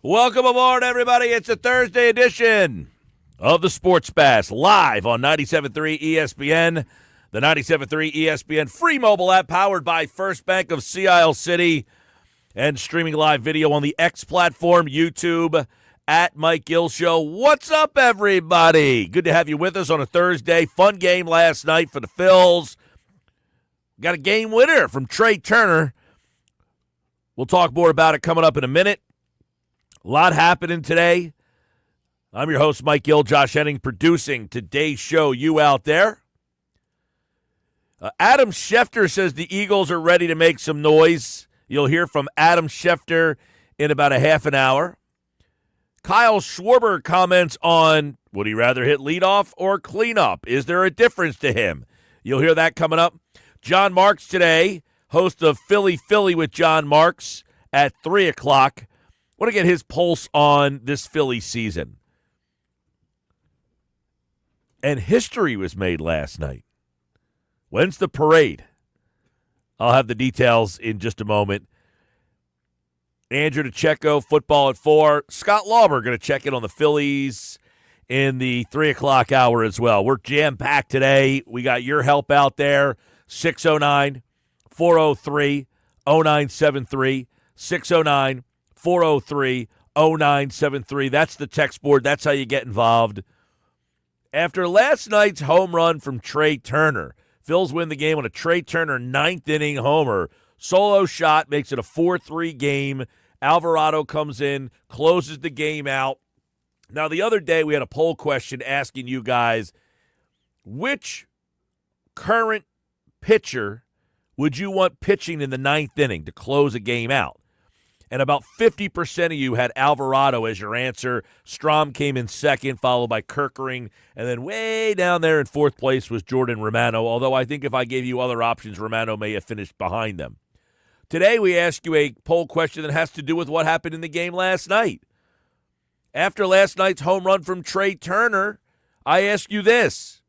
Welcome aboard, everybody. It's a Thursday edition of the Sports Bash, live on 97.3 ESPN, the 97.3 ESPN free mobile app powered by First Bank of Sea Isle City, and streaming live video on the X platform, YouTube, at Mike Gill Show. What's up, everybody? Good to have you with us on a Thursday. Fun game last night for the Phillies. Got a game winner from Trey Turner. We'll talk more about it coming up in a minute. A lot happening today. I'm your host, Mike Gill. Josh Henning producing today's show. You out there. Adam Schefter says the Eagles are ready to make some noise. You'll hear from Adam Schefter in about a half an hour. Kyle Schwarber comments on, would he rather hit leadoff or cleanup? Is there a difference to him? You'll hear that coming up. Jon Marks today, host of Philly with Jon Marks at 3 o'clock. Want to get his pulse on this Philly season. And history was made last night. When's the parade? I'll have the details in just a moment. Andrew DiCecco, football at 4. Scott Lauber going to check in on the Phillies in the 3 o'clock hour as well. We're jam-packed today. We got your help out there. 609-403-0973. 609-403-0973. That's the text board. That's how you get involved. After last night's home run from Trey Turner, Phils win the game on a Trey Turner ninth-inning homer. Solo shot makes it a 4-3 game. Alvarado comes in, closes the game out. Now, the other day we had a poll question asking you guys, which current pitcher would you want pitching in the ninth inning to close a game out? And about 50% of you had Alvarado as your answer. Strom came in second, followed by Kerkering. And then way down there in fourth place was Jordan Romano, although I think if I gave you other options, Romano may have finished behind them. Today we ask you a poll question that has to do with what happened in the game last night. After last night's home run from Trey Turner, I ask you this.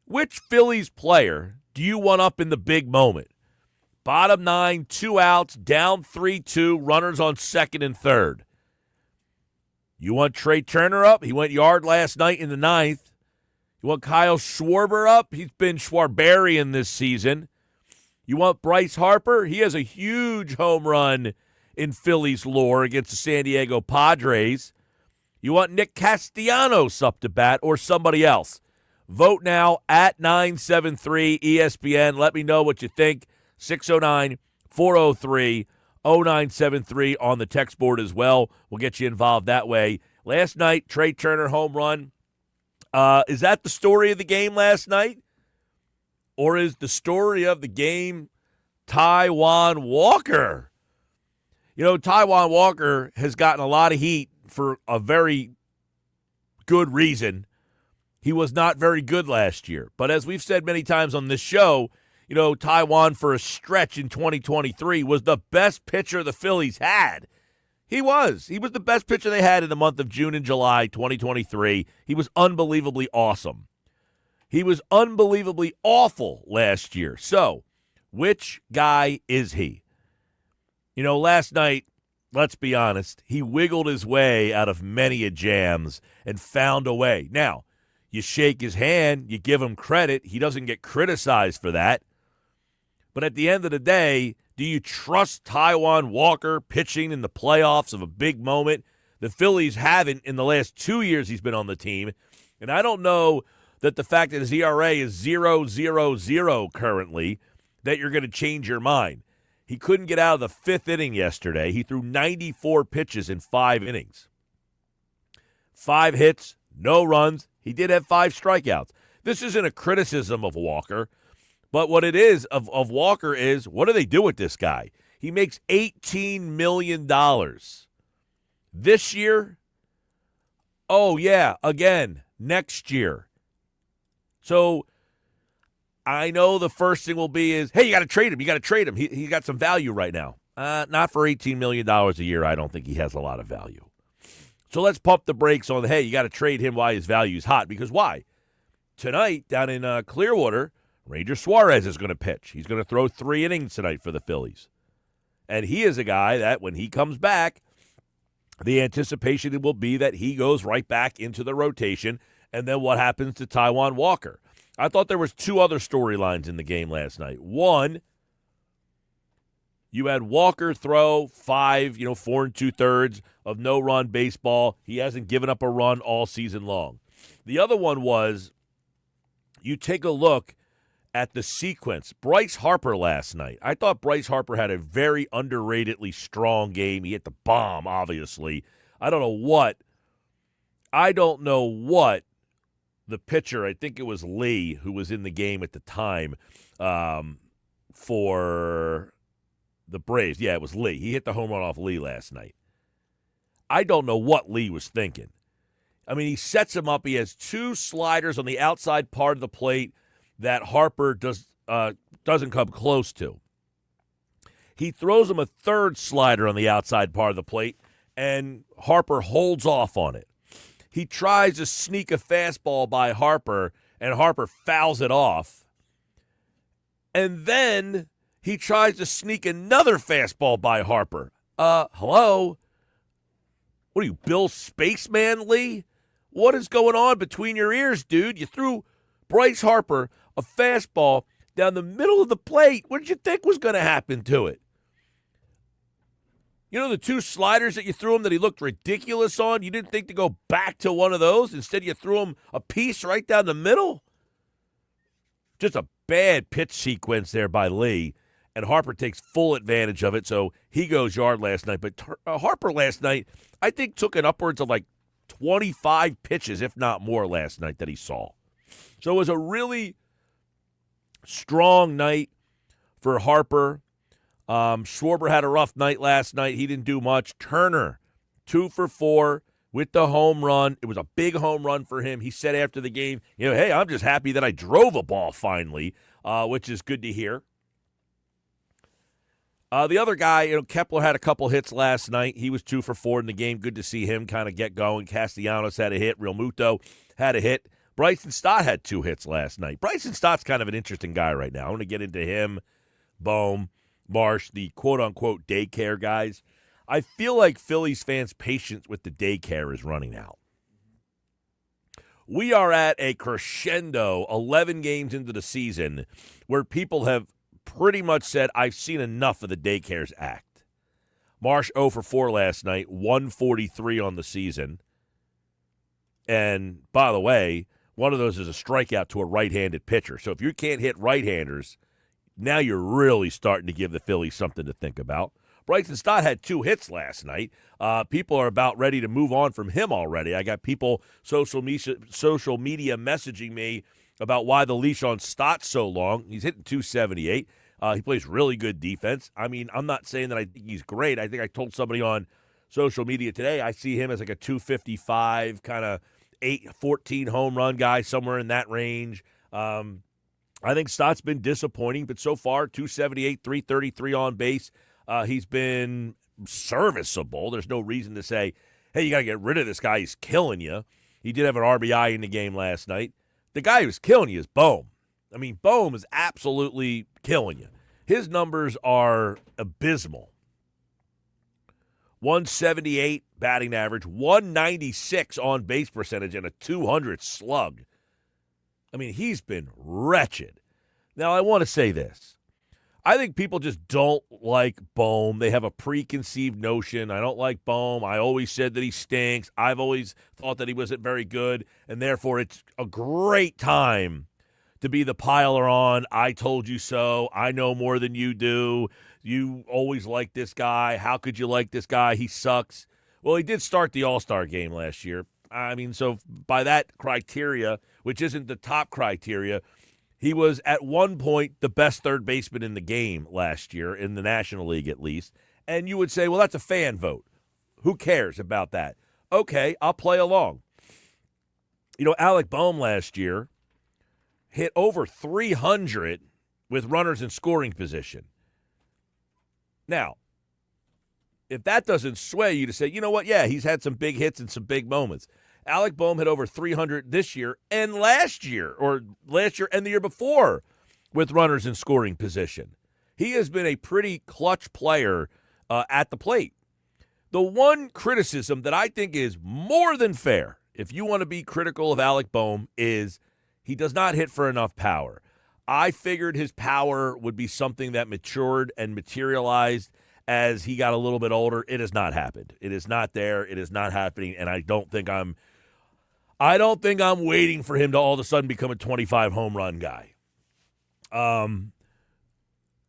Which Phillies player do you want up in the big moment? Bottom 9, 2 outs, down 3-2, runners on second and third. You want Trey Turner up? He went yard last night in the ninth. You want Kyle Schwarber up? He's been Schwarberian this season. You want Bryce Harper? He has a huge home run in Phillies lore against the San Diego Padres. You want Nick Castellanos up to bat or somebody else? Vote now at 973 ESPN. Let me know what you think. 609-403-0973 on the text board as well. We'll get you involved that way. Last night, Trey Turner home run. Is that the story of the game last night? Or is the story of the game Taijuan Walker? You know, Taijuan Walker has gotten a lot of heat for a very good reason. He was not very good last year. But as we've said many times on this show, you know, Taijuan for a stretch in 2023 was the best pitcher the Phillies had. He was. He was the best pitcher they had in the month of June and July 2023. He was unbelievably awesome. He was unbelievably awful last year. So, which guy is he? You know, last night, let's be honest, he wiggled his way out of many a jams and found a way. Now, you shake his hand, you give him credit. He doesn't get criticized for that. But at the end of the day, do you trust Taijuan Walker pitching in the playoffs of a big moment? The Phillies haven't in the last 2 years he's been on the team. And I don't know that the fact that his ERA is 0.00 currently, that you're going to change your mind. He couldn't get out of the fifth inning yesterday. He threw 94 pitches in 5 innings. 5 hits, no runs. He did have 5 strikeouts. This isn't a criticism of Walker. But what it is of Walker is, what do they do with this guy? He makes $18 million. This year? Oh, yeah, again, next year. So I know the first thing will be is, hey, you got to trade him. You got to trade him. He got some value right now. Not for $18 million a year. I don't think he has a lot of value. So let's pump the brakes on, hey, you got to trade him while his value is hot. Because why? Tonight, down in Clearwater, Ranger Suarez is going to pitch. He's going to throw 3 innings tonight for the Phillies. And he is a guy that when he comes back, the anticipation will be that he goes right back into the rotation, and then what happens to Taijuan Walker? I thought there was two other storylines in the game last night. One, you had Walker throw 4 2/3 of no-run baseball. He hasn't given up a run all season long. The other one was you take a look at the sequence. Bryce Harper last night. I thought Bryce Harper had a very underratedly strong game. He hit the bomb, obviously. I don't know what the pitcher, I think it was Lee, who was in the game at the time for the Braves. Yeah, it was Lee. He hit the home run off Lee last night. I don't know what Lee was thinking. I mean, he sets him up. He has two sliders on the outside part of the plate that Harper doesn't come close to. He throws him a third slider on the outside part of the plate, and Harper holds off on it. He tries to sneak a fastball by Harper, and Harper fouls it off. And then he tries to sneak another fastball by Harper. Hello? What are you, Bill Spaceman Lee? What is going on between your ears, dude? You threw Bryce Harper a fastball down the middle of the plate. What did you think was going to happen to it? You know the two sliders that you threw him that he looked ridiculous on? You didn't think to go back to one of those? Instead, you threw him a piece right down the middle? Just a bad pitch sequence there by Lee, and Harper takes full advantage of it, so he goes yard last night. But Harper last night, I think, took an upwards of like 25 pitches, if not more, last night that he saw. So it was a really strong night for Harper. Schwarber had a rough night last night. He didn't do much. Turner, 2 for 4 with the home run. It was a big home run for him. He said after the game, hey, I'm just happy that I drove a ball finally, which is good to hear. The other guy, Kepler had a couple hits last night. He was 2 for 4 in the game. Good to see him kind of get going. Castellanos had a hit. Real Muto had a hit. Bryson Stott had 2 hits last night. Bryson Stott's kind of an interesting guy right now. I want to get into him, Bohm, Marsh, the quote-unquote daycare guys. I feel like Phillies fans' patience with the daycare is running out. We are at a crescendo 11 games into the season where people have pretty much said, I've seen enough of the daycare's act. Marsh 0 for 4 last night, 143 on the season. And, by the way, one of those is a strikeout to a right-handed pitcher. So if you can't hit right-handers, now you're really starting to give the Phillies something to think about. Bryson Stott had 2 hits last night. People are about ready to move on from him already. I got people social media messaging me about why the leash on Stott's so long. He's hitting 278. He plays really good defense. I mean, I'm not saying that I think he's great. I think I told somebody on social media today I see him as like a 255 kind of 14 home run guy, somewhere in that range. I think Stott's been disappointing, but so far, 278, 333 on base. He's been serviceable. There's no reason to say, hey, you got to get rid of this guy. He's killing you. He did have an RBI in the game last night. The guy who's killing you is Bohm. I mean, Bohm is absolutely killing you. His numbers are abysmal. 178 batting average, 196 on base percentage, and a 200 slug. I mean, he's been wretched. Now, I want to say this. I think people just don't like Bohm. They have a preconceived notion. I don't like Bohm. I always said that he stinks. I've always thought that he wasn't very good, and therefore it's a great time to be the piler on. I told you so. I know more than you do. You always liked this guy. How could you like this guy? He sucks. Well, he did start the All-Star game last year. I mean, so by that criteria, which isn't the top criteria, he was at one point the best third baseman in the game last year, in the National League at least. And you would say, well, that's a fan vote. Who cares about that? Okay, I'll play along. Alec Bohm last year hit over 300 with runners in scoring position. Now, if that doesn't sway you to say, you know what, yeah, he's had some big hits and some big moments. Alec Bohm hit over 300 this year and last year and the year before with runners in scoring position. He has been a pretty clutch player at the plate. The one criticism that I think is more than fair, if you want to be critical of Alec Bohm, is he does not hit for enough power. I figured his power would be something that matured and materialized as he got a little bit older. It has not happened. It is not there. It is not happening, and I don't think I'm waiting for him to all of a sudden become a 25 home run guy.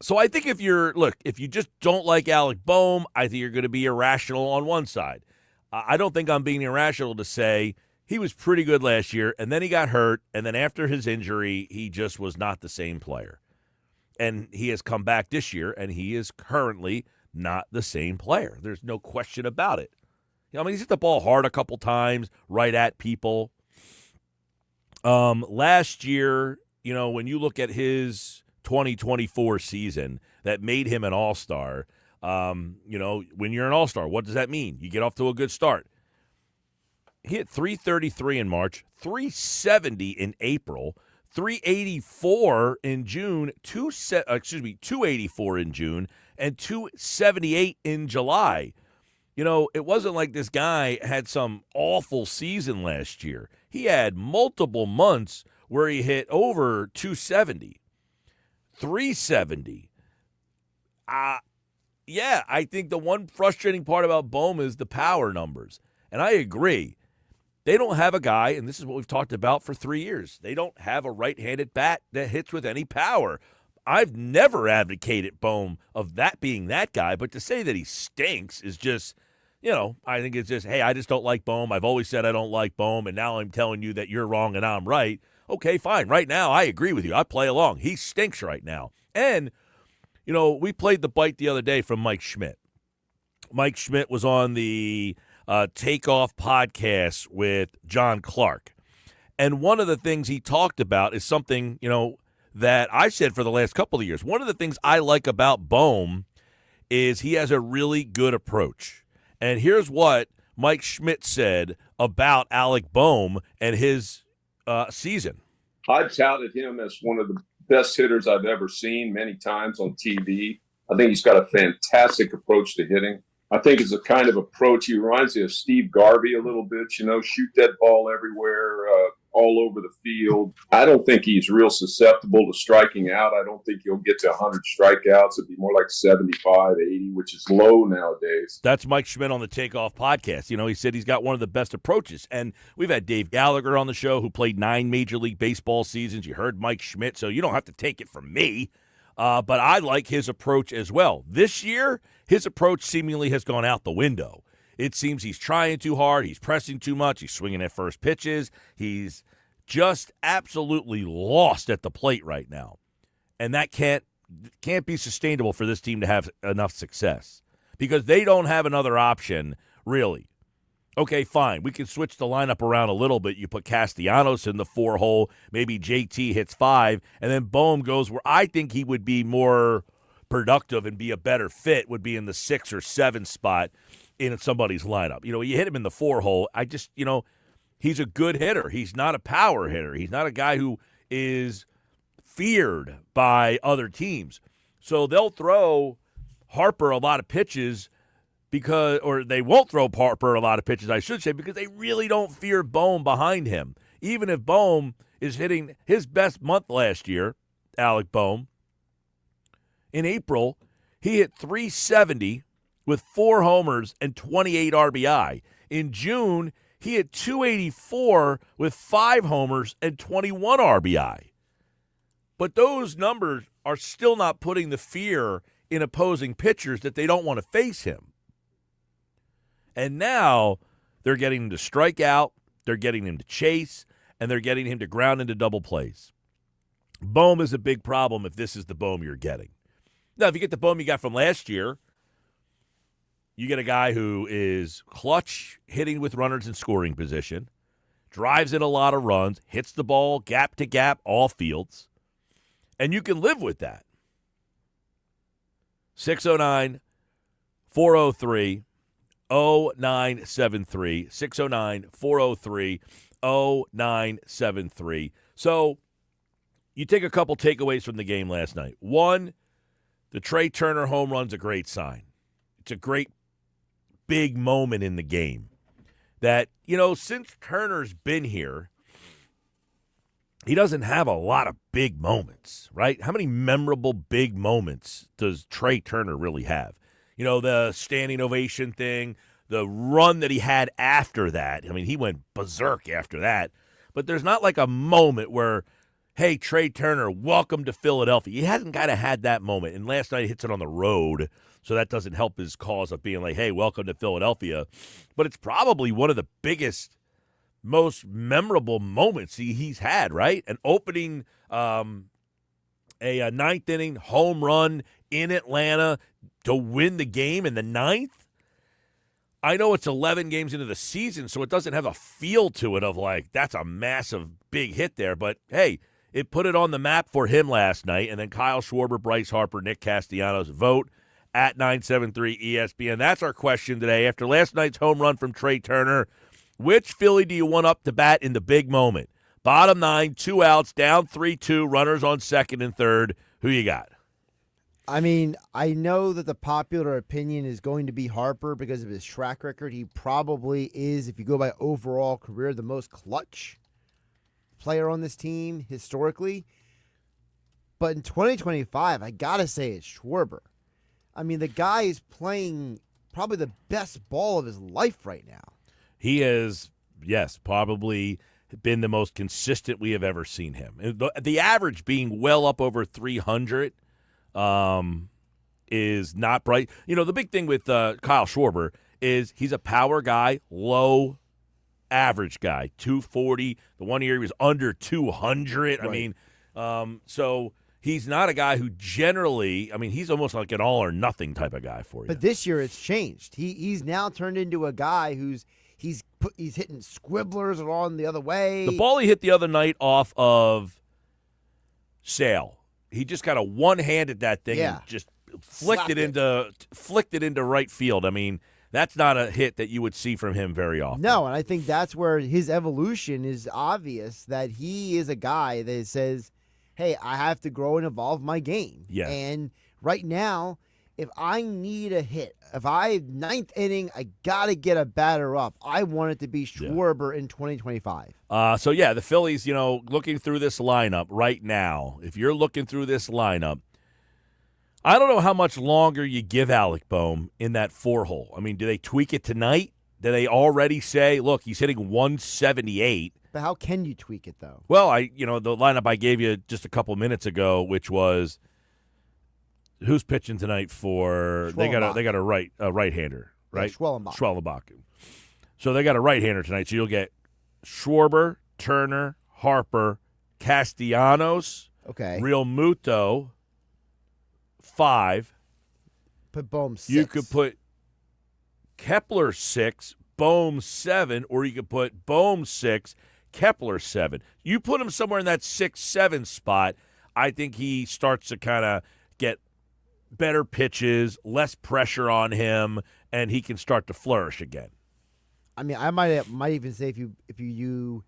So I think if you just don't like Alec Bohm, I think you're going to be irrational on one side. I don't think I'm being irrational to say he was pretty good last year, and then he got hurt, and then after his injury, he just was not the same player. And he has come back this year, and he is currently not the same player. There's no question about it. He's hit the ball hard a couple times, right at people. Last year, when you look at his 2024 season that made him an all-star, when you're an all-star, what does that mean? You get off to a good start. He hit 333 in March, 370 in April, 384 in June, 284 in June, and 278 in July. It wasn't like this guy had some awful season last year. He had multiple months where he hit over 270, 370. Yeah, I think the one frustrating part about Bohm is the power numbers. And I agree. They don't have a guy, and this is what we've talked about for 3 years. They don't have a right-handed bat that hits with any power. I've never advocated Bohm of that being that guy, but to say that he stinks is just, I think it's just, hey, I just don't like Bohm. I've always said I don't like Bohm, and now I'm telling you that you're wrong and I'm right. Okay, fine. Right now, I agree with you. I play along. He stinks right now. And, we played the bite the other day from Mike Schmidt. Mike Schmidt was on the Takeoff podcast with John Clark. And one of the things he talked about is something, that I said for the last couple of years. One of the things I like about Bohm is he has a really good approach. And here's what Mike Schmidt said about Alec Bohm and his season. I've touted him as one of the best hitters I've ever seen many times on TV. I think he's got a fantastic approach to hitting. I think it's a kind of approach. He reminds me of Steve Garvey a little bit, shoot that ball everywhere, all over the field. I don't think he's real susceptible to striking out. I don't think he'll get to 100 strikeouts. It'd be more like 75, 80, which is low nowadays. That's Mike Schmidt on the Takeoff podcast. He said he's got one of the best approaches. And we've had Dave Gallagher on the show who played 9 Major League Baseball seasons. You heard Mike Schmidt, so you don't have to take it from me. But I like his approach as well. This year, his approach seemingly has gone out the window. It seems he's trying too hard. He's pressing too much. He's swinging at first pitches. He's just absolutely lost at the plate right now. And that can't be sustainable for this team to have enough success because they don't have another option, really. Okay, fine. We can switch the lineup around a little bit. You put Castellanos in the 4 hole. Maybe JT hits 5. And then Bohm goes where I think he would be more productive and be a better fit would be in the 6 or 7 spot in somebody's lineup. You hit him in the 4 hole. He's a good hitter. He's not a power hitter. He's not a guy who is feared by other teams. So they'll throw Harper a lot of pitches they won't throw Harper a lot of pitches, I should say, because they really don't fear Bohm behind him. Even if Bohm is hitting his best month last year, Alec Bohm, in April, he hit 370 with 4 homers and 28 RBI. In June, he hit 284 with 5 homers and 21 RBI. But those numbers are still not putting the fear in opposing pitchers that they don't want to face him. And now they're getting him to strike out, they're getting him to chase, and they're getting him to ground into double plays. Bohm is a big problem if this is the Bohm you're getting. Now, if you get the Bohm you got from last year, you get a guy who is clutch hitting with runners in scoring position, drives in a lot of runs, hits the ball gap to gap, all fields, and you can live with that. 609-403-0973, 609-403-0973. So you take a couple takeaways from the game last night. One, the Trey Turner home run's a great sign. It's a great big moment in the game that, since Turner's been here, he doesn't have a lot of big moments, right? How many memorable big moments does Trey Turner really have? The standing ovation thing, the run that he had after that. I mean, he went berserk after that. But there's not like a moment where, hey, Trey Turner, welcome to Philadelphia. He hasn't kind of had that moment. And last night he hits it on the road, so that doesn't help his cause of being like, hey, welcome to Philadelphia. But it's probably one of the biggest, most memorable moments he's had, right? An opening, a ninth inning home run in Atlanta to win the game in the ninth. I know it's 11 games into the season, so it doesn't have a feel to it of like, that's a massive big hit there. But, hey, it put it on the map for him last night. And then Kyle Schwarber, Bryce Harper, Nick Castellanos vote at 973 ESPN. That's our question today. After last night's home run from Trey Turner, which Philly do you want up to bat in the big moment? Bottom 9, 2 outs, down 3-2, runners on second and third. Who you got? I mean, I know that the popular opinion is going to be Harper because of his track record. He probably is, if you go by overall career, the most clutch player on this team historically. But in 2025, I got to say it's Schwarber. I mean, the guy is playing probably the best ball of his life right now. He has, yes, probably been the most consistent we have ever seen him. The average being well up over 300 is not bright. The big thing with Kyle Schwarber is he's a power guy, low average guy, 240. The 1 year he was under 200. Right. I mean, so he's not a guy who generally, he's almost like an all or nothing type of guy for you. But this year it's changed. He's now turned into a guy who's he's hitting squibblers along the other way. The ball he hit the other night off of Sale, he just kind of one-handed that thing and just flicked it into right field. I mean, that's not a hit that you would see from him very often. No, and I think that's where his evolution is obvious, that he is a guy that says, hey, I have to grow and evolve my game. Yeah. And right now, if I need a hit, ninth inning, I got to get a batter up. I want it to be Schwarber in 2025. The Phillies, looking through this lineup right now, if you're looking through this lineup, I don't know how much longer you give Alec Boehm in that 4-hole. I mean, do they tweak it tonight? Do they already say, look, he's hitting 178? But how can you tweak it, though? Well, the lineup I gave you just a couple minutes ago, which was who's pitching tonight for they got a right-hander, right? Yeah, Schwellenbach. So they got a right-hander tonight. So you'll get Schwarber, Turner, Harper, Castellanos, Real Muto, 5. Put Boehm 6. You could put Kepler 6, Boehm 7, or you could put Boehm 6, Kepler 7. You put him somewhere in that 6-7 spot, I think he starts to kind of get better pitches, less pressure on him, and he can start to flourish again. I mean, I might even say if you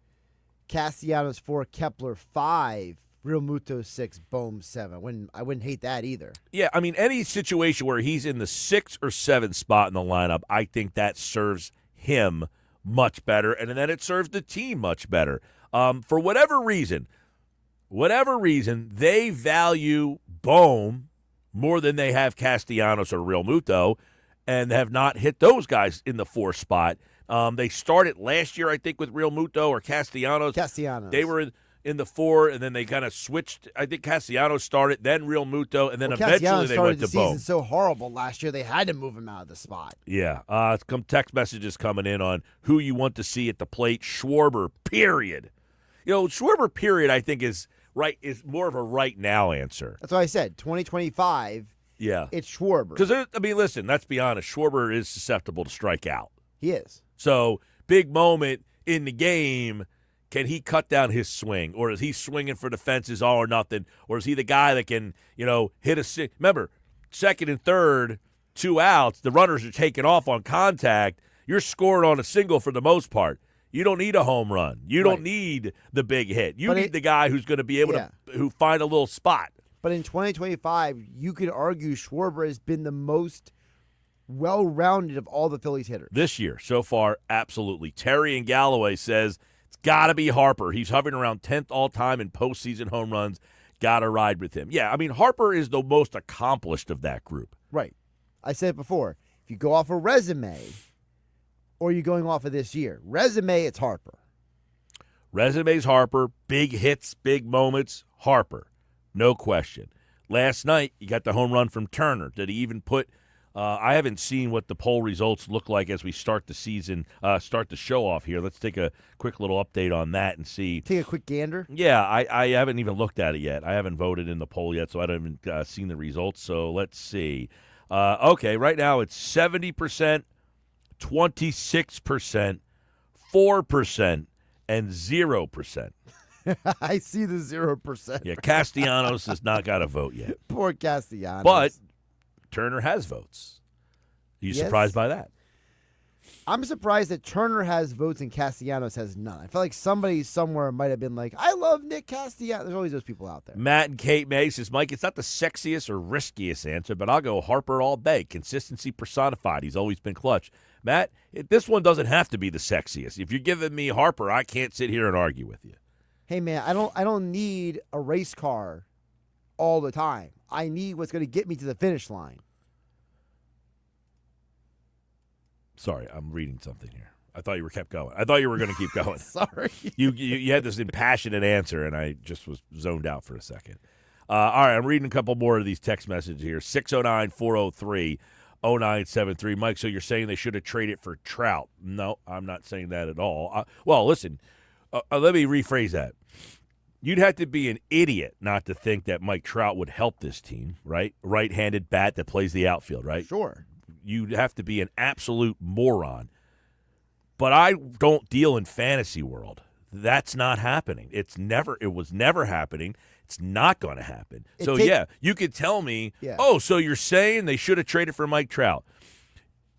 Castellanos 4, Kepler 5, Real Muto 6, Boehm 7. I wouldn't hate that either. Yeah, I mean, any situation where he's in the 6 or 7 spot in the lineup, I think that serves him much better, and then it serves the team much better. For whatever reason, they value Boehm more than they have Castellanos or Real Muto, and have not hit those guys in the 4 spot. They started last year, I think, with Real Muto or Castellanos. They were in the 4, and then they kind of switched. I think Castellanos started, then Real Muto, and then eventually they went to Boehm. Season so horrible last year, they had to move him out of the spot. Yeah. Some text messages coming in on who you want to see at the plate. Schwarber, period. Schwarber, period, I think is more of a right now answer. That's what I said. 2025. Yeah. It's Schwarber. Because, listen, let's be honest. Schwarber is susceptible to strike out. He is. So, big moment in the game. Can he cut down his swing? Or is he swinging for the fences all or nothing? Or is he the guy that can, hit a – remember, second and third, 2 outs, the runners are taking off on contact. You're scoring on a single for the most part. You don't need a home run. You don't need the big hit. You need the guy who's going to be able to find a little spot. But in 2025, you could argue Schwarber has been the most well-rounded of all the Phillies hitters. This year, so far, absolutely. Terry in Galloway says it's got to be Harper. He's hovering around 10th all-time in postseason home runs. Got to ride with him. Yeah, I mean, Harper is the most accomplished of that group. Right. I said it before. If you go off a resume, or you're going off of this year, resume, it's Harper. Resume's Harper. Big hits, big moments, Harper. No question. Last night, you got the home run from Turner. Did he even put I haven't seen what the poll results look like as we start the season, start the show off here. Let's take a quick little update on that and see. Take a quick gander? Yeah, I haven't even looked at it yet. I haven't voted in the poll yet, so I haven't even seen the results. So let's see. Okay, right now it's 70%, 26%, 4%, and 0%. I see the 0%. Yeah, Castellanos has not got a vote yet. Poor Castellanos. But Turner has votes. Are you Yes. surprised by that? I'm surprised that Turner has votes and Castellanos has none. I feel like somebody somewhere might have been like, I love Nick Castellanos. There's always those people out there. Matt and Kate May says, Mike, it's not the sexiest or riskiest answer, but I'll go Harper all day. Consistency personified. He's always been clutch. Matt, this one doesn't have to be the sexiest. If you're giving me Harper, I can't sit here and argue with you. Hey, man, I don't need a race car all the time. I need what's going to get me to the finish line. Sorry, I'm reading something here. I thought you were kept going. I thought you were going to keep going. Sorry. You had this impassionate answer, and I just was zoned out for a second. All right, I'm reading a couple more of these text messages here. 609-403-0973. Mike, so you're saying they should have traded for Trout. No, I'm not saying that at all. Well, listen, let me rephrase that. You'd have to be an idiot not to think that Mike Trout would help this team, right? Right-handed bat that plays the outfield, right? Sure. You'd have to be an absolute moron. But I don't deal in fantasy world. That's not happening. It was never happening. It's not going to happen. You could tell me, so you're saying they should have traded for Mike Trout.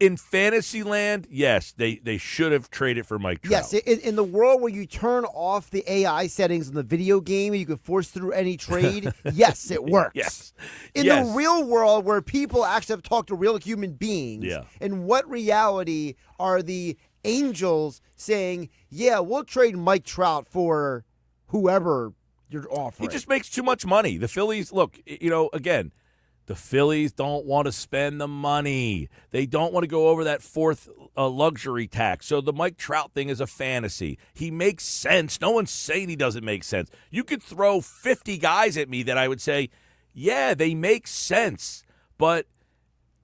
In fantasy land, yes, they should have traded for Mike Trout. Yes, in the world where you turn off the AI settings in the video game and you can force through any trade, yes, it works. Yes. In the real world where people actually have to talk to real human beings, in what reality are the Angels saying, yeah, we'll trade Mike Trout for whoever you're offering? He just makes too much money. The Phillies, look, again, the Phillies don't want to spend the money. They don't want to go over that fourth luxury tax. So the Mike Trout thing is a fantasy. He makes sense. No one's saying he doesn't make sense. You could throw 50 guys at me that I would say, yeah, they make sense. But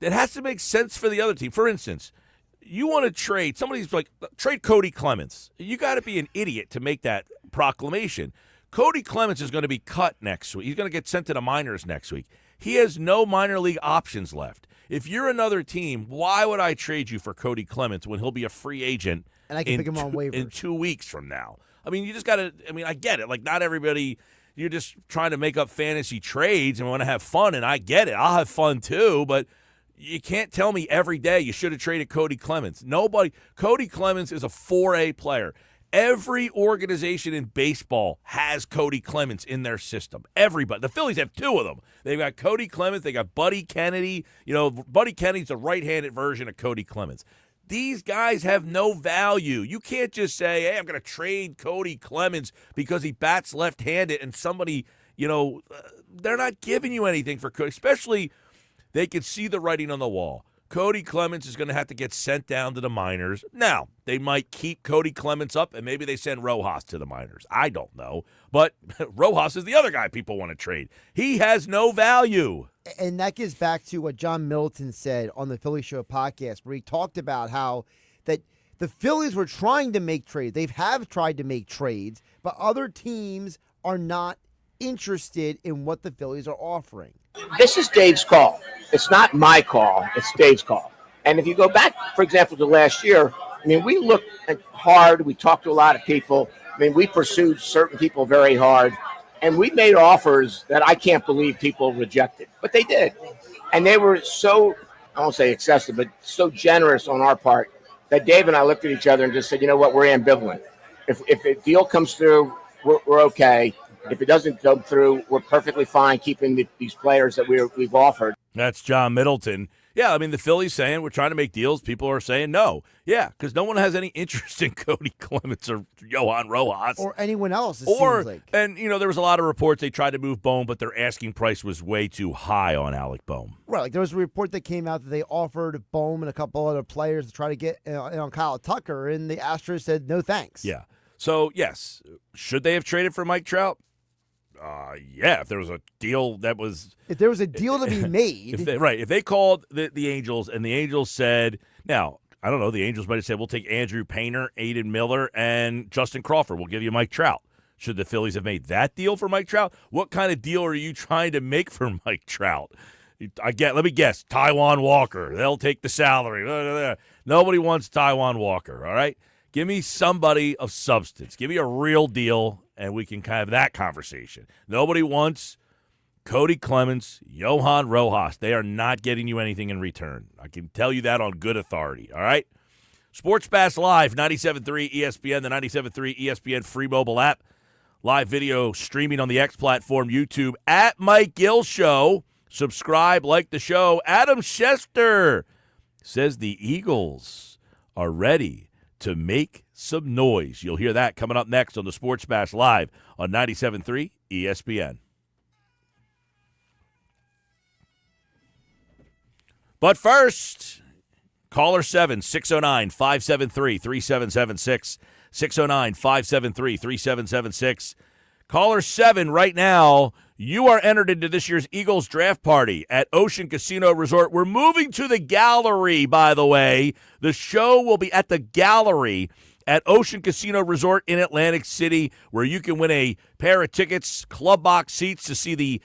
it has to make sense for the other team. For instance, you want to trade, somebody's like, trade Cody Clemens. You got to be an idiot to make that proclamation. Cody Clemens is going to be cut next week. He's going to get sent to the minors next week. He has no minor league options left. If you're another team, why would I trade you for Cody Clemens when he'll be a free agent and I can pick him on waivers in 2 weeks from now? I mean, you just got to – I mean, I get it. Like, not everybody – you're just trying to make up fantasy trades and want to have fun, and I get it. I'll have fun too, but you can't tell me every day you should have traded Cody Clemens. Nobody – Cody Clemens is a 4A player. Every organization in baseball has Cody Clemens in their system. Everybody. The Phillies have two of them. They've got Cody Clemens. They got Buddy Kennedy. Buddy Kennedy's a right-handed version of Cody Clemens. These guys have no value. You can't just say, hey, I'm going to trade Cody Clemens because he bats left-handed and somebody, they're not giving you anything for Cody. Especially they can see the writing on the wall. Cody Clemens is going to have to get sent down to the minors. Now, they might keep Cody Clemens up, and maybe they send Rojas to the minors. I don't know. But Rojas is the other guy people want to trade. He has no value. And that gets back to what John Middleton said on the Philly Show podcast, where he talked about how that the Phillies were trying to make trades. They have tried to make trades, but other teams are not interested in what the Phillies are offering. This is Dave's call. It's not my call. It's Dave's call. And if you go back, for example, to last year, I mean, we looked hard. We talked to a lot of people. I mean, we pursued certain people very hard. And we made offers that I can't believe people rejected. But they did. And they were so, I won't say excessive, but so generous on our part that Dave and I looked at each other and just said, you know what, we're ambivalent. If the deal comes through, we're okay. If it doesn't go through, we're perfectly fine keeping these players that we've offered. That's John Middleton. Yeah, I mean, the Phillies saying we're trying to make deals. People are saying no. Yeah, because no one has any interest in Cody Clements or Johan Rojas. Or anyone else, it seems like. And, there was a lot of reports they tried to move Bohm, but their asking price was way too high on Alec Bohm. Right, like there was a report that came out that they offered Bohm and a couple other players to try to get on Kyle Tucker, and the Astros said no thanks. Yeah. So, yes, should they have traded for Mike Trout? Yeah, if there was a deal that was... If there was a deal to be made... If they called the Angels and the Angels said... Now, I don't know, the Angels might have said, we'll take Andrew Painter, Aiden Miller, and Justin Crawford. We'll give you Mike Trout. Should the Phillies have made that deal for Mike Trout? What kind of deal are you trying to make for Mike Trout? Let me guess, Taijuan Walker. They'll take the salary. Nobody wants Taijuan Walker, all right? Give me somebody of substance. Give me a real deal, and we can kind of have that conversation. Nobody wants Cody Clements, Johan Rojas. They are not getting you anything in return. I can tell you that on good authority, all right? Sports Bass Live, 97.3 ESPN, the 97.3 ESPN free mobile app. Live video streaming on the X platform, YouTube, at Mike Gill Show. Subscribe, like the show. Adam Schefter says the Eagles are ready to make some noise. You'll hear that coming up next on the Sports Bash Live on 97.3 ESPN. But first, caller 609-573-3776, 609-573-3776. Caller 7 right now, you are entered into this year's Eagles draft party at Ocean Casino Resort. We're moving to the Gallery, by the way. The show will be at the Gallery at Ocean Casino Resort in Atlantic City, where you can win a pair of tickets, club box seats to see the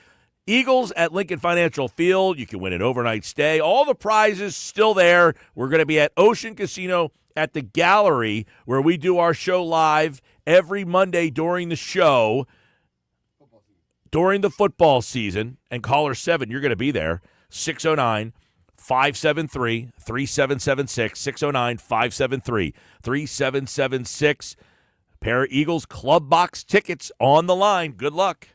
Eagles at Lincoln Financial Field. You can win an overnight stay. All the prizes still there. We're going to be at Ocean Casino at the Gallery, where we do our show live every Monday during the show, during the football season. And caller 7, you're going to be there, 609-573-3776, 609-573-3776. Pair of Eagles club box tickets on the line. Good luck.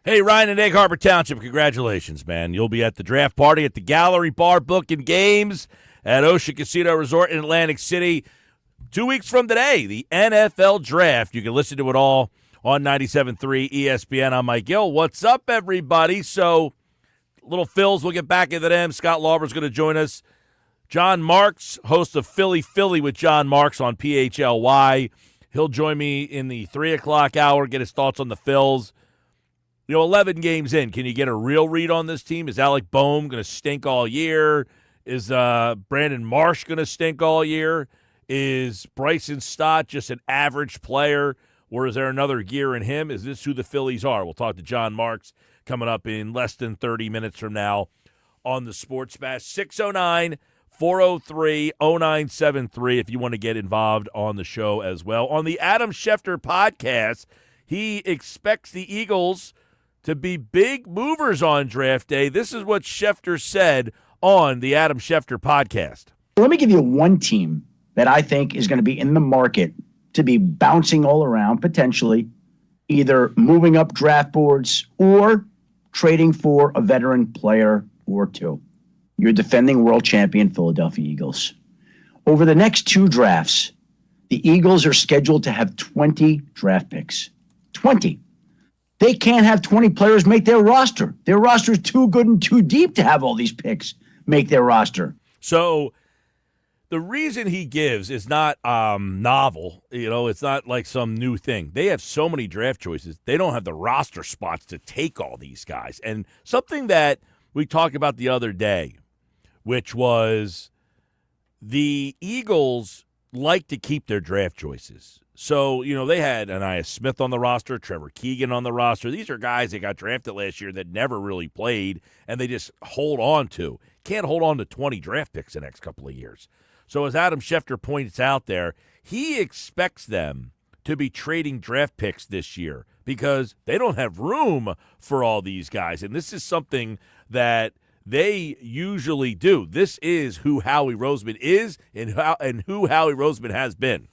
Hey, Ryan in Egg Harbor Township, congratulations, man. You'll be at the draft party at the Gallery Bar booking games at Ocean Casino Resort in Atlantic City. 2 weeks from today, the NFL Draft. You can listen to it all on 97.3 ESPN. I'm Mike Gill. What's up, everybody? So, little Phils, we'll get back into them. Scott Lauber is going to join us. Jon Marks, host of Philly with Jon Marks on PHLY. He'll join me in the 3 o'clock hour, get his thoughts on the Phils. 11 games in, can you get a real read on this team? Is Alec Boehm going to stink all year? Is Brandon Marsh going to stink all year? Is Bryson Stott just an average player, or is there another gear in him? Is this who the Phillies are? We'll talk to Jon Marks coming up in less than 30 minutes from now on the Sports Bash. 609-403-0973 if you want to get involved on the show as well. On the Adam Schefter podcast, he expects the Eagles to be big movers on draft day. This is what Schefter said on the Adam Schefter podcast. Let me give you one team that I think is going to be in the market to be bouncing all around, potentially either moving up draft boards or trading for a veteran player or two. Your defending world champion Philadelphia Eagles. Over the next 2 drafts, the Eagles are scheduled to have 20 draft picks. 20. They can't have 20 players make their roster. Their roster is too good and too deep to have all these picks make their roster. So the reason he gives is not novel. It's not like some new thing. They have so many draft choices. They don't have the roster spots to take all these guys. And something that we talked about the other day, which was the Eagles like to keep their draft choices. So, they had Anaya Smith on the roster, Trevor Keegan on the roster. These are guys that got drafted last year that never really played, and they just hold on to. Can't hold on to 20 draft picks the next couple of years. So as Adam Schefter points out there, he expects them to be trading draft picks this year because they don't have room for all these guys. And this is something that they usually do. This is who Howie Roseman is and who Howie Roseman has been.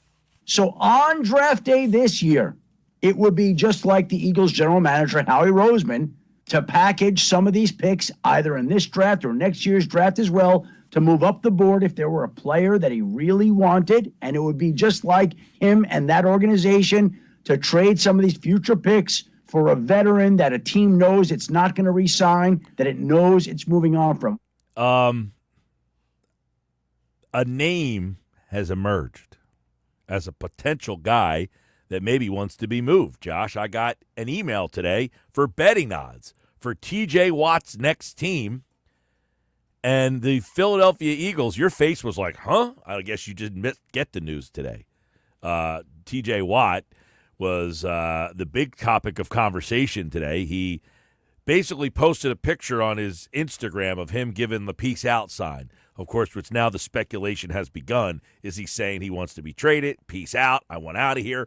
So on draft day this year, it would be just like the Eagles general manager, Howie Roseman, to package some of these picks either in this draft or next year's draft as well to move up the board if there were a player that he really wanted. And it would be just like him and that organization to trade some of these future picks for a veteran that a team knows it's not going to re-sign, that it knows it's moving on from. A name has emerged as a potential guy that maybe wants to be moved. Josh, I got an email today for betting odds for TJ Watt's next team and the Philadelphia Eagles. Your face was like, huh? I guess you didn't get the news today. TJ Watt was the big topic of conversation today. He basically posted a picture on his Instagram of him giving the peace out sign. Of course, which now the speculation has begun. Is he saying he wants to be traded? Peace out. I want out of here.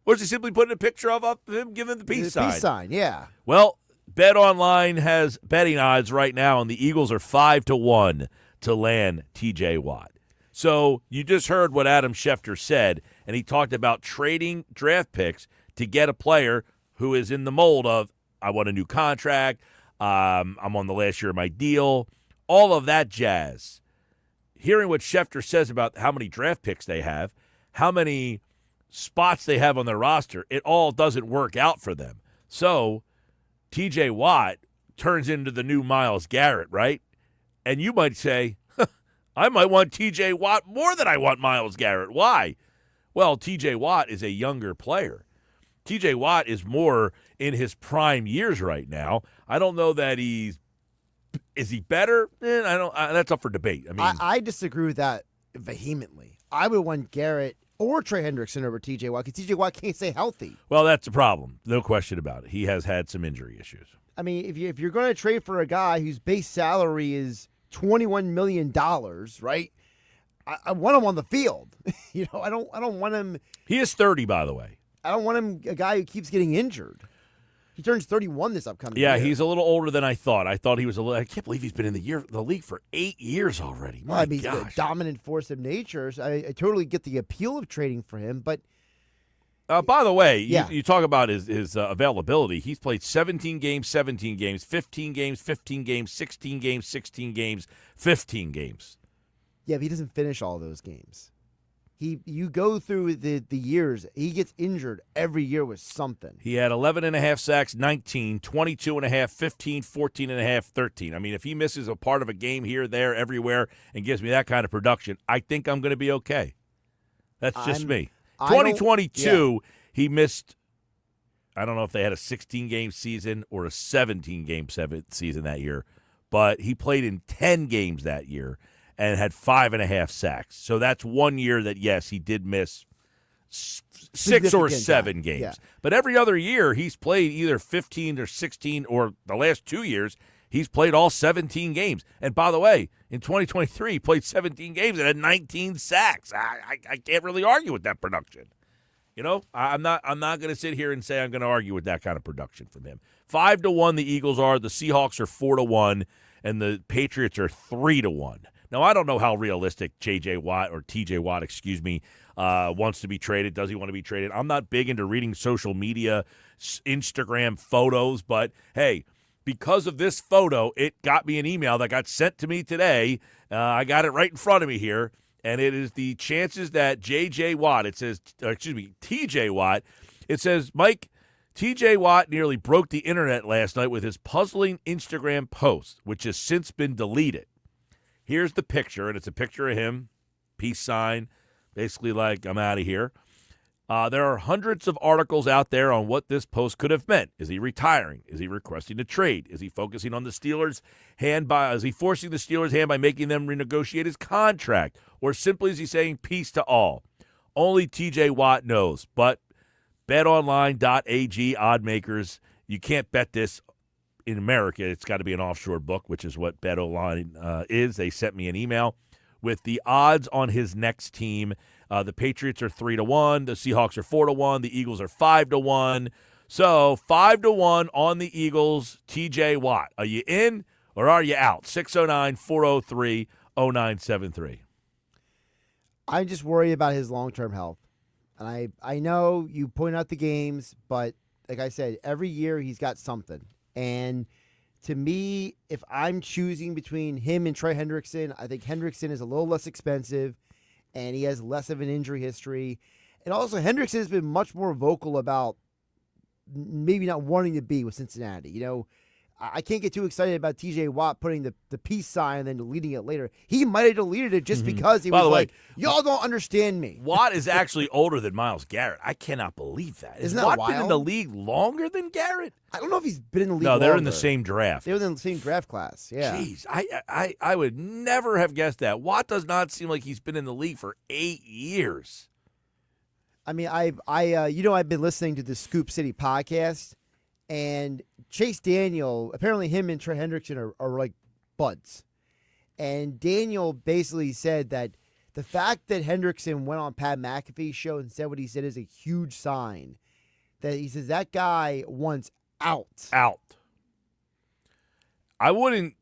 Or is he simply putting a picture of him giving the peace sign? Peace sign, yeah. Well, Bet Online has betting odds right now, and the Eagles are 5-1 to land TJ Watt. So you just heard what Adam Schefter said, and he talked about trading draft picks to get a player who is in the mold of, I want a new contract, I'm on the last year of my deal, all of that jazz. Hearing what Schefter says about how many draft picks they have, how many spots they have on their roster, it all doesn't work out for them. So TJ Watt turns into the new Myles Garrett, right? And you might say, I might want TJ Watt more than I want Myles Garrett. Why? Well, TJ Watt is a younger player. TJ Watt is more in his prime years right now. I don't know that is he better? That's up for debate. I disagree with that vehemently. I would want Garrett or Trey Hendrickson over TJ Watt because TJ Watt can't stay healthy. Well, that's a problem. No question about it. He has had some injury issues. If you're going to trade for a guy whose base salary is $21 million, right? I want him on the field. I don't want him. He is 30, by the way. I don't want him a guy who keeps getting injured. He turns 31 this upcoming year. Yeah, he's a little older than I thought. I thought he was I can't believe he's been in the league for 8 years already. He's a dominant force of nature. So I totally get the appeal of trading for him, but By the way, Yeah. you talk about his availability. He's played 17 games, 17 games, 15 games, 15 games, 16 games, 16 games, 15 games. Yeah, but he doesn't finish all those games. You go through the years, he gets injured every year with something. He had 11.5 sacks, 19, 22.5, 15, 14.5, 13. I mean, if he misses a part of a game here, there, everywhere, and gives me that kind of production, I think I'm going to be okay. That's just me. 2022, he missed, I don't know if they had a 16-game season or a 17-game season that year, but he played in 10 games that year and had 5.5 sacks. So that's 1 year that, yes, he did miss 6 or 7 games. Yeah. But every other year, he's played either 15 or 16, or the last 2 years, he's played all 17 games. And by the way, in 2023, he played 17 games and had 19 sacks. I can't really argue with that production. You know, I'm not going to sit here and say I'm going to argue with that kind of production from him. 5-1 the Eagles are. The Seahawks are 4-1, and the Patriots are 3-1. Now, I don't know how realistic T.J. Watt, wants to be traded. Does he want to be traded? I'm not big into reading social media, Instagram photos, but hey, because of this photo, it got me an email that got sent to me today. I got it right in front of me here, and it is the chances that T.J. Watt, it says, Mike, T.J. Watt nearly broke the internet last night with his puzzling Instagram post, which has since been deleted. Here's the picture, and it's a picture of him, peace sign, basically like, I'm out of here. There are hundreds of articles out there on what this post could have meant. Is he retiring? Is he requesting a trade? Is he focusing on the Steelers' hand is he forcing the Steelers' hand by making them renegotiate his contract? Or simply is he saying peace to all? Only T.J. Watt knows. But betonline.ag, odd makers, you can't bet this in America. It's got to be an offshore book, which is what BetOnline is. They sent me an email with the odds on his next team. The Patriots are 3-1. The Seahawks are 4-1. The Eagles are 5-1. So 5-1 on the Eagles. T.J. Watt, are you in or are you out? 609-403-0973. I'm just worried about his long-term health. And I know you point out the games, but like I said, every year he's got something. And to me, if I'm choosing between him and Trey Hendrickson, I think Hendrickson is a little less expensive, and he has less of an injury history. And also, Hendrickson has been much more vocal about maybe not wanting to be with Cincinnati. You know, I can't get too excited about T.J. Watt putting the peace sign and then deleting it later. He might have deleted it just because he was like, y'all don't understand me. Watt is actually older than Myles Garrett. I cannot believe that. Isn't Has that Watt been in the league longer than Garrett? I don't know if he's been in the league No, they're in longer. the same draft. They were in the same draft class, yeah. Jeez, I would never have guessed that. Watt does not seem like he's been in the league for 8 years. I mean, I've been listening to the Scoop City podcast, and Chase Daniel, apparently him and Trey Hendrickson are like buds. And Daniel basically said that the fact that Hendrickson went on Pat McAfee's show and said what he said is a huge sign that he says that guy wants out. I wouldn't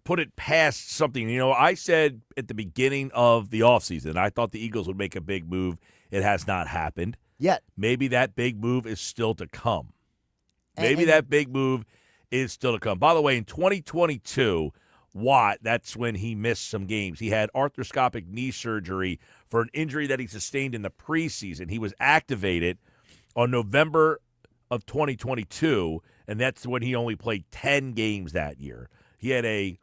put it past something. You know, I said at the beginning of the offseason, I thought the Eagles would make a big move. It has not happened. Yet. Maybe that big move is still to come. And that big move is still to come. By the way, in 2022, Watt, that's when he missed some games. He had arthroscopic knee surgery for an injury that he sustained in the preseason. He was activated on November of 2022, and that's when he only played 10 games that year. He had he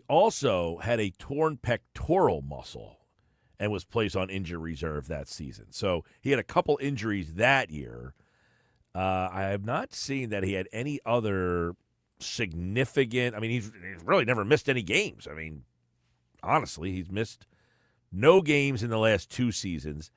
also had a torn pectoral muscle and was placed on injury reserve that season. So he had a couple injuries that year. I have not seen that he had any other significant – I mean, he's really never missed any games. I mean, honestly, he's missed no games in the last 2 seasons.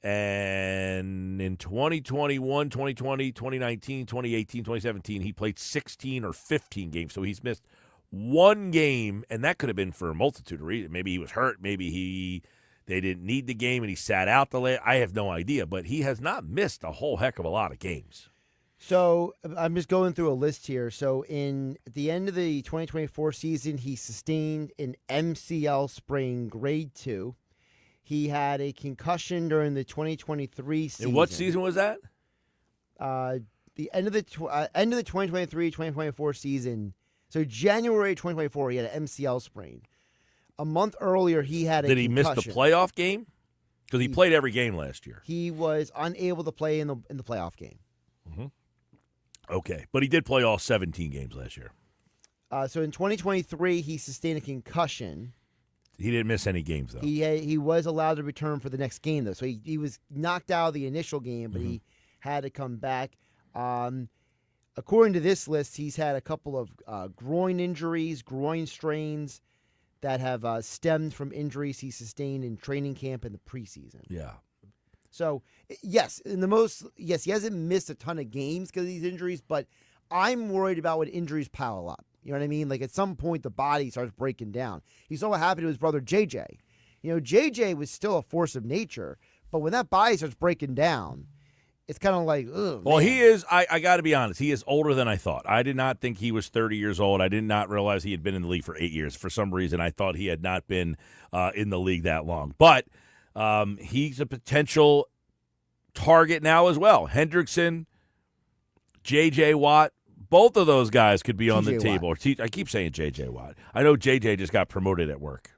And in 2021, 2020, 2019, 2018, 2017, he played 16 or 15 games. So he's missed 1 game, and that could have been for a multitude of reasons. Maybe he was hurt. Maybe they didn't need the game and he sat out I have no idea. But he has not missed a whole heck of a lot of games. So I'm just going through a list here. So at the end of the 2024 season, he sustained an MCL sprain grade 2. He had a concussion during the 2023 season. And what season was that? The end of the 2023-2024 season. So January 2024, he had an MCL sprain. A month earlier, he had a Did he concussion. miss the playoff game? Because he played every game last year. He was unable to play in the playoff game. Okay, but he did play all 17 games last year. So in 2023, he sustained a concussion. He didn't miss any games, though. He was allowed to return for the next game, though. So he was knocked out of the initial game, but he had to come back. According to this list, he's had a couple of groin injuries, groin strains that have stemmed from injuries he sustained in training camp in the preseason. Yeah. So, yes, he hasn't missed a ton of games because of these injuries, but I'm worried about when injuries pile up. You know what I mean? Like, at some point, the body starts breaking down. He saw what happened to his brother, JJ. JJ was still a force of nature, but when that body starts breaking down, it's kind of like, ugh. Well, man. he is, I got to be honest, he is older than I thought. I did not think he was 30 years old. I did not realize he had been in the league for 8 years. For some reason, I thought he had not been in the league that long. But he's a potential target now as well. Hendrickson, J.J. Watt, both of those guys could be on the table. I keep saying J.J. Watt. I know J.J. just got promoted at work.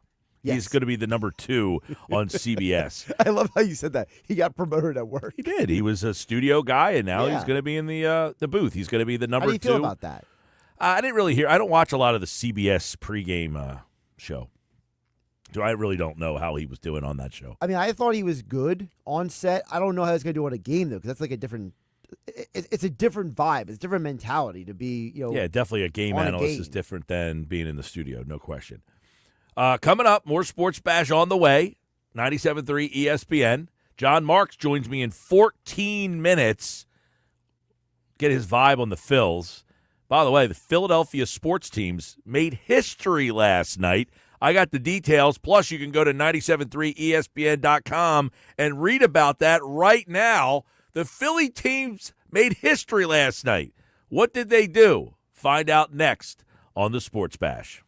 Yes. He's going to be the number 2 on CBS. I love how you said that. He got promoted at work. He did. He was a studio guy, and now he's going to be in the booth. He's going to be the number 2. How do you feel about that? I didn't really hear. I don't watch a lot of the CBS pregame show. So I really don't know how he was doing on that show. I mean, I thought he was good on set. I don't know how he's going to do on a game, though, because that's like a different – it's a different vibe. It's a different mentality to be, Yeah, definitely a game analyst is different than being in the studio, no question. Coming up, more Sports Bash on the way, 97.3 ESPN. Jon Marks joins me in 14 minutes. Get his vibe on the Phils. By the way, the Philadelphia sports teams made history last night. I got the details. Plus, you can go to 973ESPN.com and read about that right now. The Philly teams made history last night. What did they do? Find out next on the Sports Bash.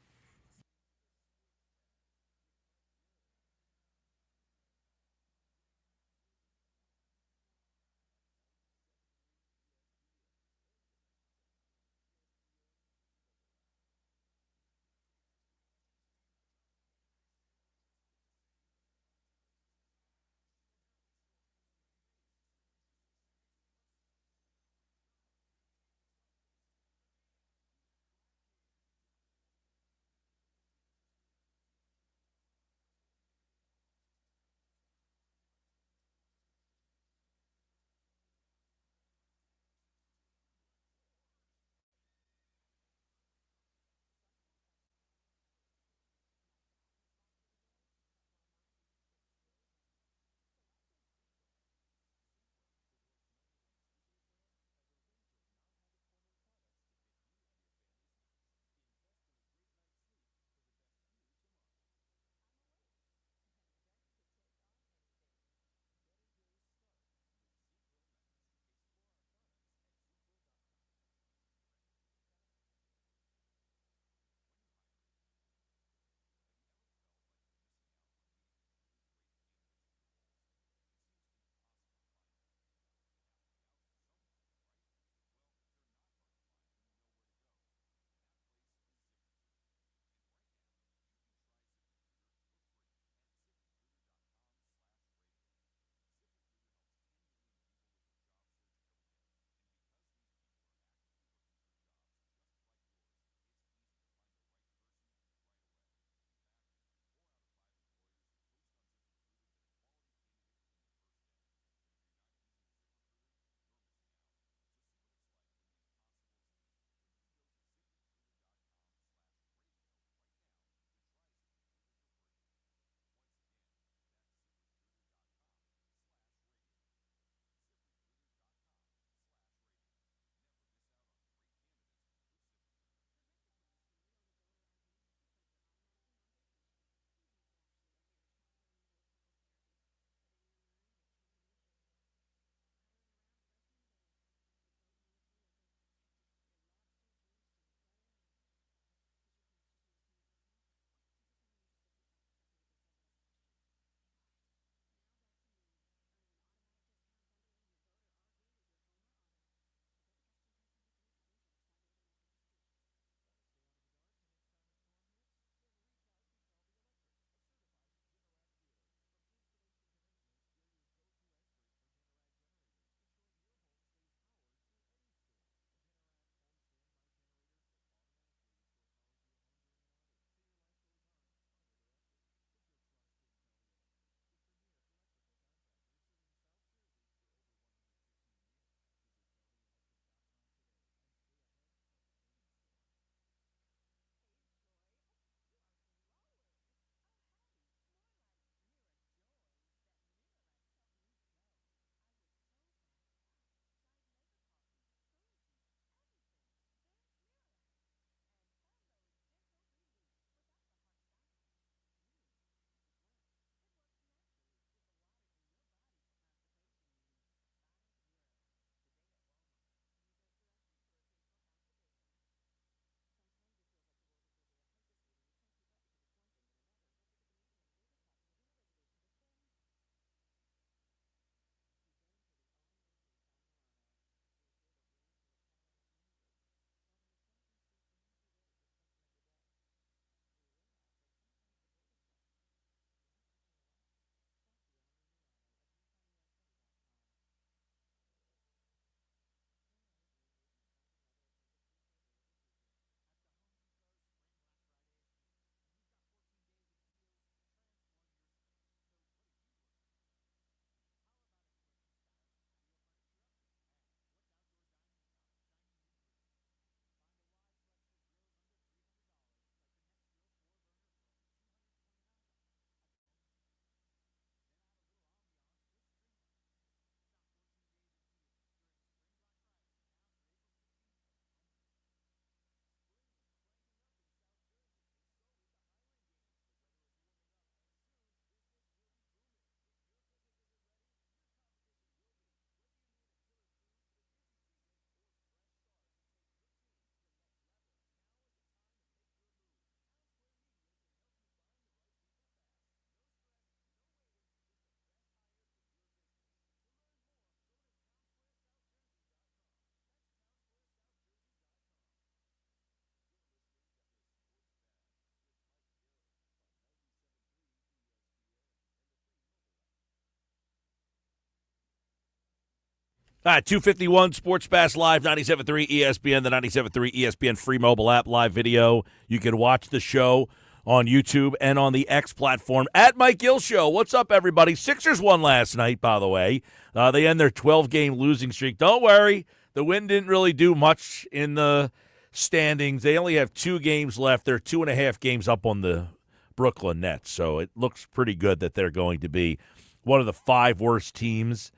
All right, 251 Sports Bash Live, 97.3 ESPN, the 97.3 ESPN free mobile app, live video. You can watch the show on YouTube and on the X platform at Mike Gill Show. What's up, everybody? Sixers won last night, by the way. They end their 12-game losing streak. Don't worry, the win didn't really do much in the standings. They only have 2 games left. They're 2.5 games up on the Brooklyn Nets, so it looks pretty good that they're going to be one of the 5 worst teams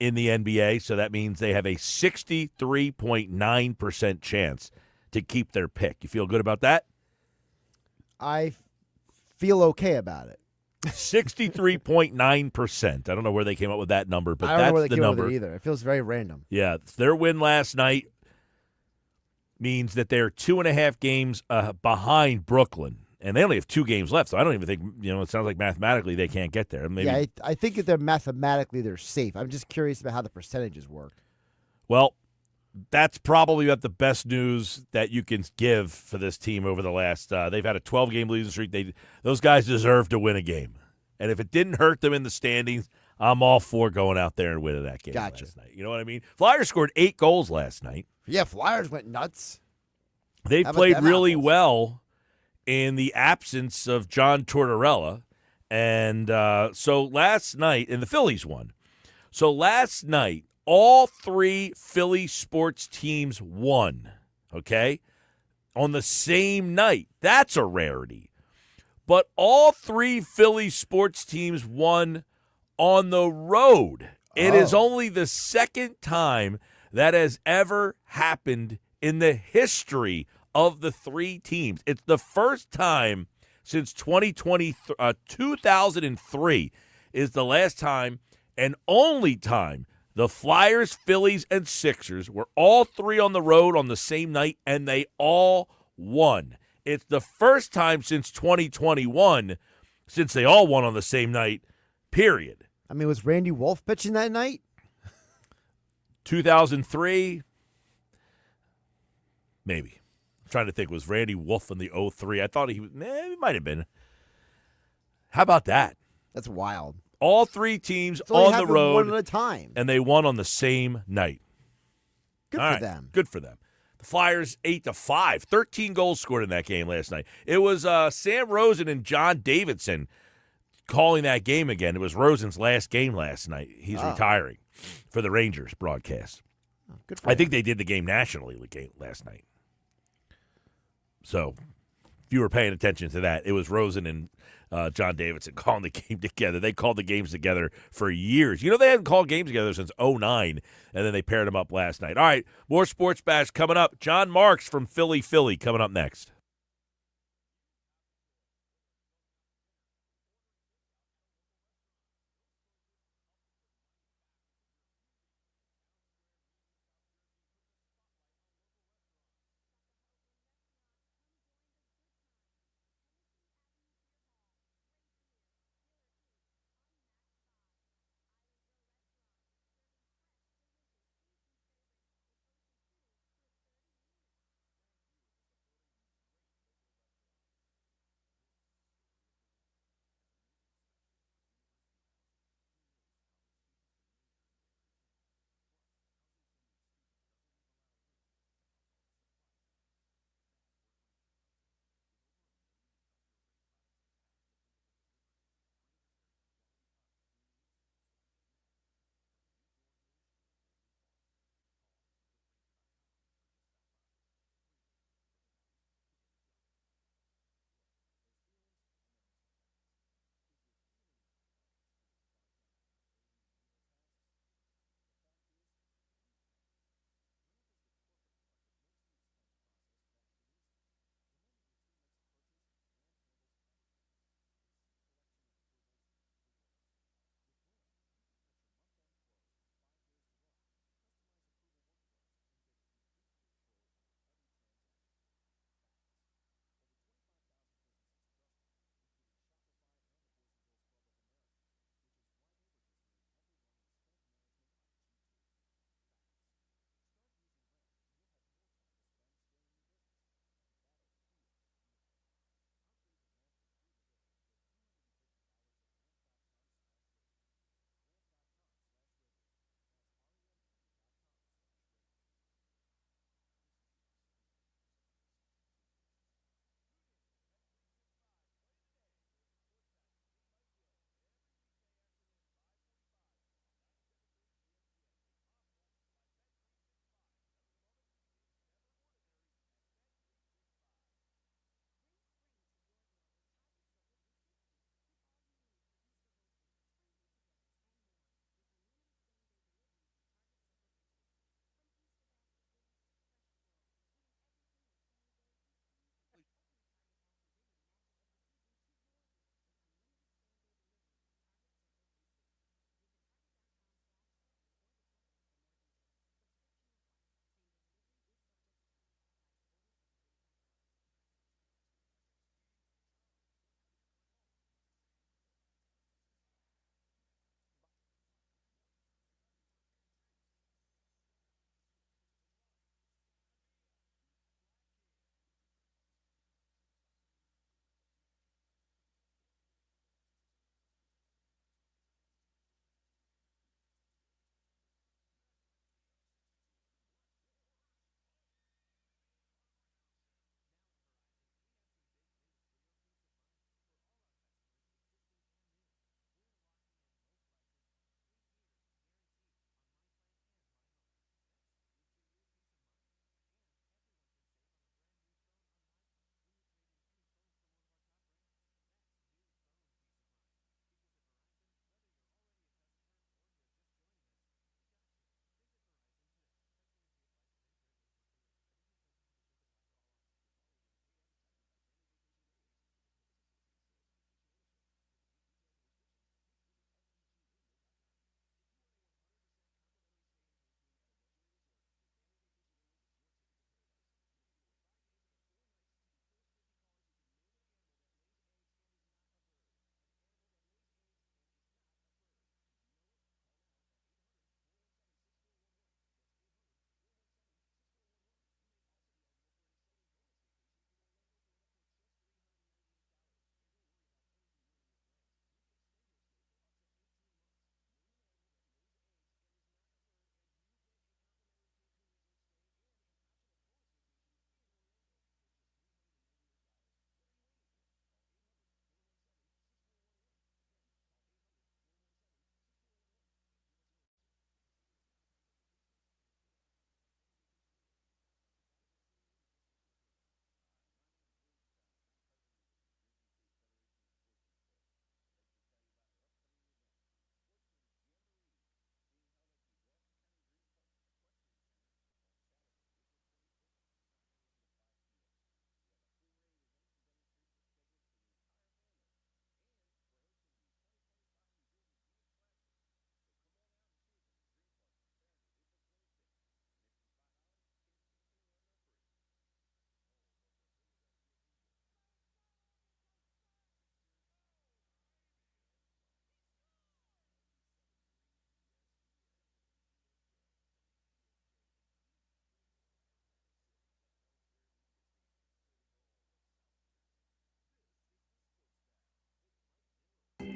in the NBA, so that means they have a 63.9% chance to keep their pick. You feel good about that? I feel okay about it. 63.9%. I don't know where they came up with that number, but I don't know where that's they the came up number. with it either. It feels very random. Yeah, their win last night means that they're 2.5 games behind Brooklyn. And they only have 2 games left, so I don't even think, it sounds like mathematically they can't get there. Maybe. Yeah, I think that they're safe. I'm just curious about how the percentages work. Well, that's probably about the best news that you can give for this team over the last they've had a 12-game losing streak. Those guys deserve to win a game. And if it didn't hurt them in the standings, I'm all for going out there and winning that game last night. You know what I mean? Flyers scored 8 goals last night. Yeah, Flyers went nuts. They played really well in the absence of John Tortorella. And so last night, and the Phillies won. So last night, all 3 Philly sports teams won, okay, on the same night. That's a rarity. But all 3 Philly sports teams won on the road. It is only the second time that has ever happened in the history of the 3 teams. It's the first time since 2003 is the last time and only time the Flyers, Phillies, and Sixers were all 3 on the road on the same night, and they all won. It's the first time since 2021 since they all won on the same night, period. I mean, was Randy Wolf pitching that night? 2003, maybe. I'm trying to think. Was Randy Wolf in the 03? I thought he might have been. How about that? That's wild. All 3 teams It's only on the happened road. one at a time. And they won on the same night. Good All for right, them. Good for them. The Flyers 8-5. 13 goals scored in that game last night. It was Sam Rosen and John Davidson calling that game again. It was Rosen's last game last night. He's retiring for the Rangers broadcast. Oh, good for I think they did the game nationally last night. So if you were paying attention to that, it was Rosen and John Davidson calling the game together. They called the games together for years. They hadn't called games together since 2009, and then they paired them up last night. All right, more Sports Bash coming up. Jon Marks from Philly coming up next.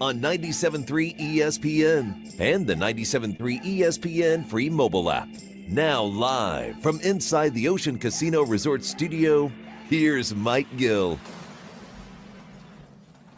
on 97.3 ESPN and the 97.3 ESPN free mobile app. Now live from inside the Ocean Casino Resort Studio, here's Mike Gill.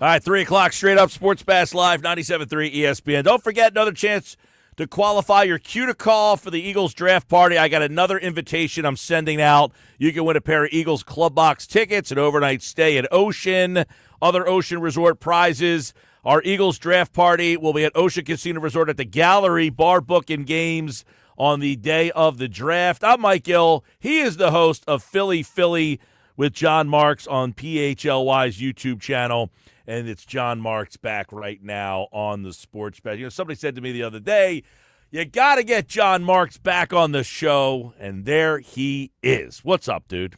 All right, 3 o'clock, straight up Sports Bash Live, 97.3 ESPN. Don't forget, another chance to qualify your cue to call for the Eagles draft party. I got another invitation I'm sending out. You can win a pair of Eagles Club Box tickets, an overnight stay at Ocean, other Ocean Resort prizes. Our Eagles draft party will be at Ocean Casino Resort at the Gallery, bar, book, and games on the day of the draft. I'm Mike Gill. He is the host of Philly with Jon Marks on PHLY's YouTube channel. And it's Jon Marks back right now on the Sports Bet. You know, somebody said to me the other day, you got to get Jon Marks back on the show, and there he is. What's up, dude?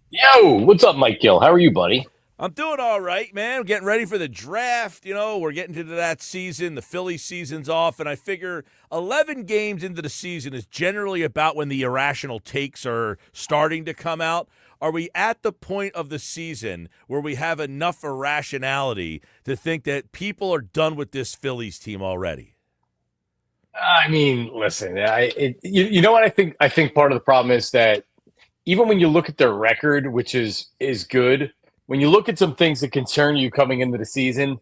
Yo, what's up, Mike Gill? How are you, buddy? I'm doing all right, man. I'm getting ready for the draft. You know, we're getting into that season. The Phillies season's off, and I figure 11 games into the season is generally about when the irrational takes are starting to come out. Are we at the point of the season where we have enough irrationality to think that people are done with this Phillies team already? I mean, listen, you know what I think? I think part of the problem is that even when you look at their record, which is good, when you look at some things that concern you coming into the season,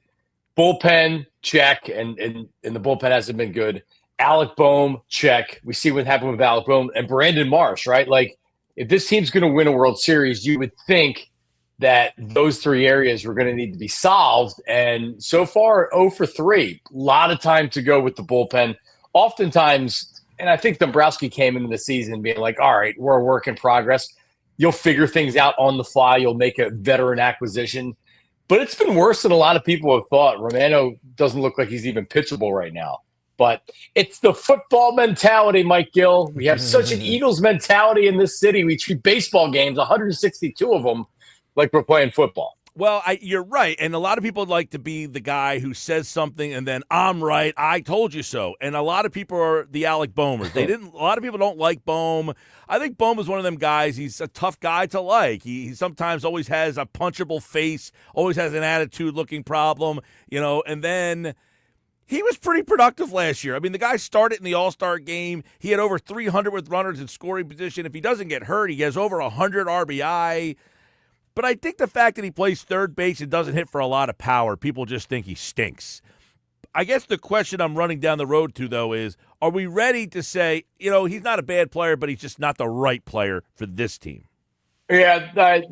bullpen, check, and the bullpen hasn't been good. Alec Boehm, check. We see what happened with Alec Boehm and Brandon Marsh, right? Like, if this team's going to win a World Series, you would think that those three areas were going to need to be solved. And so far, 0 for 3. A lot of time to go with the bullpen. Oftentimes, and I think Dombrowski came into the season being like, all right, we're a work in progress. You'll figure things out on the fly. You'll make a veteran acquisition. But it's been worse than a lot of people have thought. Romano doesn't look like he's even pitchable right now. But it's the football mentality, Mike Gill. We have such an Eagles mentality in this city. We treat baseball games, 162 of them, like we're playing football. Well, you're right. And a lot of people like to be the guy who says something and then I'm right, I told you so. And a lot of people are the Alec Boehmers. A lot of people don't like Boehm. I think Boehm is one of them guys. He's a tough guy to like. He sometimes always has a punchable face, always has an attitude-looking problem, you know, and then he was pretty productive last year. I mean, the guy started in the All-Star game. He had over 300 with runners in scoring position. If he doesn't get hurt, he has over 100 RBI. But I think the fact that he plays third base and doesn't hit for a lot of power, people just think he stinks. I guess the question I'm running down the road to, though, is are we ready to say, you know, he's not a bad player, but he's just not the right player for this team? Yeah,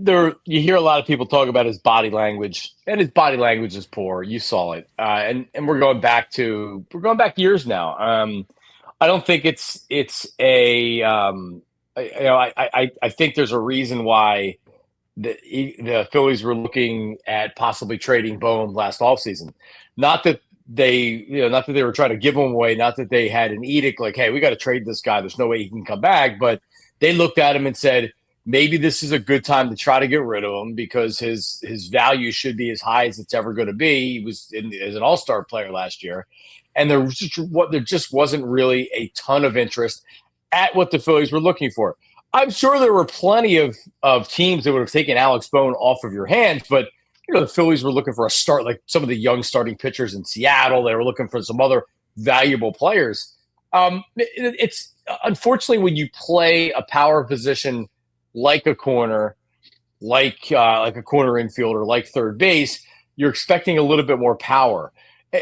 you hear a lot of people talk about his body language, and his body language is poor. You saw it, and we're going back years now. I don't think it's a I think there's a reason why the Phillies were looking at possibly trading Boehm last offseason. Not that they were trying to give him away, not that they had an edict like, hey, we got to trade this guy. There's no way he can come back, but they looked at him and said, maybe this is a good time to try to get rid of him because his value should be as high as it's ever going to be. He was as an all-star player last year. And there just wasn't really a ton of interest at what the Phillies were looking for. I'm sure there were plenty of teams that would have taken Alex Boehm off of your hands, but you know the Phillies were looking for a start, like some of the young starting pitchers in Seattle. They were looking for some other valuable players. It's unfortunately when you play a power position like a corner, like a corner infielder, like third base, you're expecting a little bit more power.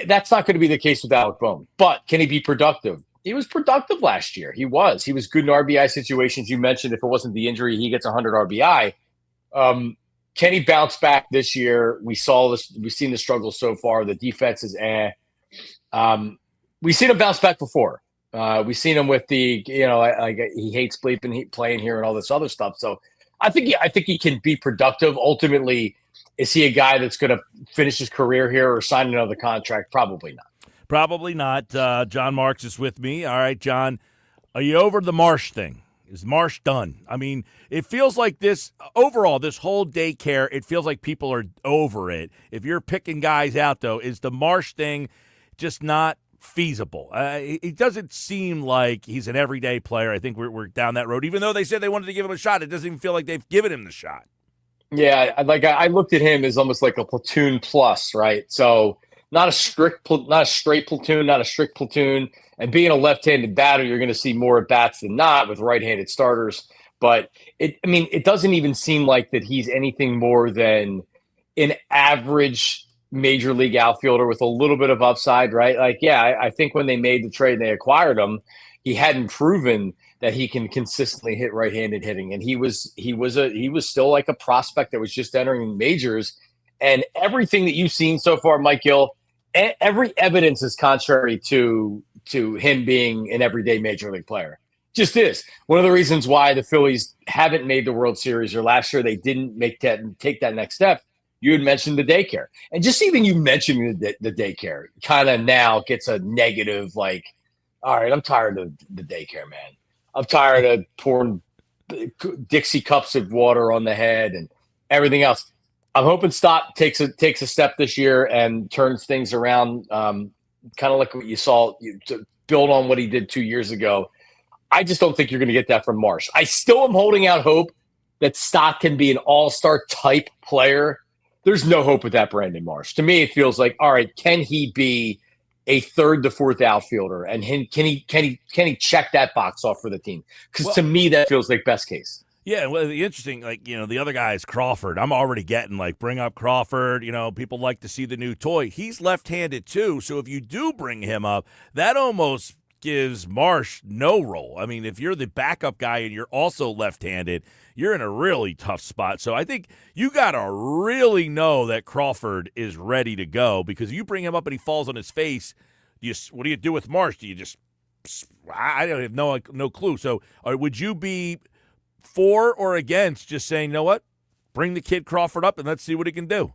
That's not going to be the case with Alec Boehm. But can he be productive? He was productive last year. He was good in RBI situations. You mentioned if it wasn't the injury, he gets 100 RBI. Can he bounce back this year? We saw this. We've seen the struggle so far. The defense is we've seen him bounce back before. We've seen him with the, like he hates playing here and all this other stuff. So I think he can be productive. Ultimately, is he a guy that's going to finish his career here or sign another contract? Probably not. Probably not. Jon Marks is with me. All right, John, are you over the Marsh thing? Is Marsh done? I mean, it feels like this overall, this whole daycare, it feels like people are over it. If you're picking guys out, though, is the Marsh thing just not feasible? It doesn't seem like he's an everyday player. I think we're down that road. Even though they said they wanted to give him a shot, it doesn't even feel like they've given him the shot. Yeah, I looked at him as almost like a platoon plus, right? So not a straight platoon, not a strict platoon. And being a left-handed batter, you're going to see more at bats than not with right-handed starters. But it doesn't even seem like that he's anything more than an average major league outfielder with a little bit of upside, right? Like, yeah, I think when they made the trade and they acquired him, he hadn't proven that he can consistently hit right-handed hitting, and he was still like a prospect that was just entering majors. And everything that you've seen so far, Mike Gill, every evidence is contrary to him being an everyday major league player. Just is one of the reasons why the Phillies haven't made the World Series, or last year they didn't take that next step. You had mentioned the daycare, and just even you mentioning the daycare kind of now gets a negative, like, all right, I'm tired of the daycare, man. I'm tired of pouring Dixie cups of water on the head and everything else. I'm hoping Stott takes a step this year and turns things around, kind of like what you saw, to build on what he did 2 years ago. I just don't think you're going to get that from Marsh. I still am holding out hope that Stott can be an all-star type player. There's no hope with that Brandon Marsh. To me, it feels like, all right, can he be a third to fourth outfielder, and can he check that box off for the team? Because to me, that feels like best case. Yeah, well, the interesting, the other guy is Crawford. I'm already getting, bring up Crawford. People like to see the new toy. He's left-handed, too, so if you do bring him up, that almost gives Marsh no role. I mean, if you're the backup guy and you're also left-handed, you're in a really tough spot. So I think you got to really know that Crawford is ready to go, because if you bring him up and he falls on his face, what do you do with Marsh? Do you just – I don't have no clue. So would you be – for or against just saying, you know what, bring the kid Crawford up and let's see what he can do?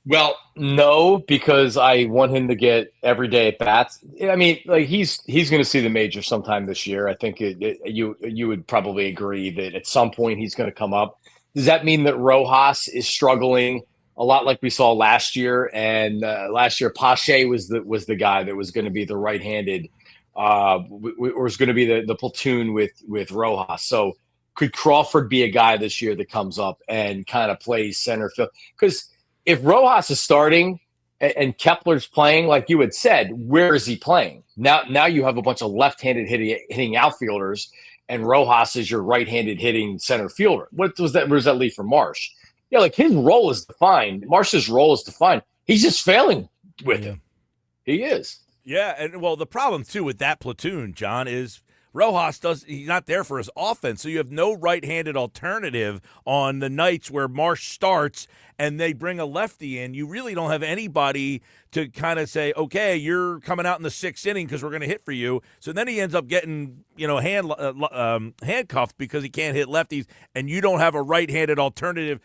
Well, no, because I want him to get every day at bats. I mean, he's going to see the major sometime this year. I think you would probably agree that at some point he's going to come up. Does that mean that Rojas is struggling a lot like we saw last year? And last year, Pache was the guy that was going to be the right-handed, or was going to be the platoon with Rojas. So could Crawford be a guy this year that comes up and kind of plays center field? Because if Rojas is starting and Kepler's playing, like you had said, where is he playing? Now you have a bunch of left-handed hitting outfielders, and Rojas is your right-handed hitting center fielder. Where does that leave for Marsh? Yeah, like his role is defined. Marsh's role is defined. He's just failing with him. He is. Yeah, and well, the problem too with that platoon, John, is Rojas he's not there for his offense, so you have no right-handed alternative on the nights where Marsh starts and they bring a lefty in. You really don't have anybody to kind of say, okay, you're coming out in the sixth inning because we're going to hit for you. So then he ends up getting, handcuffed because he can't hit lefties, and you don't have a right-handed alternative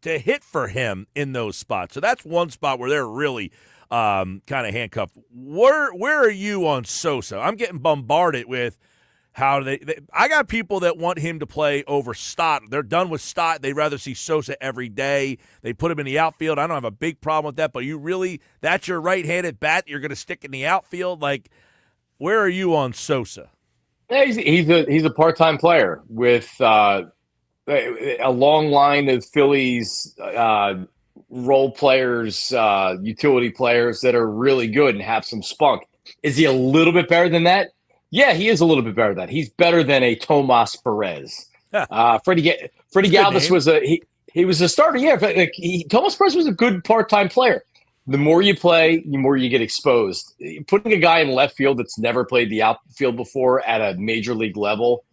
to hit for him in those spots. So that's one spot where they're really kind of handcuffed. Where are you on Sosa? I'm getting bombarded with how I got people that want him to play over Stott. They're done with Stott. They'd rather see Sosa every day. They put him in the outfield. I don't have a big problem with that, but that's your right-handed bat you're going to stick in the outfield? Where are you on Sosa? Yeah, he's a part-time player with a long line of Phillies role players, utility players that are really good and have some spunk. Is he a little bit better than that? Yeah, he is a little bit better than that. He's better than a Tomas Perez. Freddie Galvis was he was a starter. Yeah, Tomas Perez was a good part-time player. The more you play, the more you get exposed. Putting a guy in left field that's never played the outfield before at a major league level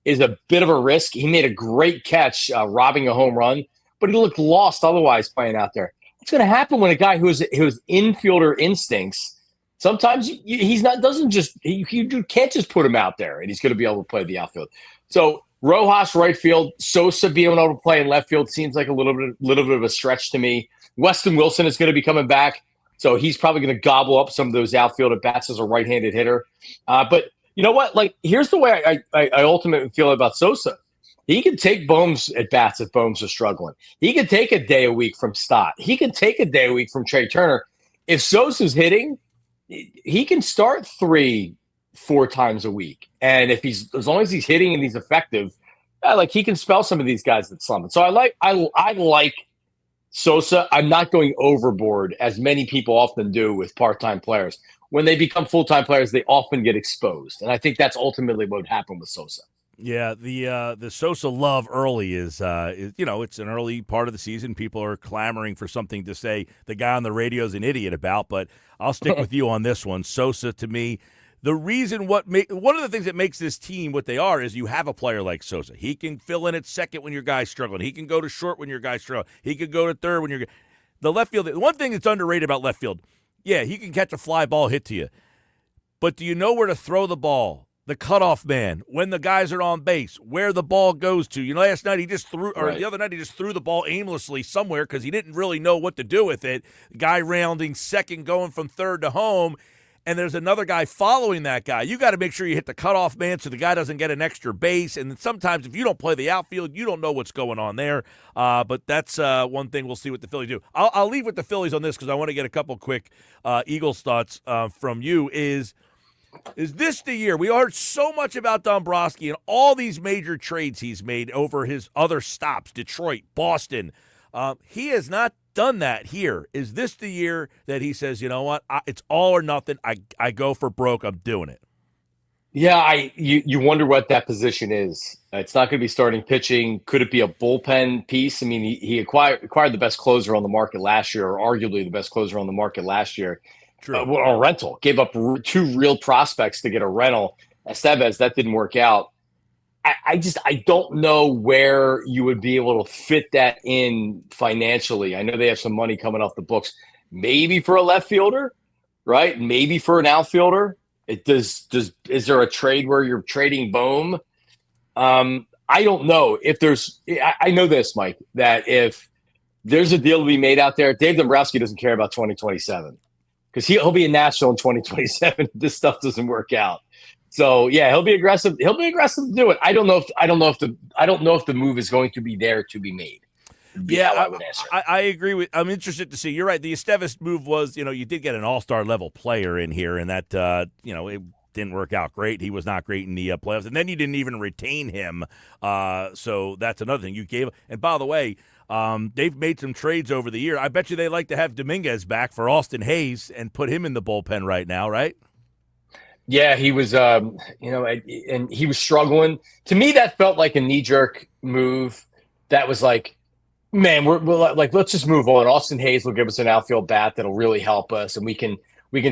is a bit of a risk. He made a great catch, robbing a home run, but he looked lost otherwise playing out there. What's going to happen when a guy who's infielder instincts? Sometimes you can't just put him out there and he's going to be able to play the outfield. So Rojas right field, Sosa being able to play in left field seems like a little bit of a stretch to me. Weston Wilson is going to be coming back, so he's probably going to gobble up some of those outfield at bats as a right-handed hitter. But you know what? Here's the way I ultimately feel about Sosa. He can take Bohm's at bats if Bohm's are struggling. He can take a day a week from Stott. He can take a day a week from Trey Turner. If Sosa's hitting, he can start 3-4 times a week. And if as long as he's hitting and he's effective, he can spell some of these guys that slump. So I like Sosa, I'm not going overboard as many people often do with part-time players. When they become full-time players, they often get exposed. And I think that's ultimately what happened with Sosa. Yeah, the Sosa love early is it's an early part of the season. People are clamoring for something to say the guy on the radio is an idiot about, but I'll stick with you on this one. Sosa, to me, the reason one of the things that makes this team what they are is you have a player like Sosa. He can fill in at second when your guy's struggling. He can go to short when your guy's struggling. He can go to third when you're the left field. One thing that's underrated about left field, yeah, he can catch a fly ball hit to you, but do you know where to throw the ball? The cutoff man, when the guys are on base, where the ball goes to. Last night the other night he just threw the ball aimlessly somewhere because he didn't really know what to do with it. Guy rounding second, going from third to home, and there's another guy following that guy. You got to make sure you hit the cutoff man so the guy doesn't get an extra base. And sometimes if you don't play the outfield, you don't know what's going on there. But that's one thing we'll see what the Phillies do. I'll leave with the Phillies on this because I want to get a couple quick Eagles thoughts from you. Is this the year? We heard so much about Dombrowski and all these major trades he's made over his other stops, Detroit, Boston. He has not done that here. Is this the year that he says, you know what, it's all or nothing. I go for broke. I'm doing it. Yeah, you wonder what that position is. It's not going to be starting pitching. Could it be a bullpen piece? I mean, he acquired the best closer on the market last year, or arguably the best closer on the market last year. True. A rental. Gave up two real prospects to get a rental. Estevez, that didn't work out. I don't know where you would be able to fit that in financially. I know they have some money coming off the books. Maybe for a left fielder, right? Maybe for an outfielder. Is there a trade where you're trading Bohm? I don't know if there's. I know this, Mike, that if there's a deal to be made out there, Dave Dombrowski doesn't care about 2027. Because he'll be a national in 2027 if this stuff doesn't work out. So yeah, he'll be aggressive. He'll be aggressive to do it. I don't know if the move is going to be there to be made. Yeah, I agree with. I'm interested to see. You're right. The Estevez move was, you did get an all-star level player in here, and that it didn't work out great. He was not great in the playoffs, and then you didn't even retain him. So that's another thing you gave. And by the way. They've made some trades over the year. I bet you they like to have Dominguez back for Austin Hayes and put him in the bullpen right now, right? Yeah, he was, and he was struggling. To me, that felt like a knee-jerk move. That was like, man, we're like, let's just move on. Austin Hayes will give us an outfield bat that'll really help us, and we can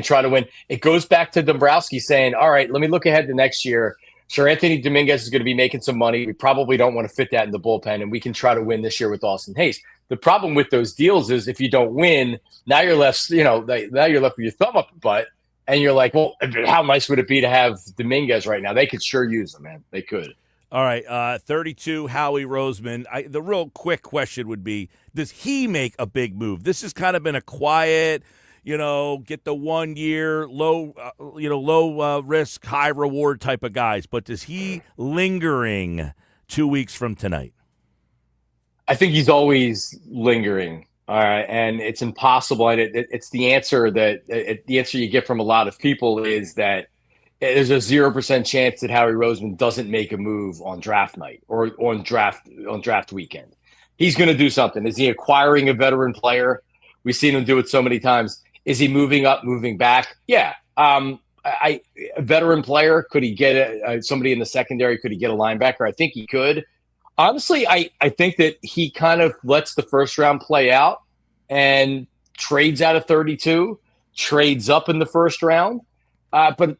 try to win. It goes back to Dombrowski saying, all right, let me look ahead to next year. Sure, Anthony Dominguez is going to be making some money. We probably don't want to fit that in the bullpen, and we can try to win this year with Austin Hayes. The problem with those deals is if you don't win, now you're left, now you're left with your thumb up your butt, and you're like, well, how nice would it be to have Dominguez right now? They could sure use him, man. They could. All right, 32, Howie Roseman. The real quick question would be, does he make a big move? This has kind of been a quiet – get the 1 year low risk, high reward type of guys. But is he lingering 2 weeks from tonight? I think he's always lingering. All right. And it's impossible. And it's the answer the answer you get from a lot of people is that there's a 0% chance that Howie Roseman doesn't make a move on draft night or on draft weekend. He's going to do something. Is he acquiring a veteran player? We've seen him do it so many times. Is he moving up, moving back? Yeah. A veteran player, could he get somebody in the secondary? Could he get a linebacker? I think he could. Honestly, I think that he kind of lets the first round play out and trades out of 32, trades up in the first round. But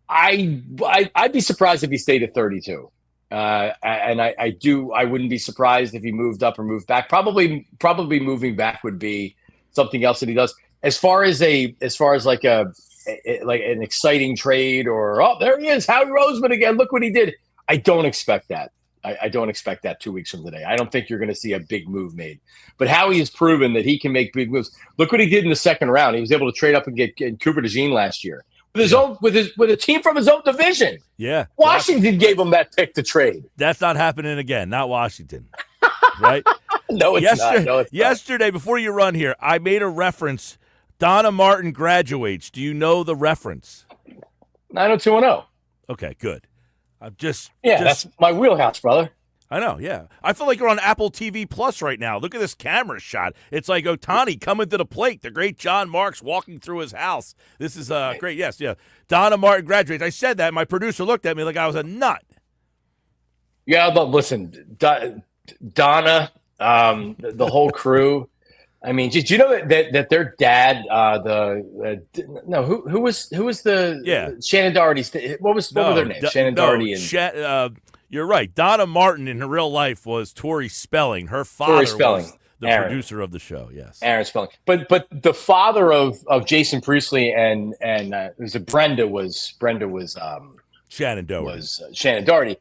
I'd be surprised if he stayed at 32. And I wouldn't be surprised if he moved up or moved back. Probably moving back would be something else that he does. As far as like an exciting trade or, oh, there he is, Howie Roseman again, look what he did. I don't expect that. I don't expect that 2 weeks from today. I don't think you're going to see a big move made. But Howie has proven that he can make big moves. Look what he did in the second round. He was able to trade up and get Cooper DeJean last year with a team from his own division. Yeah, Washington gave him that pick to trade. That's not happening again. Not Washington, right? No, it's not. No, it's yesterday, before you run here, I made a reference. Donna Martin graduates. Do you know the reference? 90210. Okay, good. That's my wheelhouse, brother. I know, yeah. I feel like you're on Apple TV Plus right now. Look at this camera shot. It's like Ohtani coming to the plate. The great Jon Marks walking through his house. This is great. Yes, yeah. Donna Martin graduates. I said that. My producer looked at me like I was a nut. Yeah, but listen, Donna, the whole crew. I mean, did you know that their dad, who was the Shannon Doherty's? What were their names? Shannon Doherty and you're right. Donna Martin in her real life was Tori Spelling. Her father was the producer of the show. Yes, Aaron Spelling. But the father of Jason Priestley and it was Brenda was Shannon Doherty. Was Shannon Doherty.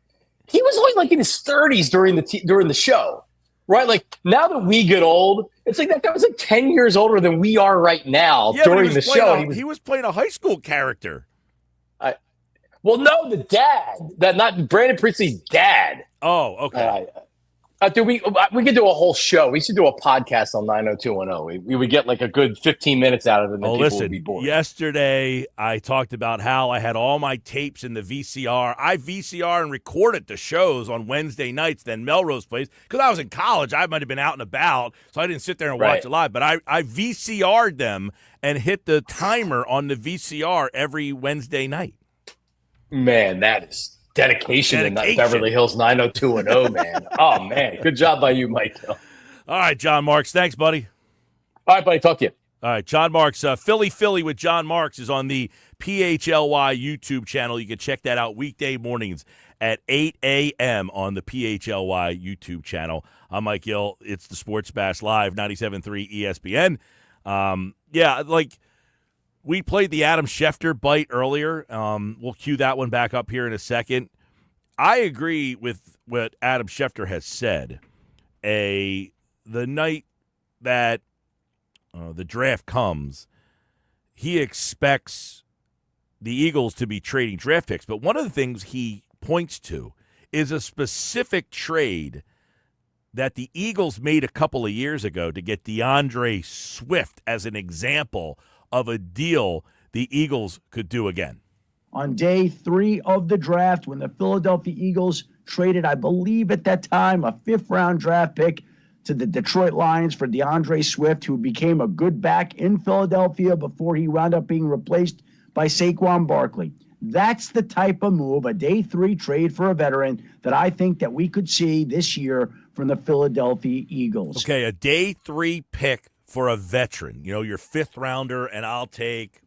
He was only like in his 30s during the show, right? Like now that we get old, it's like that guy was like 10 years older than we are right now during the show. He was playing a high school character. Well, no, the dad, not Brandon Priestley's dad. Oh, okay. Dude, we could do a whole show. We should do a podcast on 90210. We would get like a good 15 minutes out of it. And then people would be bored. Yesterday I talked about how I had all my tapes in the VCR. I VCR and recorded the shows on Wednesday nights, then Melrose Place. Because I was in college. I might have been out and about, so I didn't sit there and watch it live. But I VCR'd them and hit the timer on the VCR every Wednesday night. Man, that is dedication in Beverly Hills 90210, man. Oh, man. Good job by you, Mike. All right, Jon Marks. Thanks, buddy. All right, buddy. Talk to you. All right, Jon Marks. Philly with Jon Marks is on the PHLY YouTube channel. You can check that out weekday mornings at 8 a.m. on the PHLY YouTube channel. I'm Mike Gill. It's the Sports Bash Live, 97.3 ESPN. We played the Adam Schefter bite earlier. We'll cue that one back up here in a second. I agree with what Adam Schefter has said. The night that the draft comes, he expects the Eagles to be trading draft picks. But one of the things he points to is a specific trade that the Eagles made a couple of years ago to get DeAndre Swift as an example of a deal the Eagles could do again. On day 3 of the draft, when the Philadelphia Eagles traded, I believe at that time, a 5th-round draft pick to the Detroit Lions for DeAndre Swift, who became a good back in Philadelphia before he wound up being replaced by Saquon Barkley. That's the type of move, a day 3 trade for a veteran, that I think that we could see this year from the Philadelphia Eagles. Okay, a day 3 pick for a veteran, your 5th rounder, and I'll take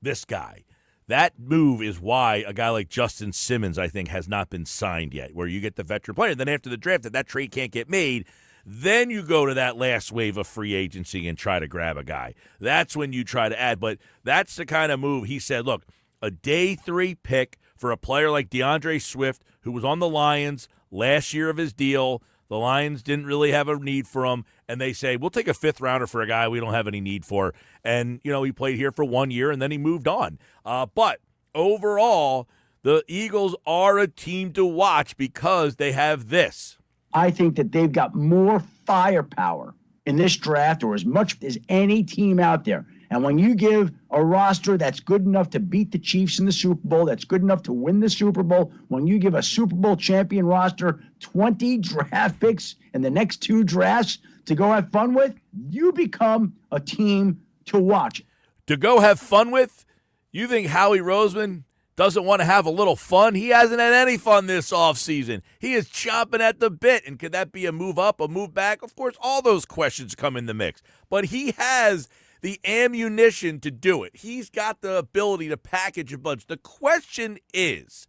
this guy. That move is why a guy like Justin Simmons, I think, has not been signed yet, where you get the veteran player. Then after the draft, if that trade can't get made, then you go to that last wave of free agency and try to grab a guy. That's when you try to add. But that's the kind of move he said, look, a day 3 pick for a player like DeAndre Swift, who was on the Lions last year of his deal. The Lions didn't really have a need for him, and they say, we'll take a 5th rounder for a guy we don't have any need for. And, he played here for 1 year, and then he moved on. But overall, the Eagles are a team to watch because they have this. I think that they've got more firepower in this draft, or as much as any team out there. And when you give a roster that's good enough to beat the Chiefs in the Super Bowl, that's good enough to win the Super Bowl, when you give a Super Bowl champion roster 20 draft picks in the next 2 drafts to go have fun with, you become a team to watch. To go have fun with? You think Howie Roseman doesn't want to have a little fun? He hasn't had any fun this offseason. He is chomping at the bit. And could that be a move up, a move back? Of course, all those questions come in the mix. But he has the ammunition to do it. He's got the ability to package a bunch. The question is,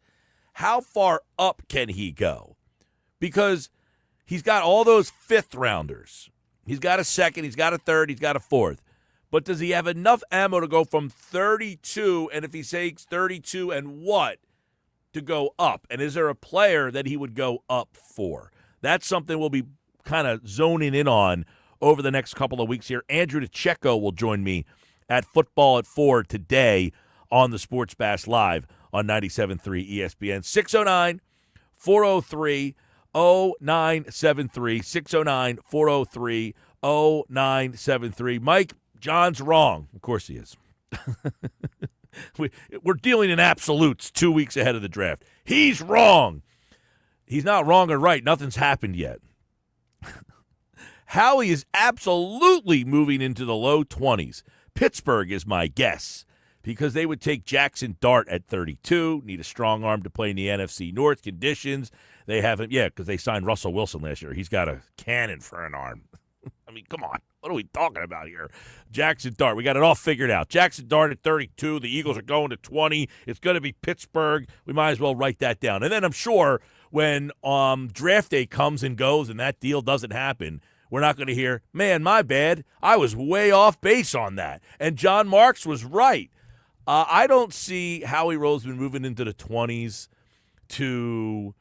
how far up can he go? Because he's got all those 5th rounders. He's got a 2nd, he's got a 3rd, he's got a 4th. But does he have enough ammo to go from 32, and if he takes 32 and what, to go up? And is there a player that he would go up for? That's something we'll be kind of zoning in on over the next couple of weeks here. Andrew DiCecco will join me at Football at 4 today on the Sports Bash Live on 97.3 ESPN. 609-403-0973. 609-403-0973. Mike, John's wrong. Of course he is. We're dealing in absolutes 2 weeks ahead of the draft. He's wrong. he's not wrong or right. Nothing's happened yet. Howie is absolutely moving into the low 20s. Pittsburgh is my guess because they would take Jackson Dart at 32, need a strong arm to play in the NFC North conditions. They haven't, because they signed Russell Wilson last year. He's got a cannon for an arm. I mean, come on. What are we talking about here? Jackson Dart. We got it all figured out. Jackson Dart at 32. The Eagles are going to 20. It's going to be Pittsburgh. We might as well write that down. And then I'm sure when draft day comes and goes and that deal doesn't happen, we're not going to hear, man, my bad. I was way off base on that. And Jon Marks was right. I don't see Howie Roseman moving into the 20s to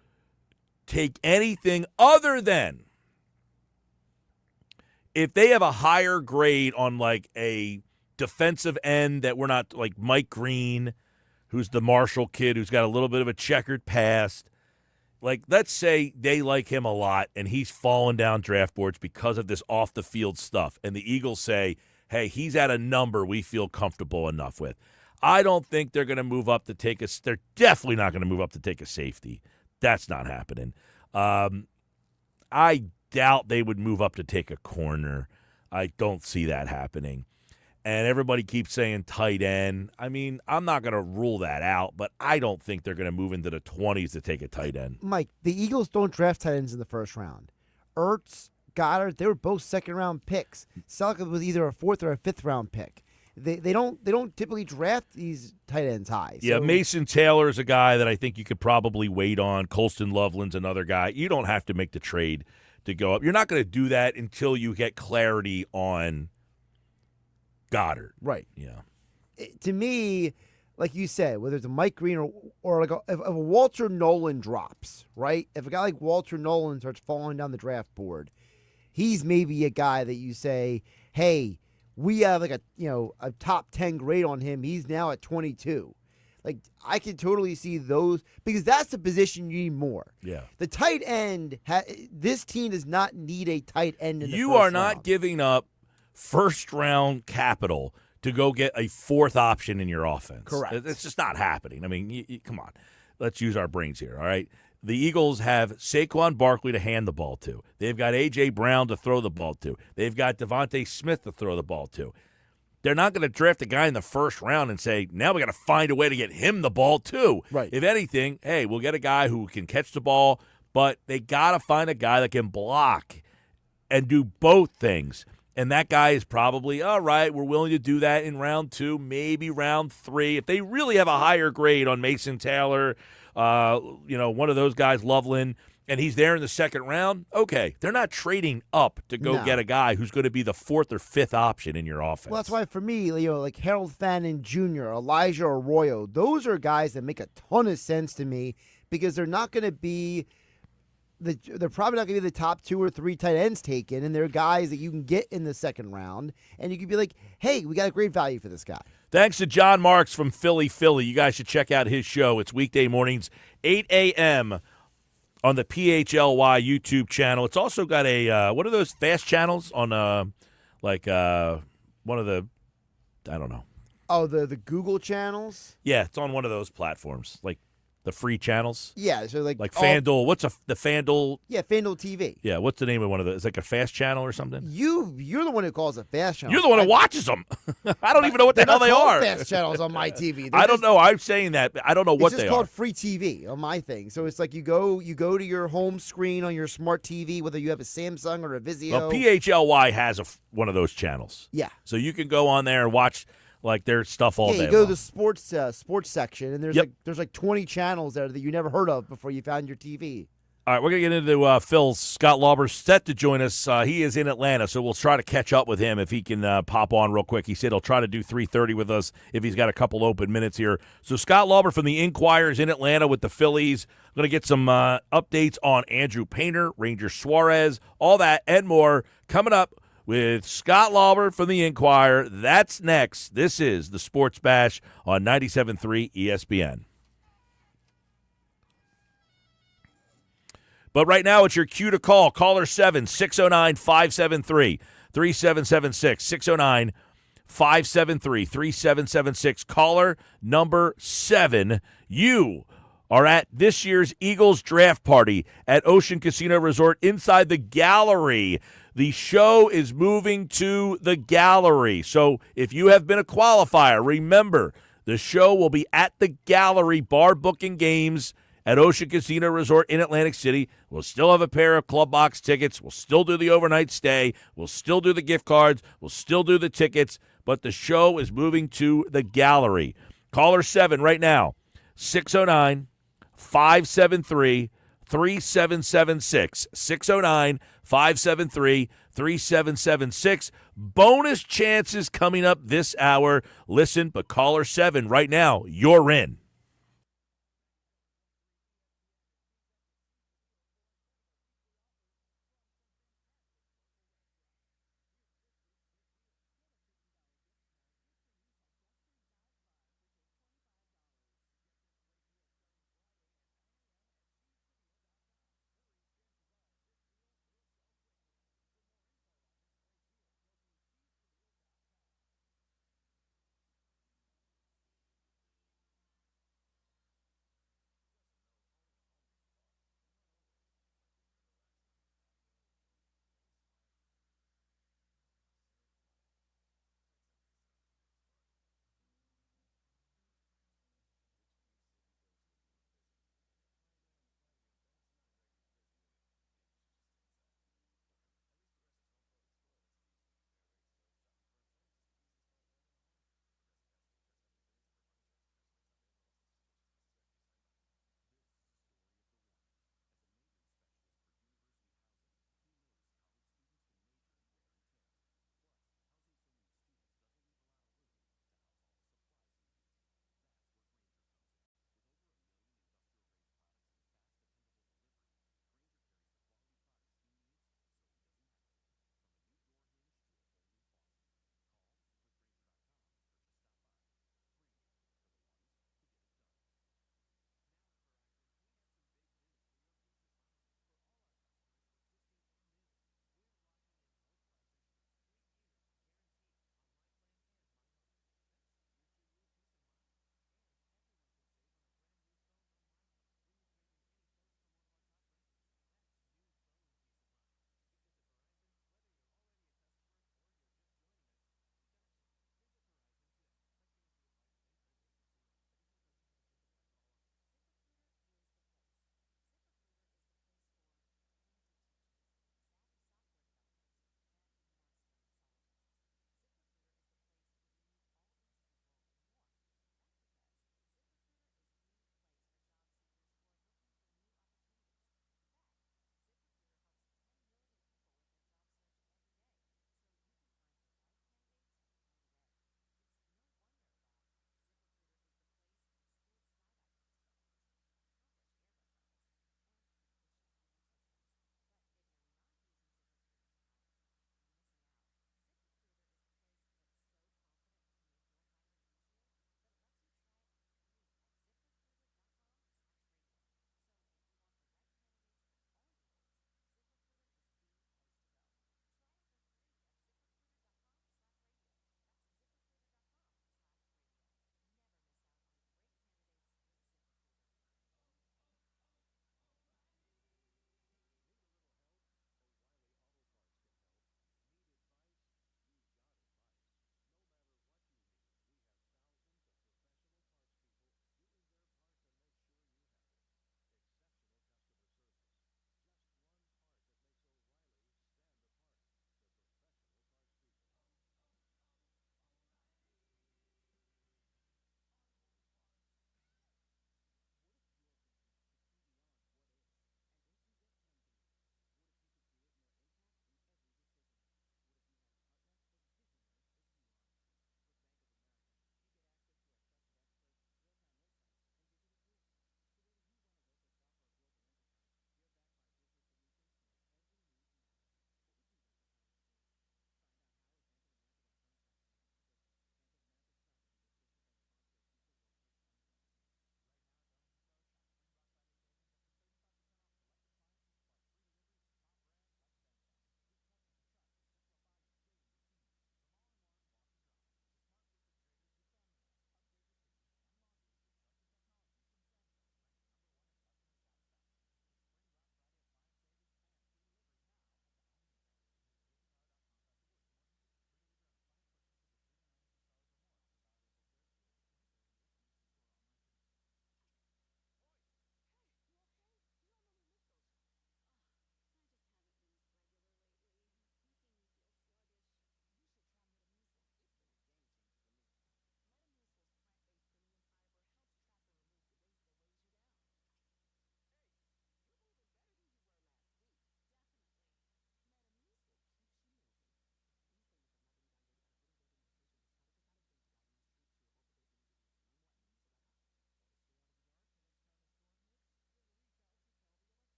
take anything other than if they have a higher grade on like a defensive end that we're not like Mike Green, who's the Marshall kid who's got a little bit of a checkered past. Like, let's say they like him a lot and he's fallen down draft boards because of this off-the-field stuff, and the Eagles say, hey, he's at a number we feel comfortable enough with. I don't think they're going to move up to take us. They're definitely not going to move up to take a safety. That's not happening. I doubt they would move up to take a corner. I don't see that happening. And everybody keeps saying tight end. I mean, I'm not going to rule that out, but I don't think they're going to move into the 20s to take a tight end. Mike, the Eagles don't draft tight ends in the first round. Ertz, Goddard, they were both second-round picks. Selleck was either a fourth or a fifth-round pick. They don't typically draft these tight ends high. So. Yeah, Mason Taylor is a guy that I think you could probably wait on. Colston Loveland's another guy. You don't have to make the trade to go up. You're not going to do that until you get clarity on Goddard. Right. Yeah. To me, like you said, whether it's a Mike Green or like if a Walter Nolan drops, right? If a guy like Walter Nolan starts falling down the draft board, he's maybe a guy that you say, hey, we have like a top 10 grade on him. He's now at 22. Like, I can totally see those because that's the position you need more. Yeah. The tight end, this team does not need a tight end in the You first are not round. giving up first-round capital to go get a fourth option in your offense. Correct. It's just not happening. I mean, come on. Let's use our brains here, all right? The Eagles have Saquon Barkley to hand the ball to. They've got A.J. Brown to throw the ball to. They've got Devontae Smith to throw the ball to. They're not going to draft a guy in the first round and say, now we got to find a way to get him the ball too. Right. If anything, hey, we'll get a guy who can catch the ball, but they got to find a guy that can block and do both things. And that guy is probably, all right, we're willing to do that in round 2, maybe round 3. If they really have a higher grade on Mason Taylor, one of those guys, Loveland, and he's there in the second round, okay. They're not trading up to go get a guy who's going to be the fourth or fifth option in your offense. Well, that's why for me, like Harold Fannin Jr., Elijah Arroyo, those are guys that make a ton of sense to me because they're not going to be they're probably not going to be the top 2 or 3 tight ends taken, and they're guys that you can get in the second round, and you can be like, hey, we got a great value for this guy. Thanks to Jon Marks from Philly. You guys should check out his show. It's weekday mornings, 8 a.m. on the PHLY YouTube channel. It's also got a, what are those fast channels on, one of the, I don't know. Oh, the Google channels? Yeah, it's on one of those platforms, like the free channels. Yeah, so like FanDuel. What's the FanDuel? Yeah, FanDuel TV. Yeah, what's the name of one of those? It's like a fast channel or something? You're the one who calls it fast channel. You're the one who watches them. I don't even know what the hell they are. Fast channels on my TV. I don't know. I'm saying that. I don't know what they are. It's just called free TV on my thing. So it's like you go to your home screen on your smart TV, whether you have a Samsung or a Vizio. Well, PHLY has one of those channels. Yeah. So you can go on there and watch like their stuff all day. Yeah, you go long. to the sports section, and there's like 20 channels there that you never heard of before you found your TV. All right, we're going to get into Phil's. Scott Lauber set to join us. He is in Atlanta, so we'll try to catch up with him if he can pop on real quick. He said he'll try to do 3:30 with us if he's got a couple open minutes here. So Scott Lauber from the Inquirer is in Atlanta with the Phillies. Going to get some updates on Andrew Painter, Ranger Suarez, all that and more coming up with Scott Lauber from the Inquirer. That's next. This is the Sports Bash on 97.3 ESPN. But right now, it's your cue to call. Caller 7-609-573-3776. 609-573-3776. Caller number 7. You are at this year's Eagles draft party at Ocean Casino Resort inside the gallery. The show is moving to the gallery. So if you have been a qualifier, remember, the show will be at the gallery, bar booking games at Ocean Casino Resort in Atlantic City. We'll still have a pair of club box tickets. We'll still do the overnight stay. We'll still do the gift cards. We'll still do the tickets. But the show is moving to the gallery. Caller 7 right now, 609-573-3776. 609-573-3776. Bonus chances coming up this hour. Listen, but caller 7 right now, you're in.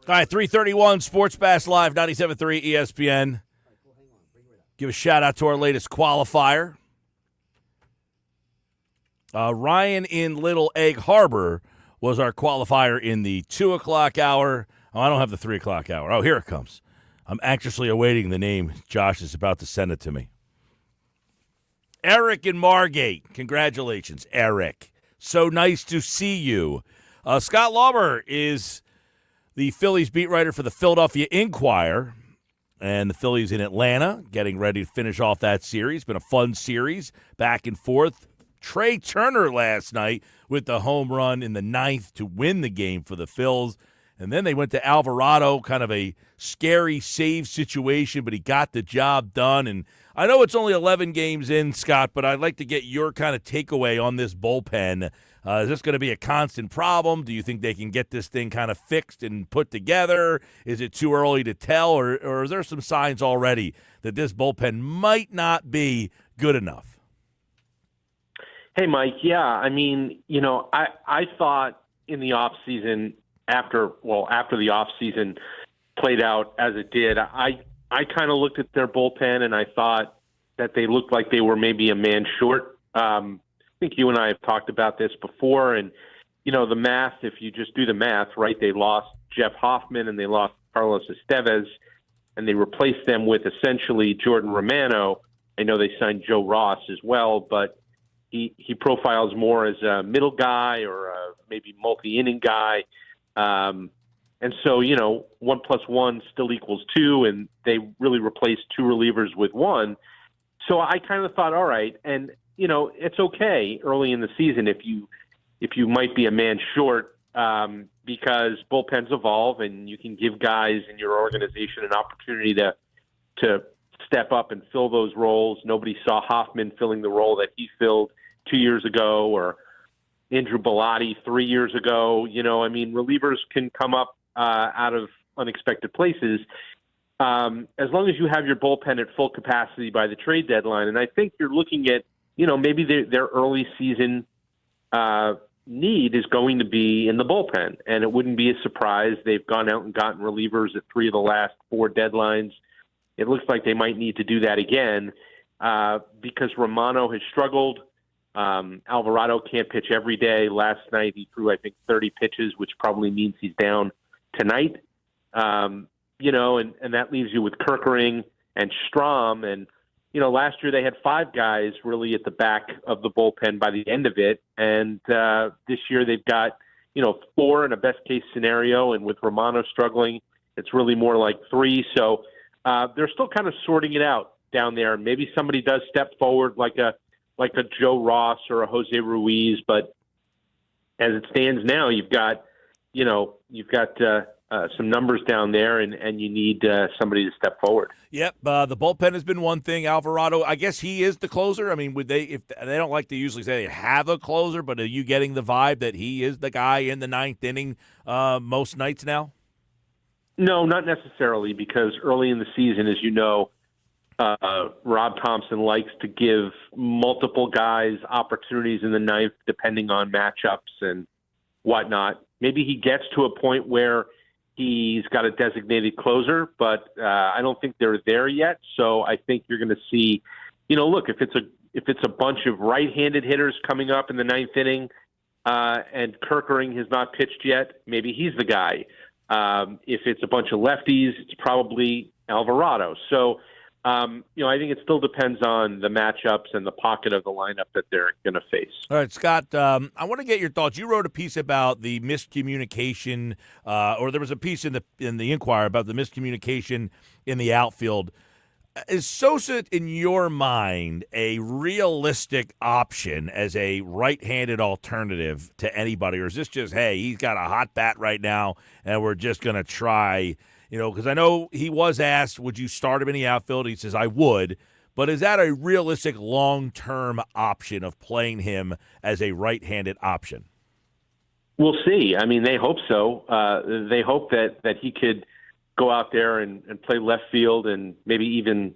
All right, 331 Sports Bash Live, 97.3 ESPN. Give a shout-out to our latest qualifier. Ryan in Little Egg Harbor was our qualifier in the 2 o'clock hour. Oh, I don't have the 3 o'clock hour. Oh, here it comes. I'm anxiously awaiting the name. Josh is about to send it to me. Eric in Margate. Congratulations, Eric. So nice to see you. Scott Lauber is the Phillies beat writer for the Philadelphia Inquirer. And the Phillies in Atlanta getting ready to finish off that series. Been a fun series, back and forth. Trey Turner last night with the home run in the 9th to win the game for the Phils. And then they went to Alvarado, kind of a scary save situation, but he got the job done. And I know it's only 11 games in, Scott, but I'd like to get your kind of takeaway on this bullpen. Is this going to be a constant problem? Do you think they can get this thing kind of fixed and put together? Is it too early to tell, or is there some signs already that this bullpen might not be good enough? Hey, Mike. Yeah, I mean, I thought in the offseason, after the offseason played out as it did, I kind of looked at their bullpen and I thought that they looked like they were maybe a man short. I think you and I have talked about this before, and the math, if you just do the math, right, they lost Jeff Hoffman and they lost Carlos Estevez, and they replaced them with essentially Jordan Romano. I know they signed Joe Ross as well, but he profiles more as a middle guy or a maybe multi-inning guy. And so, 1 + 1 still equals 2, and they really replaced 2 relievers with 1. So I kind of thought, all right, and it's okay early in the season if you might be a man short, because bullpens evolve and you can give guys in your organization an opportunity to step up and fill those roles. Nobody saw Hoffman filling the role that he filled 2 years ago, or Andrew Bellotti 3 years ago. Relievers can come up out of unexpected places as long as you have your bullpen at full capacity by the trade deadline. And I think you're looking at, maybe their early season need is going to be in the bullpen. And it wouldn't be a surprise. They've gone out and gotten relievers at 3 of the last 4 deadlines. It looks like they might need to do that again because Romano has struggled. Alvarado can't pitch every day. Last night he threw, I think, 30 pitches, which probably means he's down tonight. And that leaves you with Kerkering and Strom. And, last year they had 5 guys really at the back of the bullpen by the end of it. And this year they've got, 4 in a best case scenario. And with Romano struggling, it's really more like 3. So they're still kind of sorting it out down there. Maybe somebody does step forward like a Joe Ross or a Jose Ruiz, but as it stands now, you've got some numbers down there, and you need somebody to step forward. Yep, the bullpen has been one thing. Alvarado, I guess he is the closer. I mean, would they? If they don't like to usually say they have a closer, but are you getting the vibe that he is the guy in the 9th inning most nights now? No, not necessarily, because early in the season, as you know, Rob Thompson likes to give multiple guys opportunities in the 9th, depending on matchups and whatnot. Maybe he gets to a point where he's got a designated closer, but I don't think they're there yet. So I think you're going to see, look, if it's a bunch of right-handed hitters coming up in the 9th inning, and Kerkering has not pitched yet, maybe he's the guy. If it's a bunch of lefties, it's probably Alvarado. So, I think it still depends on the matchups and the pocket of the lineup that they're going to face. All right, Scott, I want to get your thoughts. You wrote a piece about the miscommunication, or there was a piece in the Inquirer about the miscommunication in the outfield. Is Sosa, in your mind, a realistic option as a right-handed alternative to anybody, or is this just, hey, he's got a hot bat right now, and we're just going to try? Because I know he was asked, would you start him in the outfield? He says, I would. But is that a realistic long-term option of playing him as a right-handed option? We'll see. I mean, they hope so. They hope that he could go out there and play left field and maybe even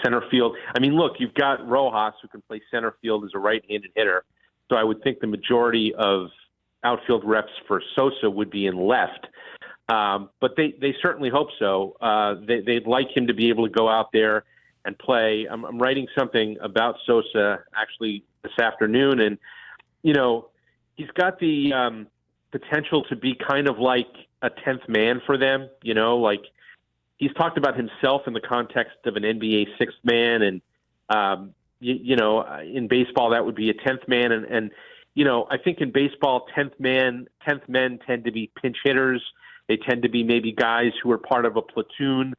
center field. I mean, look, you've got Rojas who can play center field as a right-handed hitter. So I would think the majority of outfield reps for Sosa would be in left. But they certainly hope so. They'd like him to be able to go out there and play. I'm writing something about Sosa actually this afternoon, and he's got the potential to be kind of like a 10th man for them. Like he's talked about himself in the context of an NBA sixth man, and in baseball that would be a 10th man, and I think in baseball 10th men tend to be pinch hitters. They tend to be maybe guys who are part of a platoon.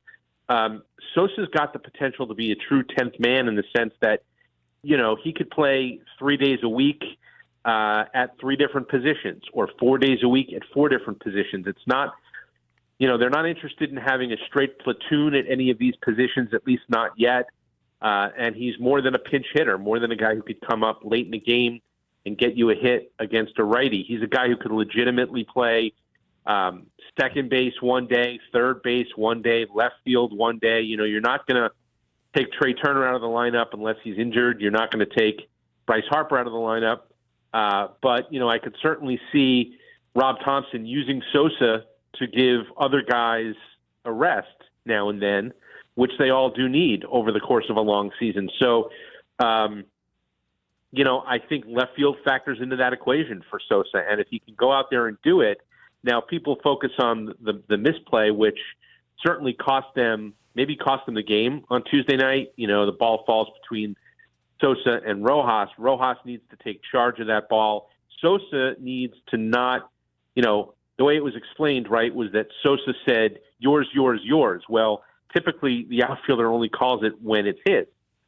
Sosa's got the potential to be a true 10th man in the sense that, he could play 3 days a week at 3 different positions, or 4 days a week at 4 different positions. It's not, they're not interested in having a straight platoon at any of these positions, at least not yet. And he's more than a pinch hitter, more than a guy who could come up late in the game and get you a hit against a righty. He's a guy who could legitimately play second base one day, third base one day, left field one day. You're not going to take Trey Turner out of the lineup unless he's injured. You're not going to take Bryce Harper out of the lineup. But I could certainly see Rob Thompson using Sosa to give other guys a rest now and then, which they all do need over the course of a long season. So, I think left field factors into that equation for Sosa. And if he can go out there and do it, now people focus on the misplay, which certainly cost them the game on Tuesday night. The ball falls between Sosa and Rojas. Rojas needs to take charge of that ball. Sosa needs to not, the way it was explained, right, was that Sosa said, yours, yours, yours. Well, typically the outfielder only calls it when it's his.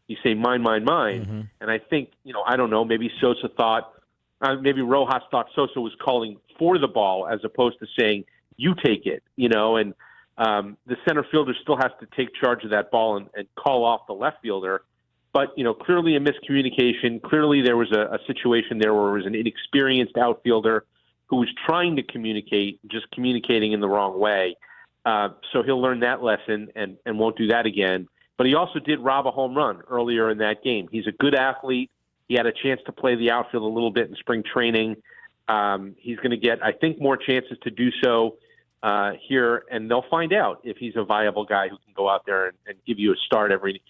You say mine, mine, mine. Mm-hmm. And I think, I don't know, maybe Sosa thought, maybe Rojas thought Sosa was calling for the ball as opposed to saying, you take it, and the center fielder still has to take charge of that ball and call off the left fielder. But, clearly a miscommunication. Clearly there was a situation there where it was an inexperienced outfielder who was trying to communicate, just communicating in the wrong way. So he'll learn that lesson and won't do that again. But he also did rob a home run earlier in that game. He's a good athlete. He had a chance to play the outfield a little bit in spring training. He's going to get, I think, more chances to do so here, and they'll find out if he's a viable guy who can go out there and give you a start every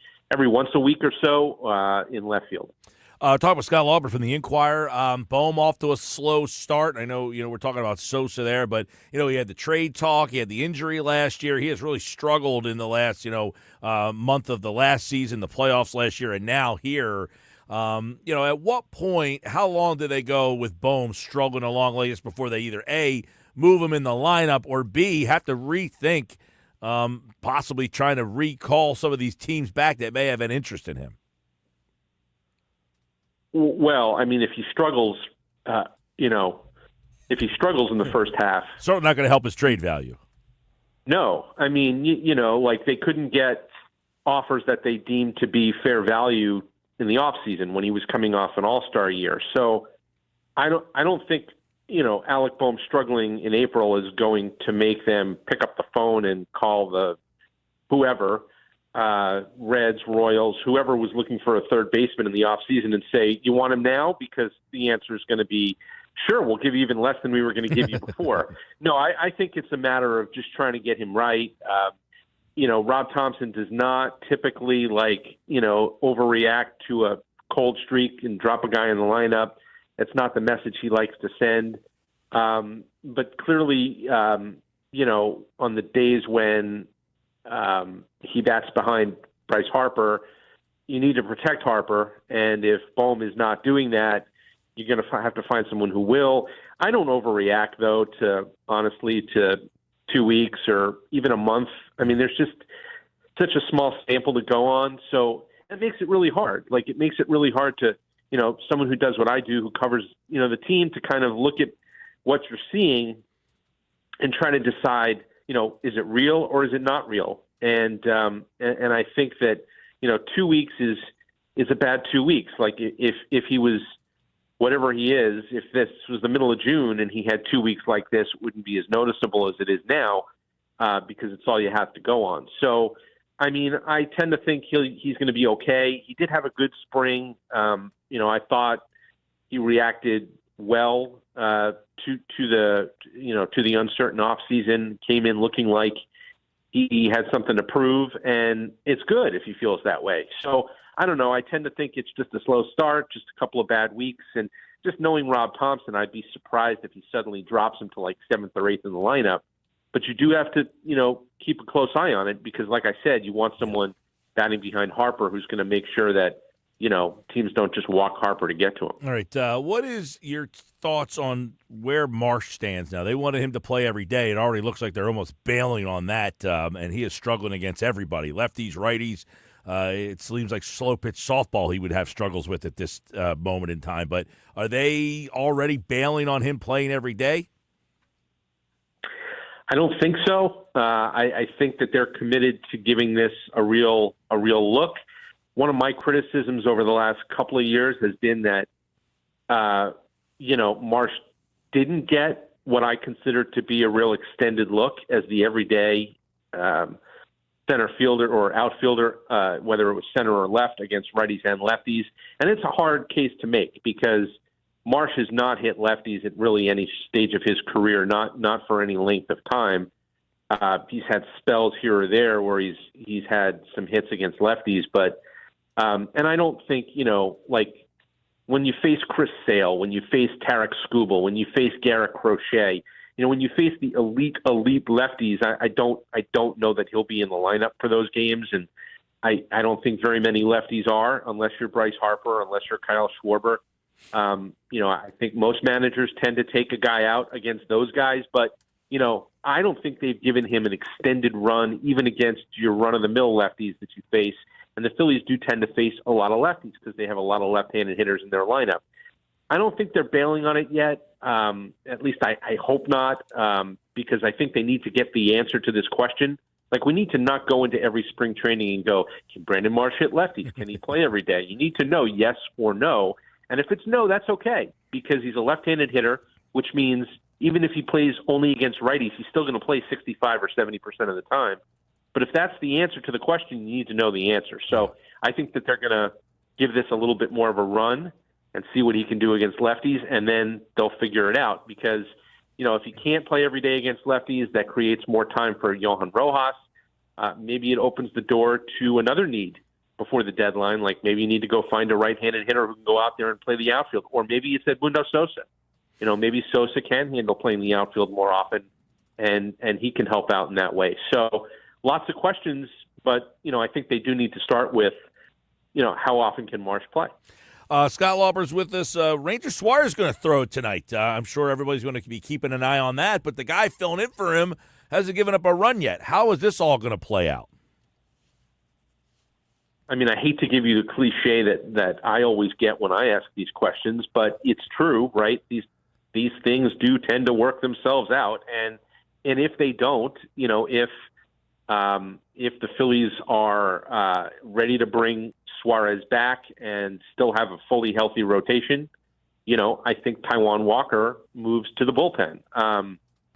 once a week or so in left field. Talking with Scott Lauber from the Inquirer. Bohm off to a slow start. I know, we're talking about Sosa there, but, he had the trade talk. He had the injury last year. He has really struggled in the last, month of the last season, the playoffs last year, and now here. At what point, how long do they go with Bohm struggling along like this before they either A, move him in the lineup, or B, have to rethink possibly trying to recall some of these teams back that may have an interest in him? Well, I mean, if he struggles, in the first half, certainly not going to help his trade value. No, I mean, like they couldn't get offers that they deemed to be fair value in the offseason when he was coming off an all-star year. So I don't think, Alec Bohm struggling in April is going to make them pick up the phone and call the whoever, Reds, Royals, whoever was looking for a third baseman in the offseason and say, you want him now? Because the answer is going to be, sure, we'll give you even less than we were going to give you before. No, I think it's a matter of just trying to get him right. Rob Thompson does not typically overreact to a cold streak and drop a guy in the lineup. It's not the message he likes to send. But clearly, on the days when he bats behind Bryce Harper, you need to protect Harper. And if Bohm is not doing that, you're going to have to find someone who will. I don't overreact, though, to 2 weeks or even a month. I mean, there's just such a small sample to go on. So it makes it really hard. It makes it really hard to, someone who does what I do, who covers, the team, to kind of look at what you're seeing and try to decide, is it real or is it not real? And I think that, 2 weeks is a bad 2 weeks. Like if he was whatever he is, if this was the middle of June and he had 2 weeks like this, it wouldn't be as noticeable as it is now because it's all you have to go on. So, I mean, I tend to think he's going to be okay. He did have a good spring. I thought he reacted well to the uncertain off season, came in looking like he had something to prove, and it's good if he feels that way. So I don't know. I tend to think it's just a slow start, just a couple of bad weeks, and just knowing Rob Thompson, I'd be surprised if he suddenly drops him to like 7th or 8th in the lineup. But you do have to, keep a close eye on it because, like I said, you want someone batting behind Harper who's going to make sure that, teams don't just walk Harper to get to him. All right. What is your thoughts on where Marsh stands now? They wanted him to play every day. It already looks like they're almost bailing on that, and he is struggling against everybody, lefties, righties. It seems like slow pitch softball he would have struggles with at this moment in time. But are they already bailing on him playing every day? I don't think so. I think that they're committed to giving this a real look. One of my criticisms over the last couple of years has been that, Marsh didn't get what I consider to be a real extended look as the everyday center fielder or outfielder, whether it was center or left against righties and lefties. And it's a hard case to make because Marsh has not hit lefties at really any stage of his career, not for any length of time. He's had spells here or there where he's had some hits against lefties, but and I don't think, like when you face Chris Sale, when you face Tarek Skubal, when you face Garrett Crochet, when you face the elite lefties, I don't know that he'll be in the lineup for those games. And I don't think very many lefties are, unless you're Bryce Harper, unless you're Kyle Schwarber. I think most managers tend to take a guy out against those guys, but, I don't think they've given him an extended run, even against your run-of-the-mill lefties that you face. And the Phillies do tend to face a lot of lefties because they have a lot of left-handed hitters in their lineup. I don't think they're bailing on it yet. At least I hope not, because I think they need to get the answer to this question. Like, we need to not go into every spring training and go, can Brandon Marsh hit lefties? Can he play every day? You need to know yes or no. And if it's no, that's okay, because he's a left-handed hitter, which means even if he plays only against righties, he's still going to play 65 or 70% of the time. But if that's the answer to the question, you need to know the answer. So I think that they're going to give this a little bit more of a run and see what he can do against lefties, and then they'll figure it out. Because, if he can't play every day against lefties, that creates more time for Johan Rojas. Maybe it opens the door to another need before the deadline, like maybe you need to go find a right-handed hitter who can go out there and play the outfield. Or maybe it's Edmundo Sosa. Maybe Sosa can handle playing the outfield more often, and he can help out in that way. So lots of questions, but, I think they do need to start with, how often can Marsh play? Scott Lauber's with us. Ranger Suarez is going to throw tonight. I'm sure everybody's going to be keeping an eye on that, but the guy filling in for him hasn't given up a run yet. How is this all going to play out? I mean, I hate to give you the cliche that I always get when I ask these questions, but it's true, right? These things do tend to work themselves out, and if they don't, if the Phillies are ready to bring Suarez back and still have a fully healthy rotation, I think Taijuan Walker moves to the bullpen.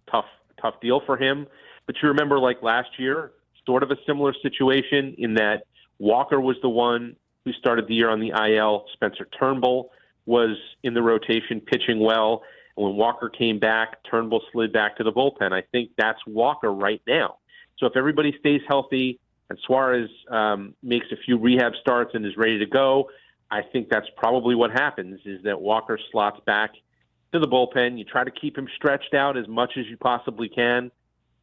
Tough deal for him, but you remember, like last year, sort of a similar situation in that Walker was the one who started the year on the IL. Spencer Turnbull was in the rotation pitching well. And when Walker came back, Turnbull slid back to the bullpen. I think that's Walker right now. So if everybody stays healthy and Suarez makes a few rehab starts and is ready to go, I think that's probably what happens, is that Walker slots back to the bullpen. You try to keep him stretched out as much as you possibly can,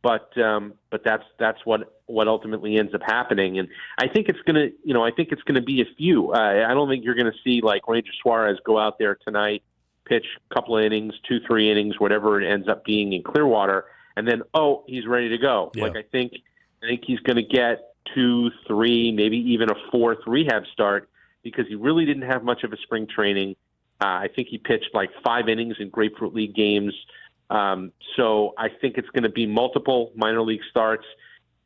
but that's what ultimately ends up happening. And I think it's gonna be a few. I don't think you're gonna see like Ranger Suarez go out there tonight, pitch a couple of innings, 2-3 innings, whatever it ends up being in Clearwater, and then he's ready to go. Yeah. Like I think he's going to get 2, 3, maybe even a 4th rehab start, because he really didn't have much of a spring training. I think he pitched like 5 innings in Grapefruit League games. So I think it's going to be multiple minor league starts,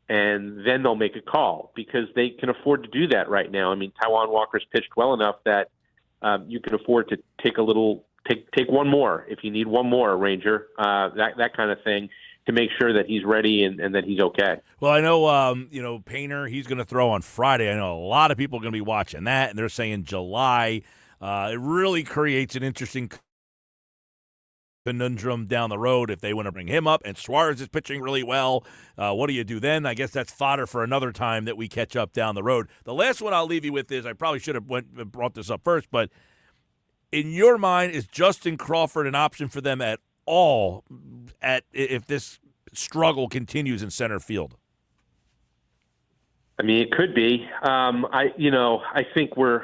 and then they'll make a call, because they can afford to do that right now. I mean, Taijuan Walker's pitched well enough that you can afford to take one more if you need one more, Ranger, that kind of thing, to make sure that he's ready and that he's okay. Well, I know, Painter, he's going to throw on Friday. I know a lot of people are going to be watching that, and they're saying July. It really creates an interesting conundrum down the road if they want to bring him up. And Suarez is pitching really well. What do you do then? I guess that's fodder for another time that we catch up down the road. The last one I'll leave you with is, I probably should have brought this up first, but in your mind, is Justin Crawford an option for them at all if this struggle continues in center field? I mean, it could be. I think we're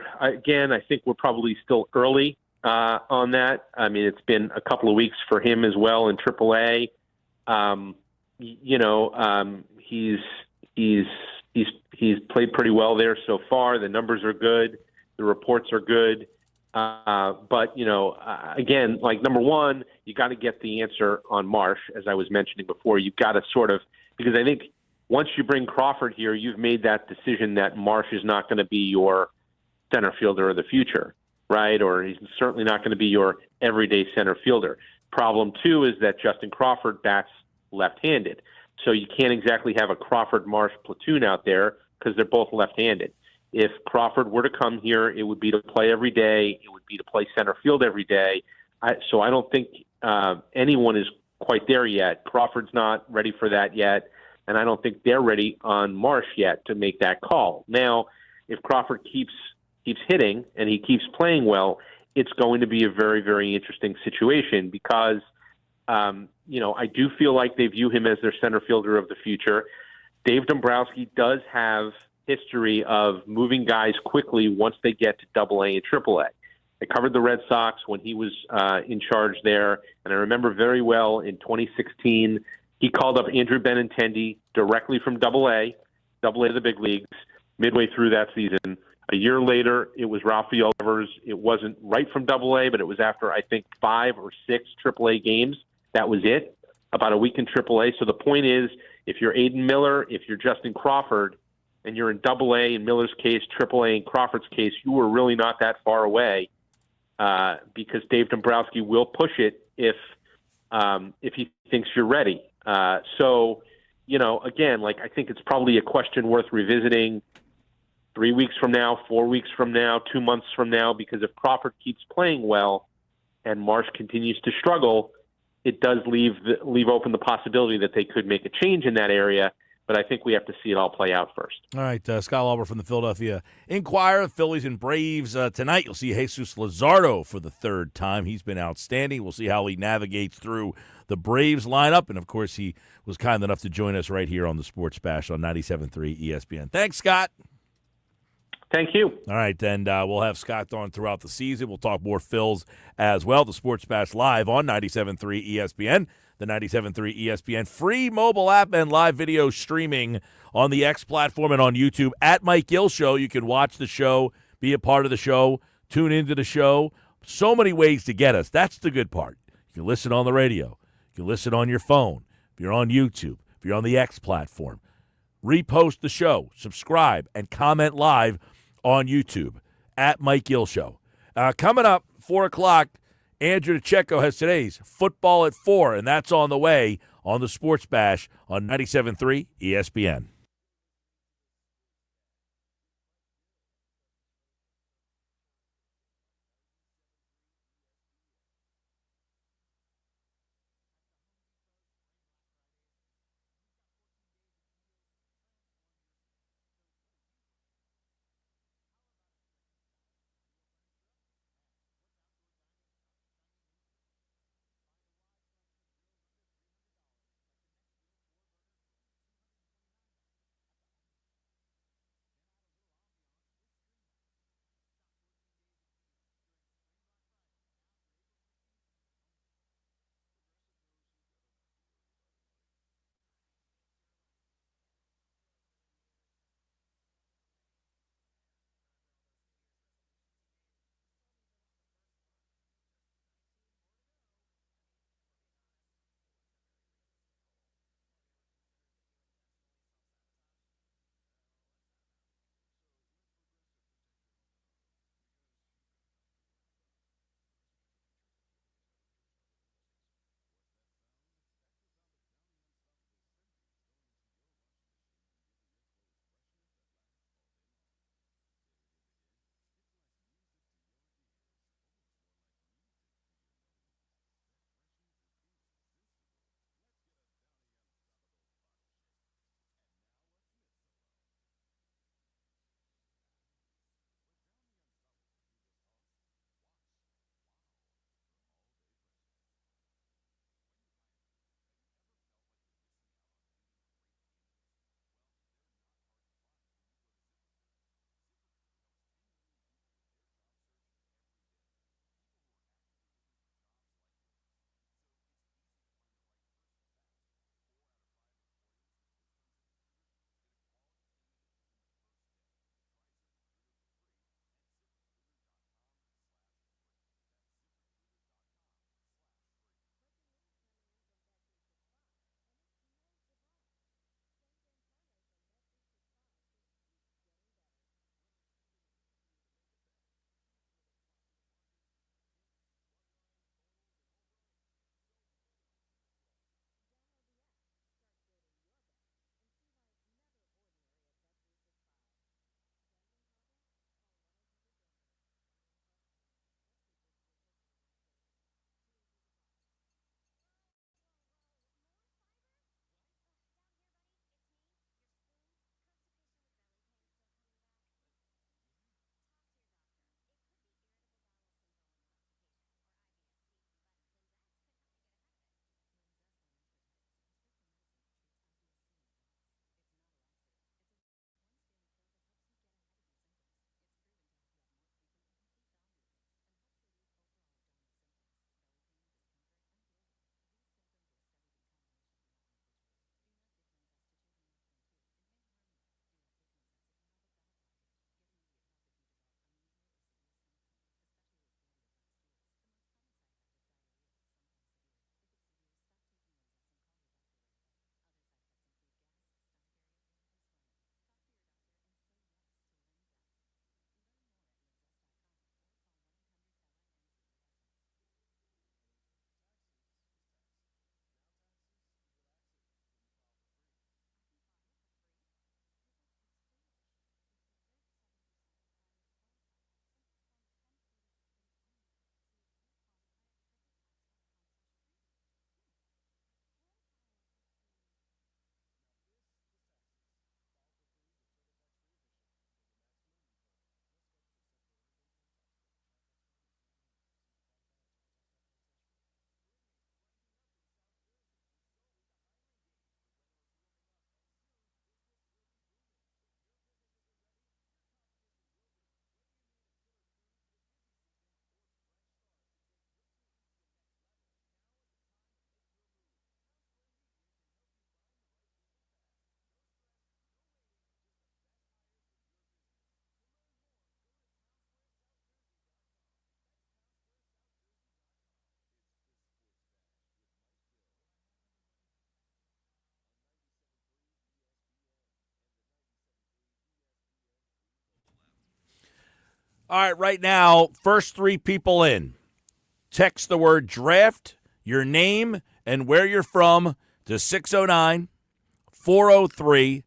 probably still early on that. I mean, it's been a couple of weeks for him as well in AAA. He's played pretty well there so far. The numbers are good. The reports are good. But again, like, number one, you got to get the answer on Marsh, as I was mentioning before. You've got to because I think once you bring Crawford here, you've made that decision that Marsh is not going to be your center fielder of the future, right? Or he's certainly not going to be your everyday center fielder. Problem two is that Justin Crawford bats left-handed. So you can't exactly have a Crawford-Marsh platoon out there because they're both left-handed. If Crawford were to come here, it would be to play every day. It would be to play center field every day. So I don't think anyone is quite there yet. Crawford's not ready for that yet, and I don't think they're ready on Marsh yet to make that call. Now, if Crawford keeps hitting and he keeps playing well, it's going to be a very, very interesting situation because, I do feel like they view him as their center fielder of the future. Dave Dombrowski does have history of moving guys quickly once they get to AA and AAA. I covered the Red Sox when he was in charge there, and I remember very well in 2016, he called up Andrew Benintendi directly from AA to the big leagues, midway through that season. A year later, it was Rafael Devers. It wasn't right from AA, but it was after, I think, 5 or 6 AAA games. That was it, about a week in AAA. So the point is, if you're Aiden Miller, if you're Justin Crawford, and you're in AA in Miller's case, AAA in Crawford's case, you were really not that far away because Dave Dombrowski will push it if he thinks you're ready. So, again, I think it's probably a question worth revisiting 3 weeks from now, 4 weeks from now, 2 months from now, because if Crawford keeps playing well and Marsh continues to struggle, it does leave open the possibility that they could make a change in that area. But I think we have to see it all play out first. All right, Scott Lauber from the Philadelphia Inquirer, Phillies and Braves. Tonight you'll see Jesus Luzardo for the third time. He's been outstanding. We'll see how he navigates through the Braves lineup. And, of course, he was kind enough to join us right here on the Sports Bash on 97.3 ESPN. Thanks, Scott. Thank you. All right, and we'll have Scott on throughout the season. We'll talk more Phils as well. The Sports Bash live on 97.3 ESPN, the 97.3 ESPN free mobile app, and live video streaming on the X platform and on YouTube. At Mike Gill Show, you can watch the show, be a part of the show, tune into the show. So many ways to get us. That's the good part. You can listen on the radio. You can listen on your phone. If you're on YouTube, if you're on the X platform, repost the show, subscribe, and comment live on YouTube, at Mike Gill Show. Coming up, 4 o'clock, Andrew DiCecco has today's Football at 4, and that's on the way on the Sports Bash on 97.3 ESPN. All right, right now, first three people in. Text the word draft, your name, and where you're from to 609 403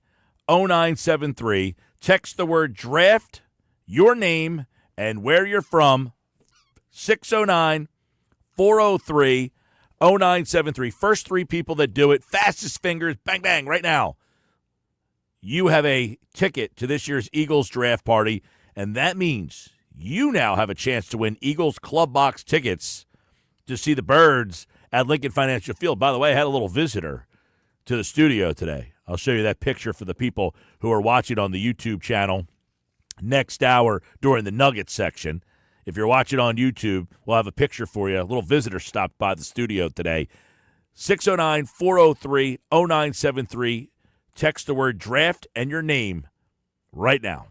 0973. Text the word draft, your name, and where you're from 609 403 0973. First three people that do it, fastest fingers, bang, bang, right now. You have a ticket to this year's Eagles draft party, and that means you now have a chance to win Eagles Club Box tickets to see the Birds at Lincoln Financial Field. By the way, I had a little visitor to the studio today. I'll show you that picture for the people who are watching on the YouTube channel next hour during the Nuggets section. If you're watching on YouTube, we'll have a picture for you. A little visitor stopped by the studio today. 609 403 0973. Text the word draft and your name right now.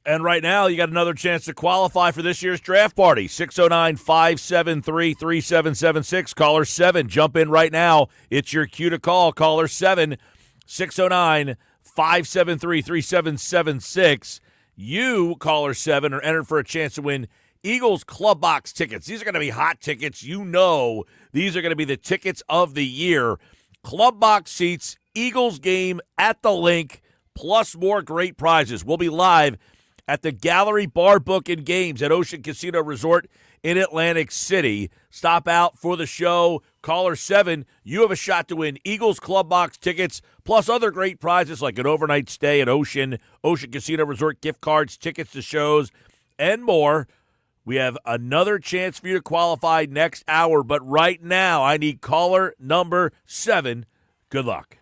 And right now, you got another chance to qualify for this year's draft party. 609-573-3776. Caller 7. Jump in right now. It's your cue to call. Caller 7, 609-573-3776. You, Caller 7, are entered for a chance to win Eagles Club Box tickets. These are going to be hot tickets. You know these are going to be the tickets of the year. Club Box seats, Eagles game at the Link, plus more great prizes. We'll be live at the Gallery Bar Book and Games at Ocean Casino Resort in Atlantic City. Stop out for the show. Caller 7, you have a shot to win Eagles Club Box tickets, plus other great prizes like an overnight stay at Ocean Casino Resort, gift cards, tickets to shows, and more. We have another chance for you to qualify next hour, but right now I need caller number 7. Good luck.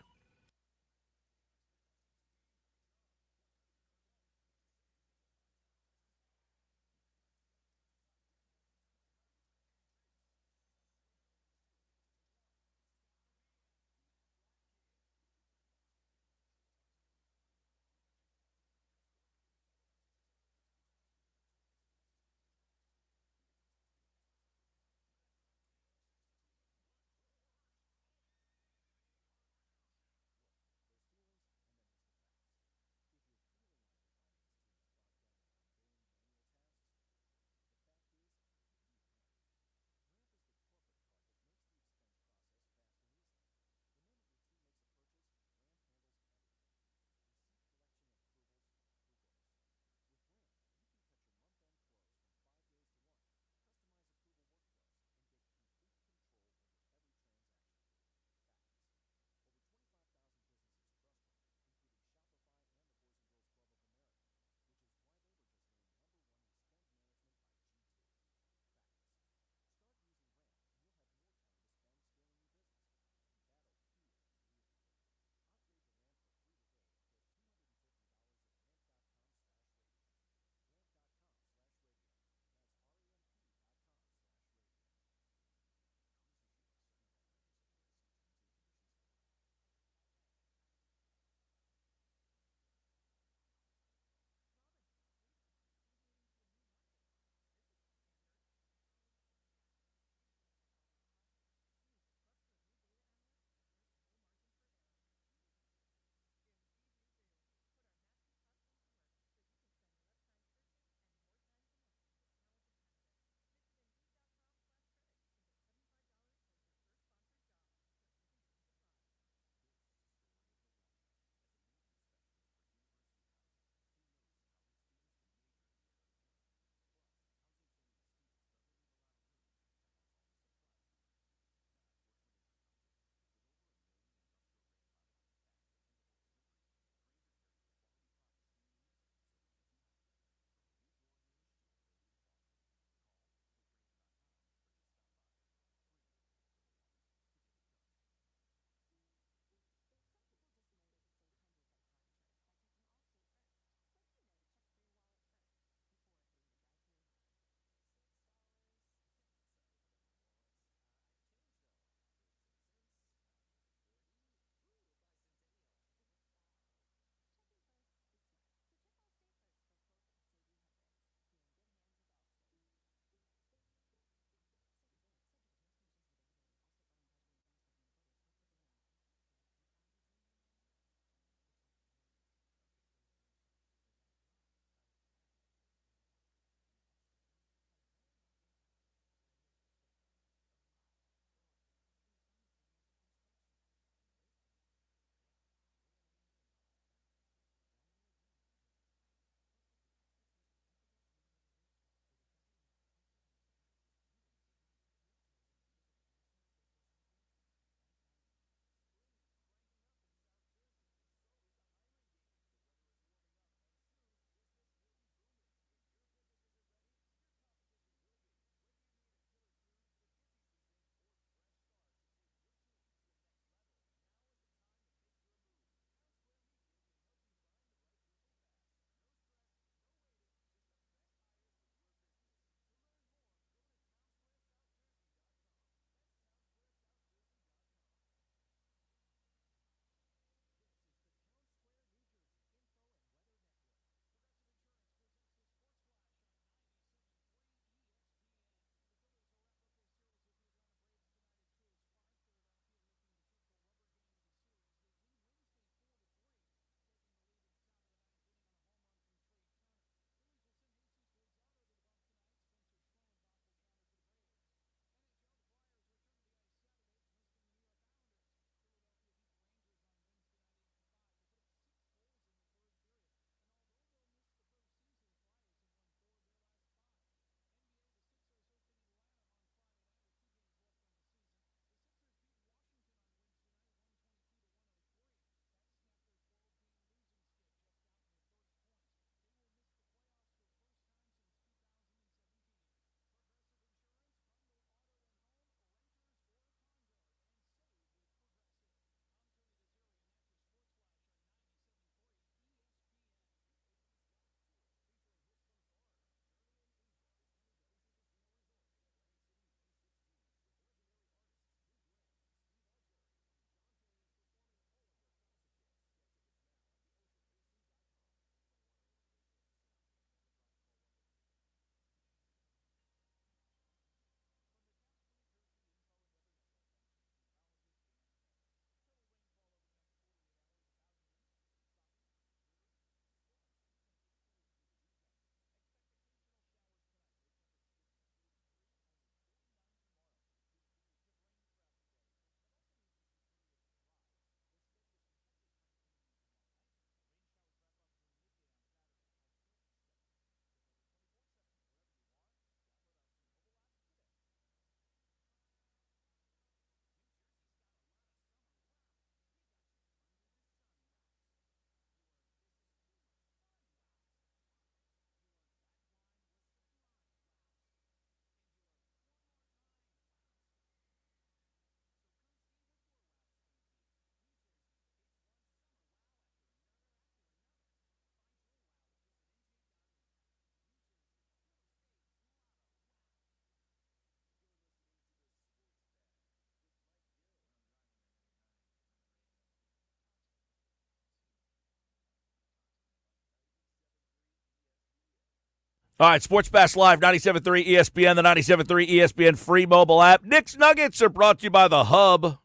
All right, Sports Bash Live, 97.3 ESPN, the 97.3 ESPN free mobile app. Knicks Nuggets are brought to you by the Hub.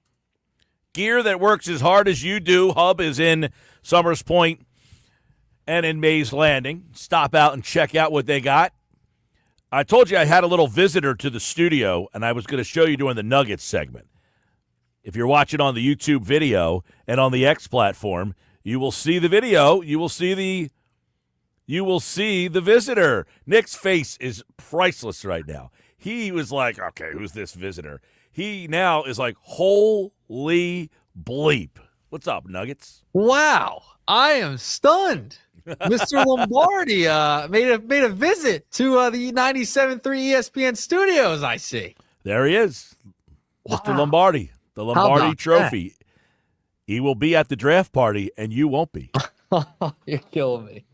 Gear that works as hard as you do. Hub is in Summers Point and in Mays Landing. Stop out and check out what they got. I told you I had a little visitor to the studio, and I was going to show you during the Nuggets segment. If you're watching on the YouTube video and on the X platform, you will see the video. You will see the visitor. Nick's face is priceless right now. He was like, okay, who's this visitor? He now is like, holy bleep. What's up, Nuggets? Wow, I am stunned. Mr. Lombardi made a visit to the 97.3 ESPN studios, I see. There he is, Wow. Mr. Lombardi, the Lombardi Trophy. That? He will be at the draft party, and you won't be. You're killing me.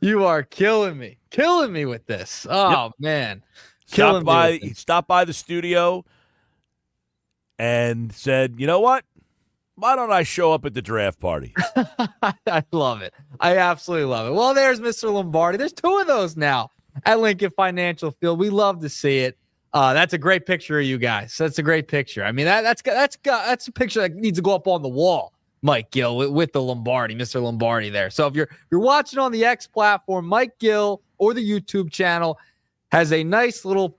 You are killing me. Killing me with this. Oh, yep. Man. He stopped by the studio and said, you know what? Why don't I show up at the draft party? I love it. I absolutely love it. Well, there's Mr. Lombardi. There's two of those now at Lincoln Financial Field. We love to see it. That's a great picture of you guys. That's a great picture. I mean, that's a picture that needs to go up on the wall, Mike Gill, with the Lombardi, Mr. Lombardi there. So if you're watching on the X platform, Mike Gill or the YouTube channel has a nice little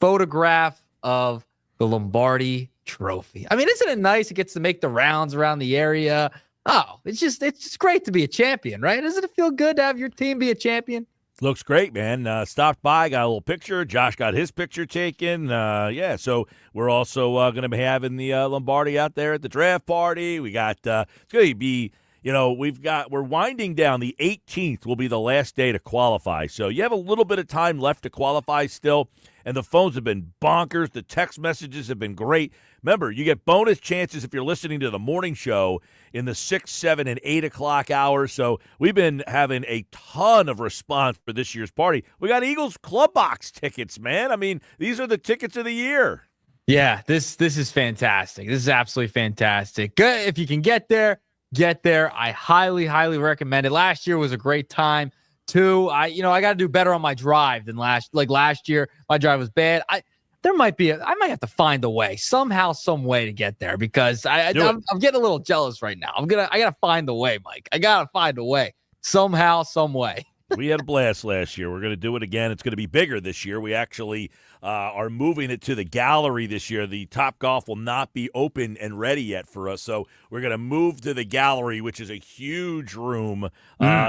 photograph of the Lombardi Trophy. I mean, isn't it nice? It gets to make the rounds around the area. Oh, it's just great to be a champion, right? Doesn't it feel good to have your team be a champion? Looks great, man. Stopped by, got a little picture. Josh got his picture taken. So we're also going to be having the Lombardi out there at the draft party. We got it's going to be, we're winding down. The 18th will be the last day to qualify. So you have a little bit of time left to qualify still. And the phones have been bonkers. The text messages have been great. Remember, you get bonus chances if you're listening to the morning show in the 6, 7, and 8 o'clock hours. So we've been having a ton of response for this year's party. We got Eagles Club Box tickets, man. I mean, these are the tickets of the year. Yeah, this is fantastic. This is absolutely fantastic. Good. If you can get there, get there. I highly, highly recommend it. Last year was a great time. Too, I got to do better on my drive than last year. My drive was bad. I might have to find a way somehow, some way to get there because I'm getting a little jealous right now. I got to find a way, Mike. I got to find a way somehow, some way. We had a blast last year. We're going to do it again. It's going to be bigger this year. We actually are moving it to the gallery this year. The Top Golf will not be open and ready yet for us, so we're going to move to the gallery, which is a huge room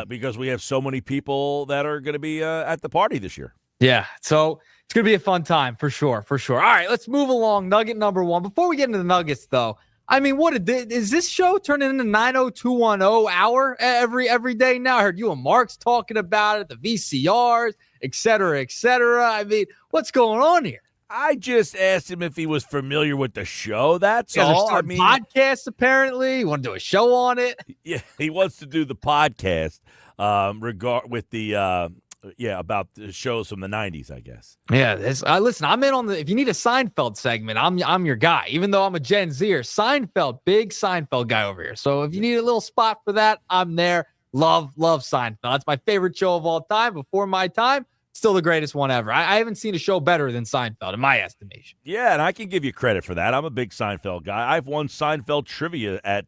because we have so many people that are going to be at the party this year. Yeah, so it's going to be a fun time for sure, for sure. All right, let's move along. Nugget number one. Before we get into the Nuggets, though, I mean, is this show turning into 90210 hour every day now? I heard you and Marks talking about it, the VCRs, et cetera, et cetera. I mean, what's going on here? I just asked him if he was familiar with the show. That's all. I mean, podcast apparently. You want to do a show on it? Yeah, he wants to do the podcast about the shows from the 90s, I guess. Yeah, listen, I'm in on if you need a Seinfeld segment, I'm your guy. Even though I'm a Gen Zer, big Seinfeld guy over here. So if you need a little spot for that, I'm there. Love Seinfeld. That's my favorite show of all time. Before my time, still the greatest one ever. I haven't seen a show better than Seinfeld, in my estimation. Yeah, and I can give you credit for that. I'm a big Seinfeld guy. I've won Seinfeld trivia at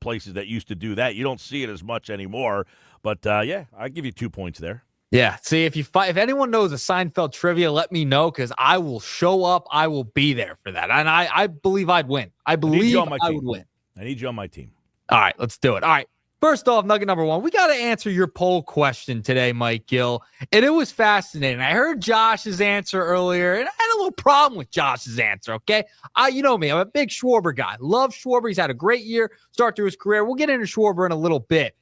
places that used to do that. You don't see it as much anymore. But, I give you 2 points there. Yeah. See, if anyone knows a Seinfeld trivia, let me know because I will show up. I will be there for that. And I believe I'd win. I believe I would win. I need you on my team. All right, let's do it. All right. First off, nugget number one, we got to answer your poll question today, Mike Gill. And it was fascinating. I heard Josh's answer earlier, and I had a little problem with Josh's answer, okay? You know me. I'm a big Schwarber guy. Love Schwarber. He's had a great year, start to his career. We'll get into Schwarber in a little bit.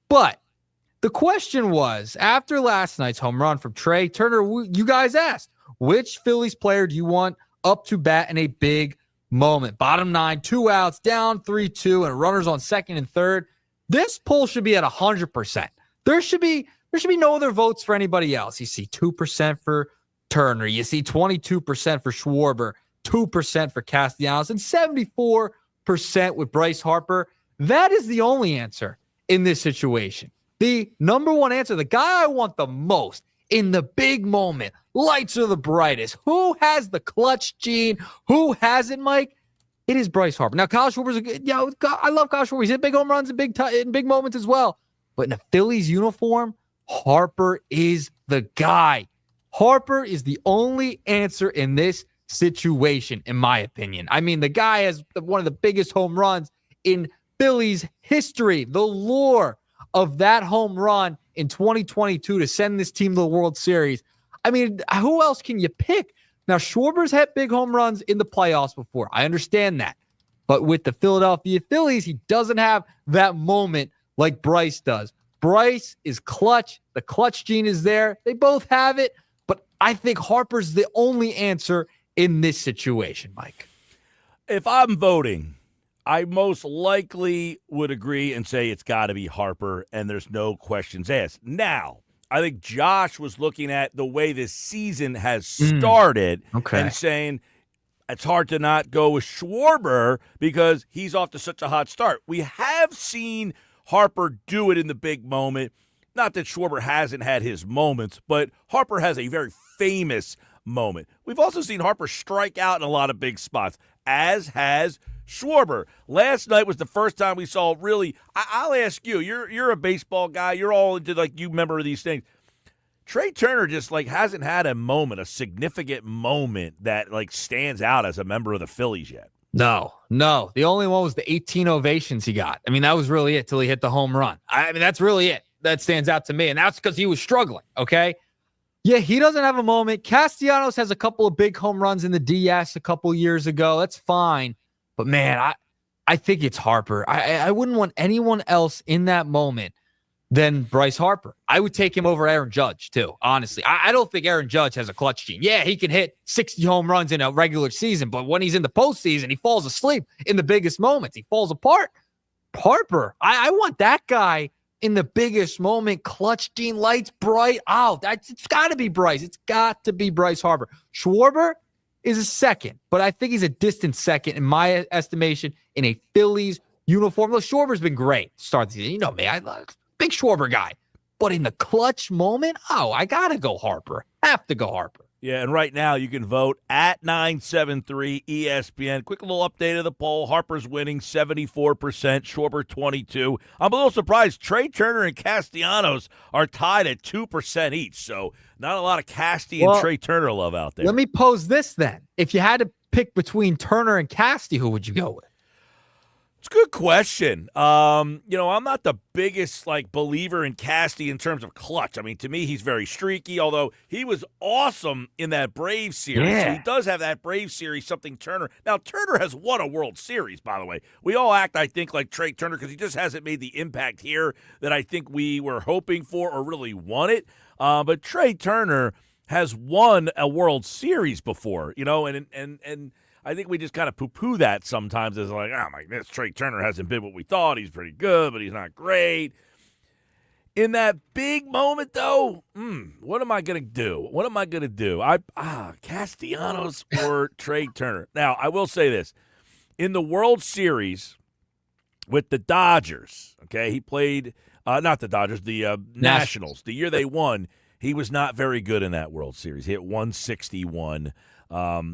But the question was, after last night's home run from Trey Turner, you guys asked, which Phillies player do you want up to bat in a big moment? Bottom 9, 2 outs, down 3-2, and runners on second and third. This poll should be at 100%. There should be no other votes for anybody else. You see 2% for Turner. You see 22% for Schwarber, 2% for Castellanos, and 74% with Bryce Harper. That is the only answer in this situation. the number one answer, the guy I want the most in the big moment, lights are the brightest. Who has the clutch gene? Who has it, Mike? It is Bryce Harper. Now, Kyle Schwarber's a good, I love Kyle Schwarber. He's hit big home runs in big moments as well. But in a Phillies uniform, Harper is the guy. Harper is the only answer in this situation, in my opinion. I mean, the guy has one of the biggest home runs in Phillies history. The lore of that home run in 2022 to send this team to the World Series. I mean, who else can you pick? Now, Schwarber's had big home runs in the playoffs before. I understand that. But with the Philadelphia Phillies, he doesn't have that moment like Bryce does. Bryce is clutch. The clutch gene is there. They both have it. But I think Harper's the only answer in this situation, Mike. If I'm voting, I most likely would agree and say it's got to be Harper, and there's no questions asked. Now, I think Josh was looking at the way this season has started and saying it's hard to not go with Schwarber because he's off to such a hot start. We have seen Harper do it in the big moment. Not that Schwarber hasn't had his moments, but Harper has a very famous moment. We've also seen Harper strike out in a lot of big spots, as has Schwarber. Last night was the first time we saw really. I'll ask you. You're a baseball guy. You're all into you remember these things. Trey Turner just hasn't had a moment, a significant moment that stands out as a member of the Phillies yet. No. The only one was the 18 ovations he got. I mean, that was really it till he hit the home run. I mean, that's really it. That stands out to me, and that's because he was struggling, okay? Yeah, he doesn't have a moment. Castellanos has a couple of big home runs in the DS a couple years ago. That's fine. But, man, I think it's Harper. I wouldn't want anyone else in that moment than Bryce Harper. I would take him over Aaron Judge, too, honestly. I don't think Aaron Judge has a clutch gene. Yeah, he can hit 60 home runs in a regular season, but when he's in the postseason, he falls asleep in the biggest moments. He falls apart. Harper, I want that guy in the biggest moment, clutch gene, lights bright. Oh, it's got to be Bryce. It's got to be Bryce Harper. Schwarber is a second, but I think he's a distant second in my estimation in a Phillies uniform. Look, Schwarber's been great to start the season. You know me, I'm a big Schwarber guy. But in the clutch moment, I got to go Harper. Have to go Harper. Yeah, and right now you can vote at 973 ESPN. Quick little update of the poll. Harper's winning 74%, Schwarber 22%. I'm a little surprised. Trey Turner and Castellanos are tied at 2% each, so not a lot of Casty and Trey Turner love out there. Let me pose this then. If you had to pick between Turner and Casty, who would you go with? It's a good question. I'm not the biggest believer in Casty in terms of clutch. I mean, to me, he's very streaky, although he was awesome in that Braves series. Yeah. So he does have that Braves series, something Turner. Now, Turner has won a World Series, by the way. We all act, I think, like Trey Turner because he just hasn't made the impact here that I think we were hoping for or really wanted. But Trey Turner has won a World Series before, and I think we just kind of poo-poo that sometimes as this Trey Turner hasn't been what we thought. He's pretty good, but he's not great. In that big moment, though, what am I going to do? Castellanos or Trey Turner? Now, I will say this. In the World Series with the Dodgers, okay, he played, not the Dodgers, the Nationals. The year they won, he was not very good in that World Series. He hit 161.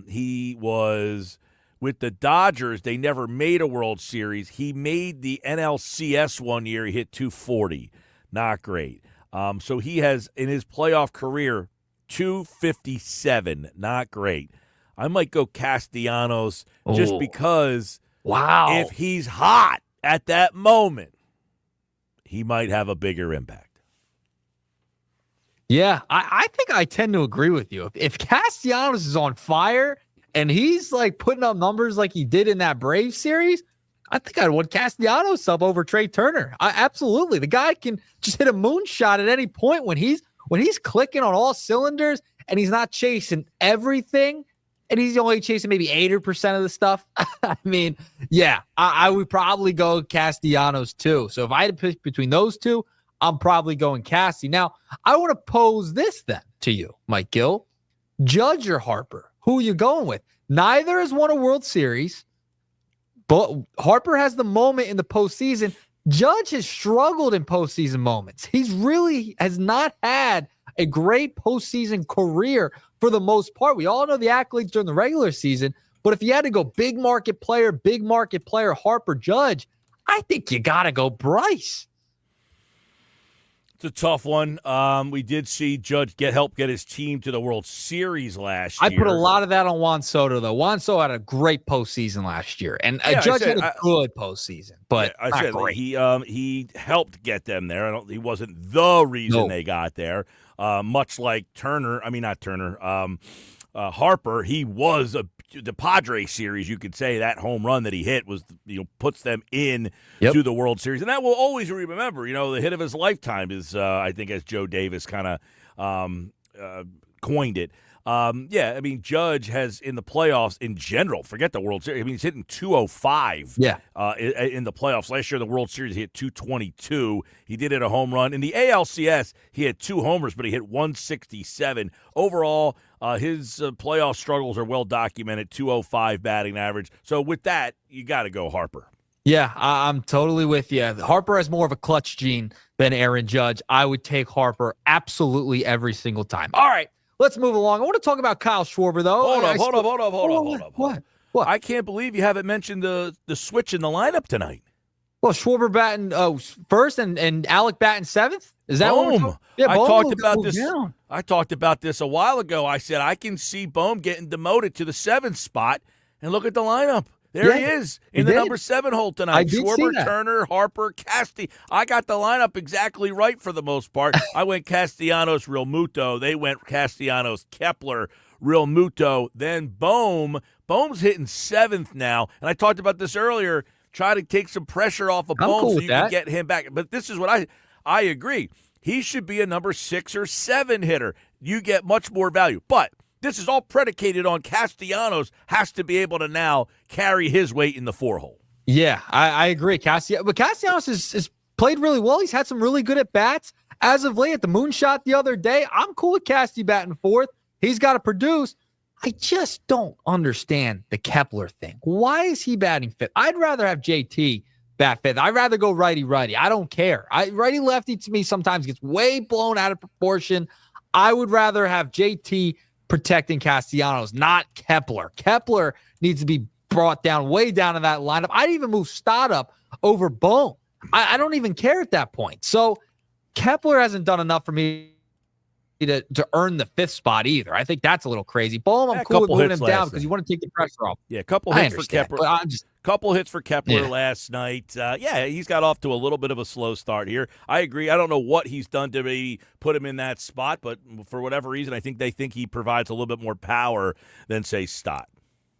He was with the Dodgers. They never made a World Series. He made the NLCS one year. He hit 240. Not great. So he has, in his playoff career, 257. Not great. I might go Castellanos just because if he's hot at that moment, he might have a bigger impact. Yeah, I think I tend to agree with you. If Castellanos is on fire and he's putting up numbers like he did in that Braves series, I think I'd want Castellanos up over Trey Turner. Absolutely. The guy can just hit a moonshot at any point when he's clicking on all cylinders and he's not chasing everything and he's only chasing maybe 80% of the stuff. I mean, yeah, I would probably go Castellanos too. So if I had to pick between those two, I'm probably going Cassie. Now, I want to pose this then to you, Mike Gill. Judge or Harper? Who are you going with? Neither has won a World Series, but Harper has the moment in the postseason. Judge has struggled in postseason moments. He's really has not had a great postseason career for the most part. We all know the accolades during the regular season, but if you had to go big market player, Harper, Judge, I think you got to go Bryce. It's a tough one. We did see Judge help get his team to the World Series last year. I put a lot of that on Juan Soto, though. Juan Soto had a great postseason last year, and Judge had a good postseason, but I not said great. He helped get them there. He wasn't the reason they got there. Much like Harper, he was the Padres series. You could say that home run that he hit was puts them in to the World Series, and that will always be remembered. The hit of his lifetime is I think, as Joe Davis kind of coined it. Judge has in the playoffs in general, forget the World Series. He's hitting 205 in the playoffs. Last year in the World Series, he hit 222. He did hit a home run. In the ALCS, he had 2 homers, but he hit 167. Overall, his playoff struggles are well documented, 205 batting average. So with that, you got to go Harper. Yeah, I'm totally with you. Harper has more of a clutch gene than Aaron Judge. I would take Harper absolutely every single time. All right. Let's move along. I want to talk about Kyle Schwarber, though. Hold up. What? I can't believe you haven't mentioned the switch in the lineup tonight. Well, Schwarber batting first and Alec batting 7th? Is that Bohm. Bohm I talked about this a while ago. I said I can see Bohm getting demoted to the 7th spot, and look at the lineup. There he is in the number 7 hole tonight. Schwarber, Turner, Harper, I got the lineup exactly right for the most part. I went Castellanos, Real Muto. They went Castellanos, Kepler, Real Muto. Then Bohm. Bohm's hitting 7th now. And I talked about this earlier. Try to take some pressure off of Bohm so you can get him back. But this is what I agree. He should be a number 6 or 7 hitter. You get much more value. But this is all predicated on Castellanos has to be able to now carry his weight in the 4 hole. Yeah, I agree. But Castellanos has played really well. He's had some really good at-bats. As of late, at the moonshot the other day, I'm cool with Casty batting 4th. He's got to produce. I just don't understand the Kepler thing. Why is he batting 5th? I'd rather have JT bat 5th. I'd rather go righty-righty. I don't care. Righty-lefty to me sometimes gets way blown out of proportion. I would rather have JT protecting Castellanos, not Kepler. Kepler needs to be brought down, way down in that lineup. I'd even move Stott up over Bohm. I don't even care at that point. So Kepler hasn't done enough for me to earn the 5th spot either. I think that's a little crazy. Bohm, I'm cool with moving him down because you want to take the pressure off. Yeah, a couple hits for Kepler. Couple hits for Kepler last night. He's got off to a little bit of a slow start here. I agree. I don't know what he's done to maybe put him in that spot, but for whatever reason, I think they think he provides a little bit more power than, say, Stott.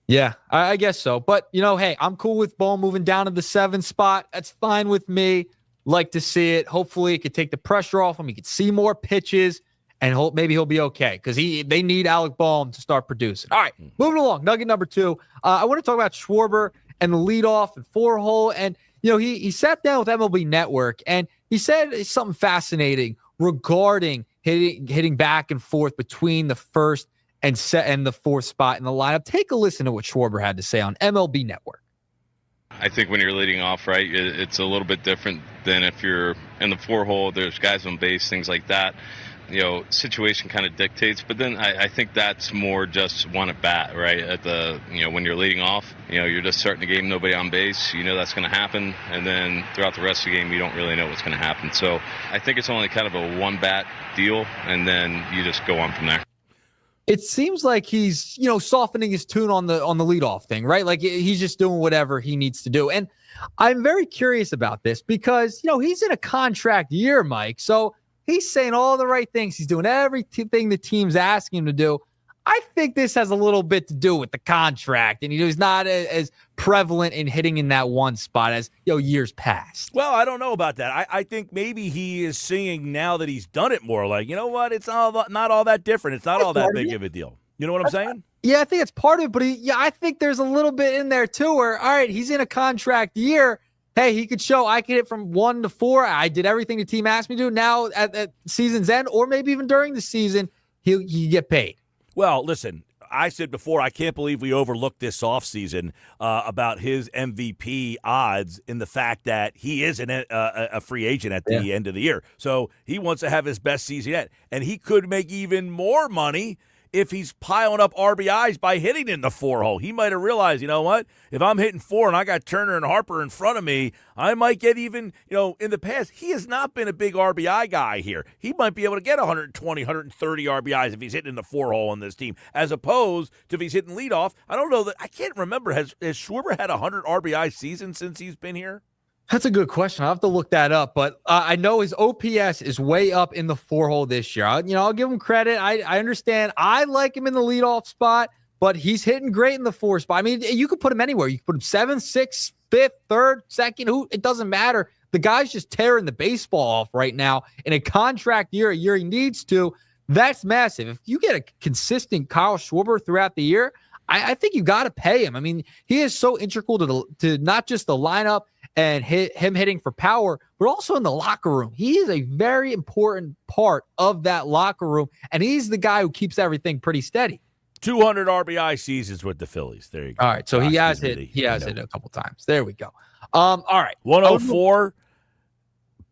Yeah, I guess so. But, hey, I'm cool with Bohm moving down to the 7th spot. That's fine with me. Like to see it. Hopefully it could take the pressure off him. He could see more pitches. And maybe he'll be okay because they need Alec Bohm to start producing. All right, moving along. Nugget number 2. I want to talk about Schwarber and the leadoff and 4 hole. And, he sat down with MLB Network and he said something fascinating regarding hitting back and forth between the 1st and the 4th spot in the lineup. Take a listen to what Schwarber had to say on MLB Network. I think when you're leading off, right, it's a little bit different than if you're in the 4 hole. There's guys on base, things like that. Situation kind of dictates, but then I think that's more just one at bat, right? When you're leading off, you're just starting the game, nobody on base, that's going to happen, and then throughout the rest of the game, you don't really know what's going to happen. So I think it's only kind of a one bat deal, and then you just go on from there. It seems like he's, softening his tune on the leadoff thing, right? Like he's just doing whatever he needs to do. And I'm very curious about this because, he's in a contract year, Mike. So he's saying all the right things. He's doing everything the team's asking him to do. I think this has a little bit to do with the contract, and he's not as prevalent in hitting in that one spot as years past. Well, I don't know about that. I think maybe he is seeing now that he's done it more. Like, what? It's not all that different. It's not all that big of a deal. You know what I'm saying? Yeah, I think it's part of it, but I think there's a little bit in there too. Where all right, he's in a contract year. Hey, he could show I could hit from 1 to 4. I did everything the team asked me to do. Now at season's end, or maybe even during the season, he get paid. Well, listen, I said before, I can't believe we overlooked this offseason about his MVP odds in the fact that he is a free agent at the end of the year. So he wants to have his best season yet. And he could make even more money if he's piling up RBIs by hitting in the 4 hole. He might have realized, you know what? If I'm hitting 4 and I got Turner and Harper in front of me, I might get even, in the past, he has not been a big RBI guy here. He might be able to get 120, 130 RBIs if he's hitting in the 4 hole on this team, as opposed to if he's hitting leadoff. I don't know I can't remember. Has Schwarber had a 100 RBI season since he's been here? That's a good question. I'll have to look that up, but I know his OPS is way up in the 4 hole this year. I'll give him credit. I understand. I like him in the leadoff spot, but he's hitting great in the 4 spot. I mean, you could put him anywhere. You could put him 7th, 6th, 5th, 3rd, 2nd. It doesn't matter. The guy's just tearing the baseball off right now in a contract year, a year he needs to. That's massive. If you get a consistent Kyle Schwarber throughout the year, I think you got to pay him. I mean, he is so integral to not just the lineup and him hitting for power, but also in the locker room. He is a very important part of that locker room, and he's the guy who keeps everything pretty steady. 200 RBI seasons with the Phillies. There you go. All right, so he has hit a couple times. There we go. All right. 104,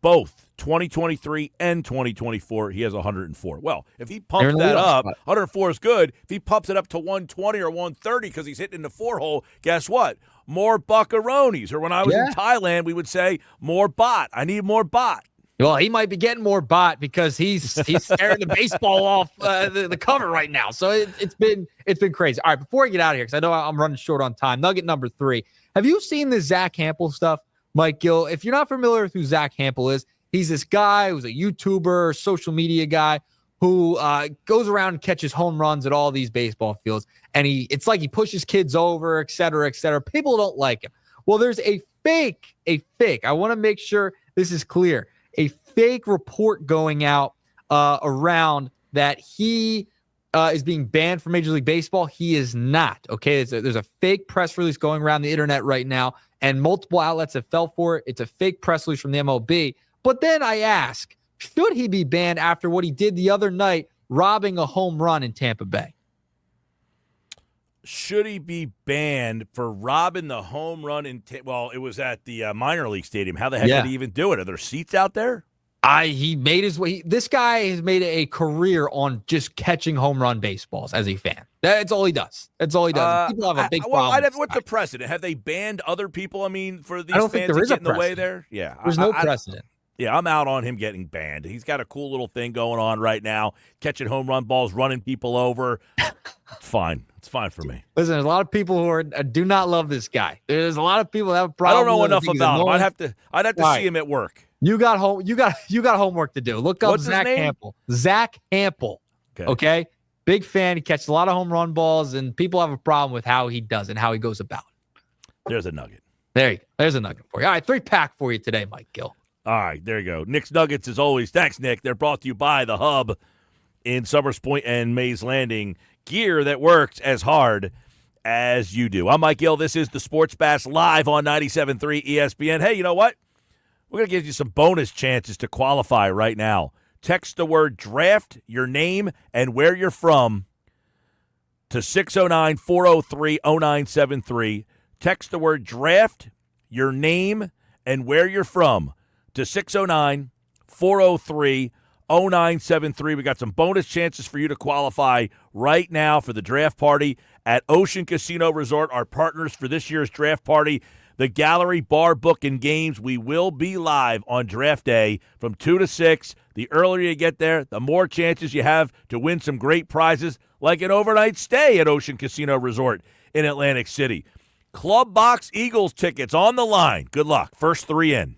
both 2023 and 2024, he has 104. Well, if he pumps that up, 104 is good. If he pumps it up to 120 or 130 because he's hitting in the 4 hole, guess what? More buckaroonies. Or when I was in Thailand, we would say more bot. I need more bot. Well, he might be getting more bot because he's tearing the baseball off the cover right now. So it's been crazy. All right, before I get out of here, because I know I'm running short on time, nugget number 3. Have you seen the Zach Hampel stuff, Mike Gill? If you're not familiar with who Zach Hampel is, he's this guy who's a YouTuber, social media guy who goes around and catches home runs at all these baseball fields. And it's like he pushes kids over, et cetera, et cetera. People don't like him. Well, there's a fake. I want to make sure this is clear. A fake report going out around that he is being banned from Major League Baseball. He is not. Okay, there's a fake press release going around the internet right now, and multiple outlets have fell for it. It's a fake press release from the MLB. But then I ask, should he be banned after what he did the other night, robbing a home run in Tampa Bay? Should he be banned for robbing the home run well, it was at the minor league stadium. How the heck did he even do it? Are there seats out there? He made his way. This guy has made a career on just catching home run baseballs as a fan. That's all he does. People have a big problem. What's the precedent? Have they banned other people? I mean, for these I don't think fans there to is get a in the way precedent. there? Yeah. There's no precedent. Yeah, I'm out on him getting banned. He's got a cool little thing going on right now, catching home run balls, running people over. It's fine. It's fine for me. Listen, there's a lot of people who do not love this guy. There's a lot of people that have problems. I don't know enough about him. I'd have to Right. see him at work. You got homework to do. Look up What's his Zach name? Hampel. Zach Hampel. Okay. Big fan. He catches a lot of home run balls, and people have a problem with how he does and how he goes about it. There's a nugget. There you go. There's a nugget for you. All right, 3-pack for you today, Mike Gill. All right, there you go. Nick's Nuggets, as always. Thanks, Nick. They're brought to you by The Hub in Summers Point and Mays Landing. Gear that works as hard as you do. I'm Mike Gill. This is the Sports Bash live on 97.3 ESPN. Hey, you know what? We're going to give you some bonus chances to qualify right now. Text the word draft, your name, and where you're from to 609-403-0973. Text the word draft, your name, and where you're from to 609-403-0973. We got some bonus chances for you to qualify right now for the draft party at Ocean Casino Resort, our partners for this year's draft party. The Gallery Bar Book and Games. We will be live on draft day from 2 to 6. The earlier you get there, the more chances you have to win some great prizes like an overnight stay at Ocean Casino Resort in Atlantic City. Club Box Eagles tickets on the line. Good luck. First 3 in.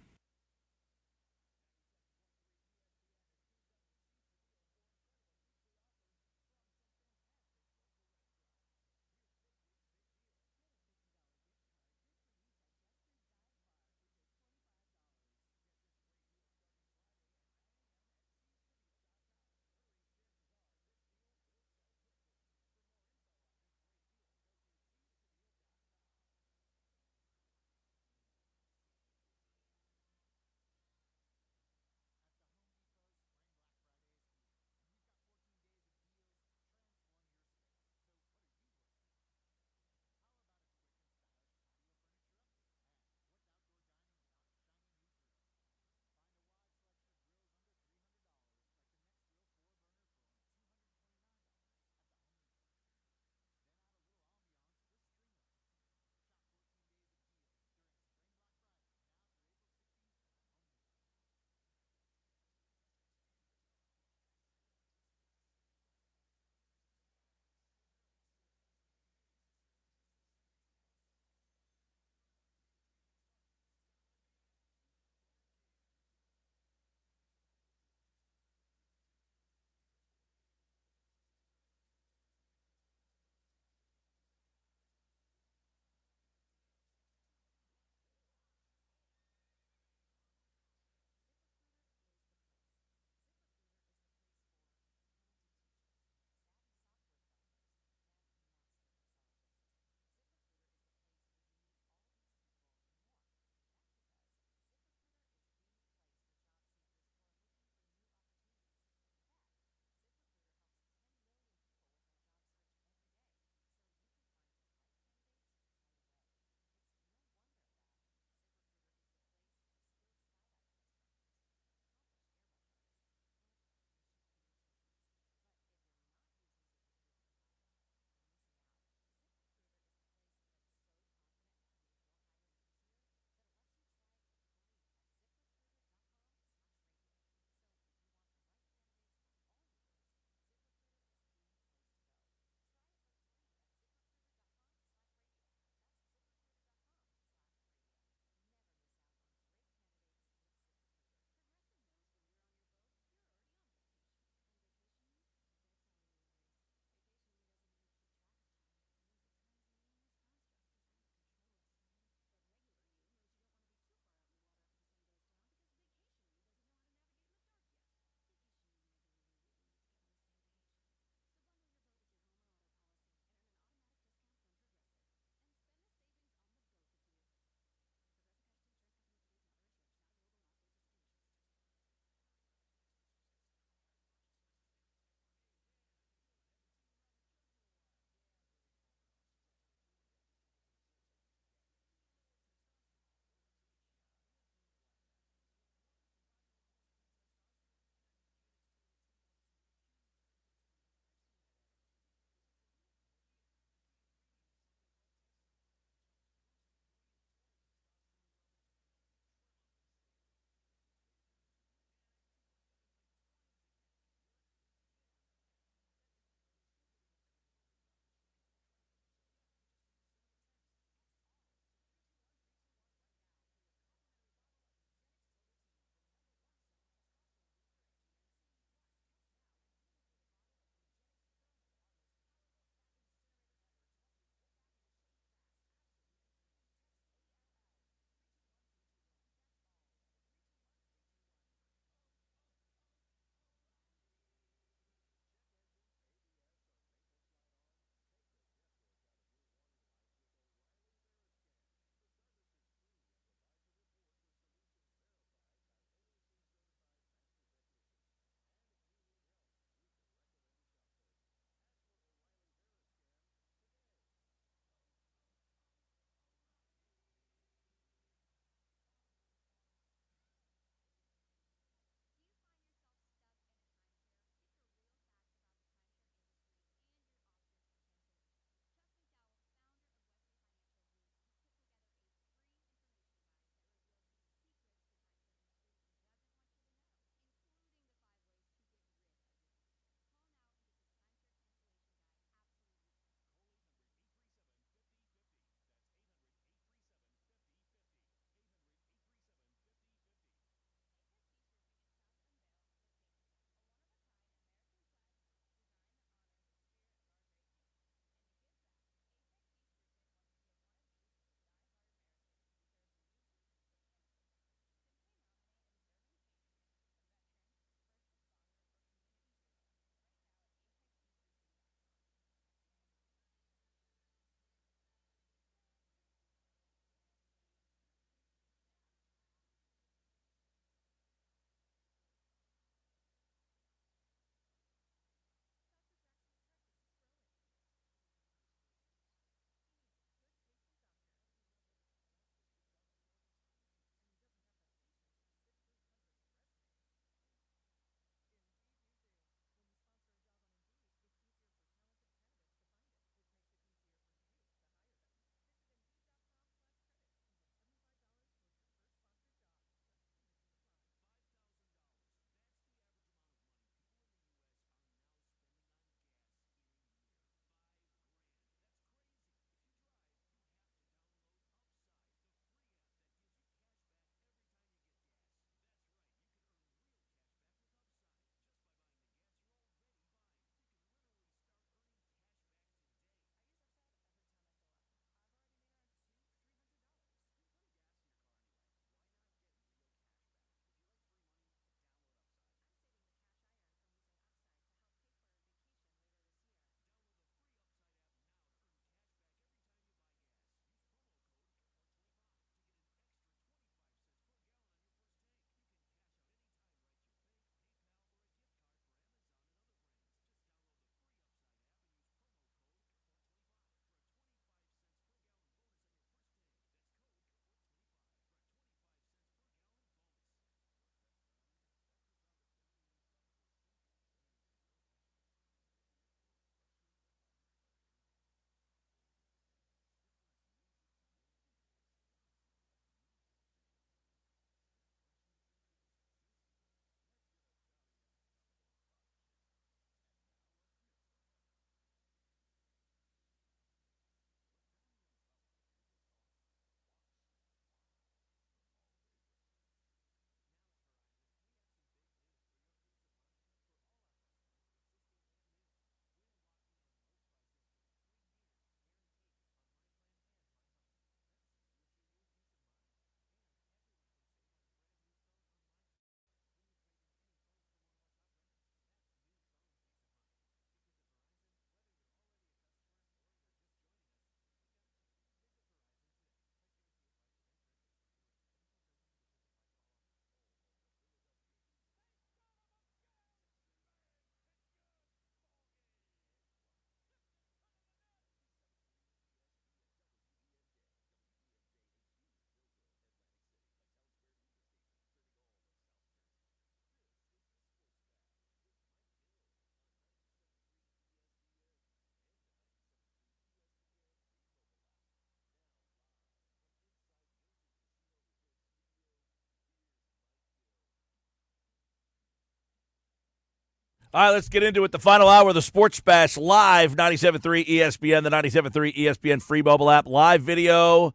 All right, let's get into it. The final hour of the Sports Bash live, 97.3 ESPN, the 97.3 ESPN free mobile app, live video,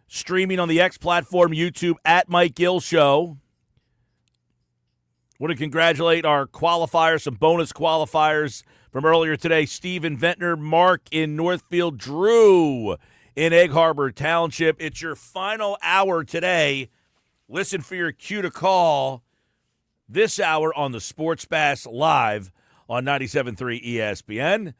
streaming on the X platform, YouTube, at Mike Gill Show. Want to congratulate our qualifiers, some bonus qualifiers from earlier today. Steven Ventnor, Mark in Northfield, Drew in Egg Harbor Township. It's your final hour today. Listen for your cue to call this hour on the Sports Bash live on 97.3 ESPN.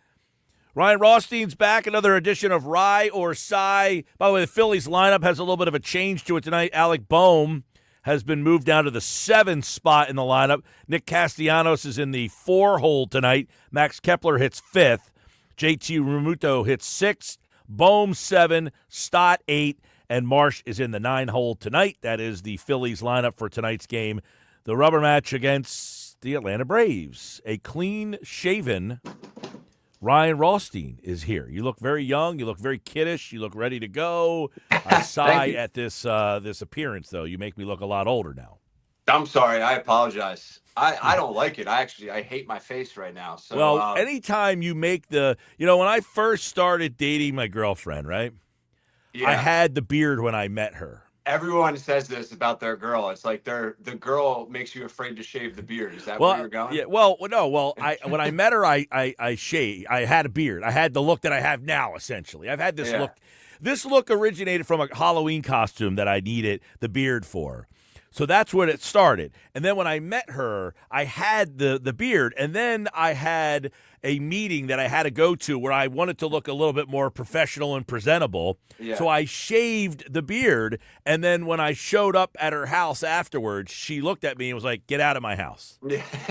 Ryan Rothstein's back, another edition of Rye or Cy. By the way, the Phillies lineup has a little bit of a change to it tonight. Alec Boehm has been moved down to the 7th spot in the lineup. Nick Castellanos is in the 4 hole tonight. Max Kepler hits 5th. JT Realmuto hits 6th. Boehm 7, Stott 8, and Marsh is in the 9 hole tonight. That is the Phillies lineup for tonight's game. The rubber match against the Atlanta Braves. A clean-shaven Ryan Rothstein is here. You look very young. You look very kiddish. You look ready to go. I sigh at this appearance, though. You make me look a lot older now. I'm sorry. I apologize. I don't like it. I hate my face right now. So, well, anytime you make when I first started dating my girlfriend, right? Yeah. I had the beard when I met her. Everyone says this about their girl. It's like the girl makes you afraid to shave the beard. Is that where you're going? Yeah. Well, no. Well, when I met her, I shaved. I had a beard. I had the look that I have now. Essentially, I've had this look. This look originated from a Halloween costume that I needed the beard for. So that's where it started. And then when I met her, I had the beard. And then I had a meeting that I had to go to where I wanted to look a little bit more professional and presentable. Yeah. So I shaved the beard. And then when I showed up at her house afterwards, she looked at me and was like, "Get out of my house."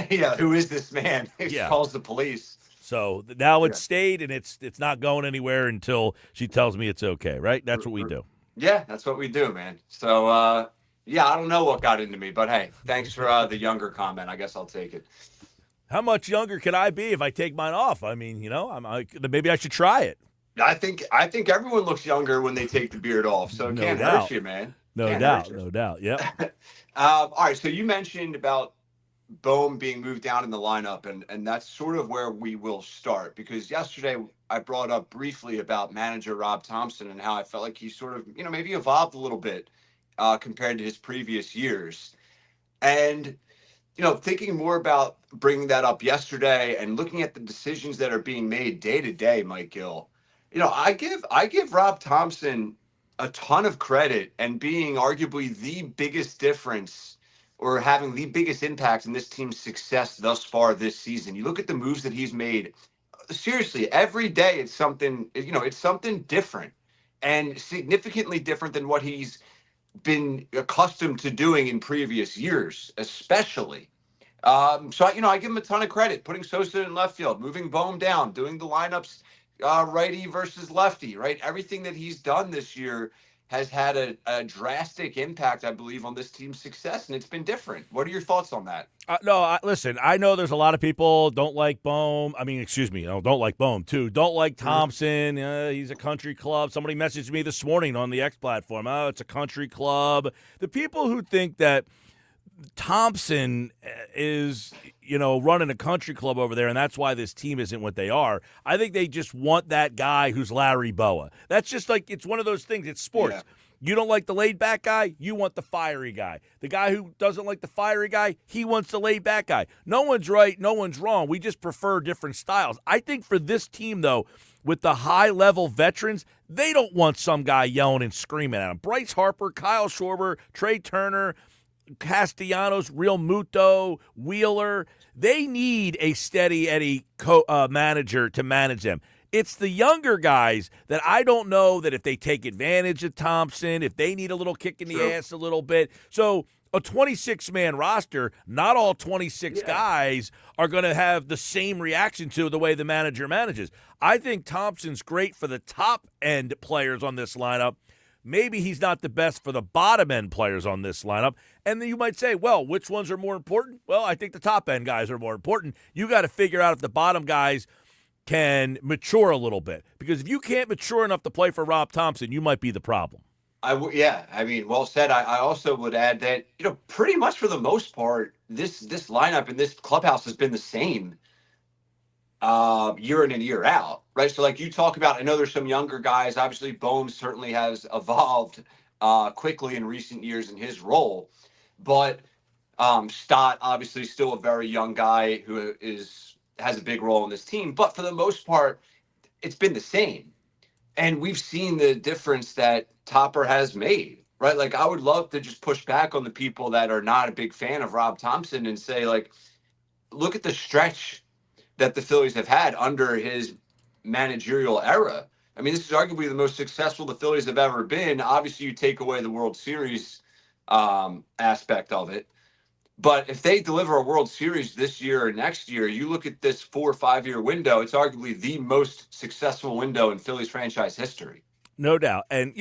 Yeah. Who is this man? He calls the police. So now it's stayed, and it's not going anywhere until she tells me it's okay, right? That's what we do. Yeah, that's what we do, man. So, yeah, I don't know what got into me, but hey, thanks for the younger comment. I guess I'll take it. How much younger could I be if I take mine off? I mean, maybe I should try it. I think everyone looks younger when they take the beard off, so it can't hurt you, man. No doubt. Yeah. All right, so you mentioned about Boehm being moved down in the lineup, and that's sort of where we will start, because yesterday I brought up briefly about manager Rob Thompson and how I felt like he sort of, maybe evolved a little bit compared to his previous years. And, thinking more about bringing that up yesterday and looking at the decisions that are being made day to day, Mike Gill, I give Rob Thompson a ton of credit and being arguably the biggest difference or having the biggest impact in this team's success thus far this season. You look at the moves that he's made, seriously, every day it's something different and significantly different than what he's been accustomed to doing in previous years, especially. So I give him a ton of credit, putting Sosa in left field, moving Boehm down, doing the lineups, righty versus lefty, right? Everything that he's done this year has had a drastic impact, I believe, on this team's success, and it's been different. What are your thoughts on that? Listen, I know there's a lot of people don't like Boehm. Don't like Boehm, too. Don't like Thompson. He's a country club. Somebody messaged me this morning on the X platform. Oh, it's a country club. The people who think that Thompson is, running a country club over there, and that's why this team isn't what they are. I think they just want that guy who's Larry Boa. That's just like, it's one of those things. It's sports. Yeah. You don't like the laid-back guy, you want the fiery guy. The guy who doesn't like the fiery guy, he wants the laid-back guy. No one's right, no one's wrong. We just prefer different styles. I think for this team, though, with the high-level veterans, they don't want some guy yelling and screaming at them. Bryce Harper, Kyle Schwarber, Trey Turner, Castellanos, Realmuto, Wheeler, they need a steady Eddie manager to manage them. It's the younger guys that I don't know that if they take advantage of Thompson, if they need a little kick in the ass a little bit. So a 26-man roster, not all 26 guys are going to have the same reaction to the way the manager manages. I think Thompson's great for the top-end players on this lineup. Maybe he's not the best for the bottom-end players on this lineup. And then you might say, well, which ones are more important? Well, I think the top-end guys are more important. You got to figure out if the bottom guys can mature a little bit. Because if you can't mature enough to play for Rob Thompson, you might be the problem. Yeah. I mean, well said. I also would add that, pretty much for the most part, this lineup and this clubhouse has been the same year in and year out, right? So like you talk about, I know there's some younger guys. Obviously, Bohm certainly has evolved quickly in recent years in his role, but Stott obviously still a very young guy who has a big role in this team. But for the most part, it's been the same, and we've seen the difference that Topper has made, right? Like I would love to just push back on the people that are not a big fan of Rob Thompson and say, like, look at the stretch that the Phillies have had under his managerial era. I mean, this is arguably the most successful the Phillies have ever been. Obviously, you take away the World Series aspect of it. But if they deliver a World Series this year or next year, you look at this 4 or 5 year window, it's arguably the most successful window in Phillies franchise history. No doubt. And,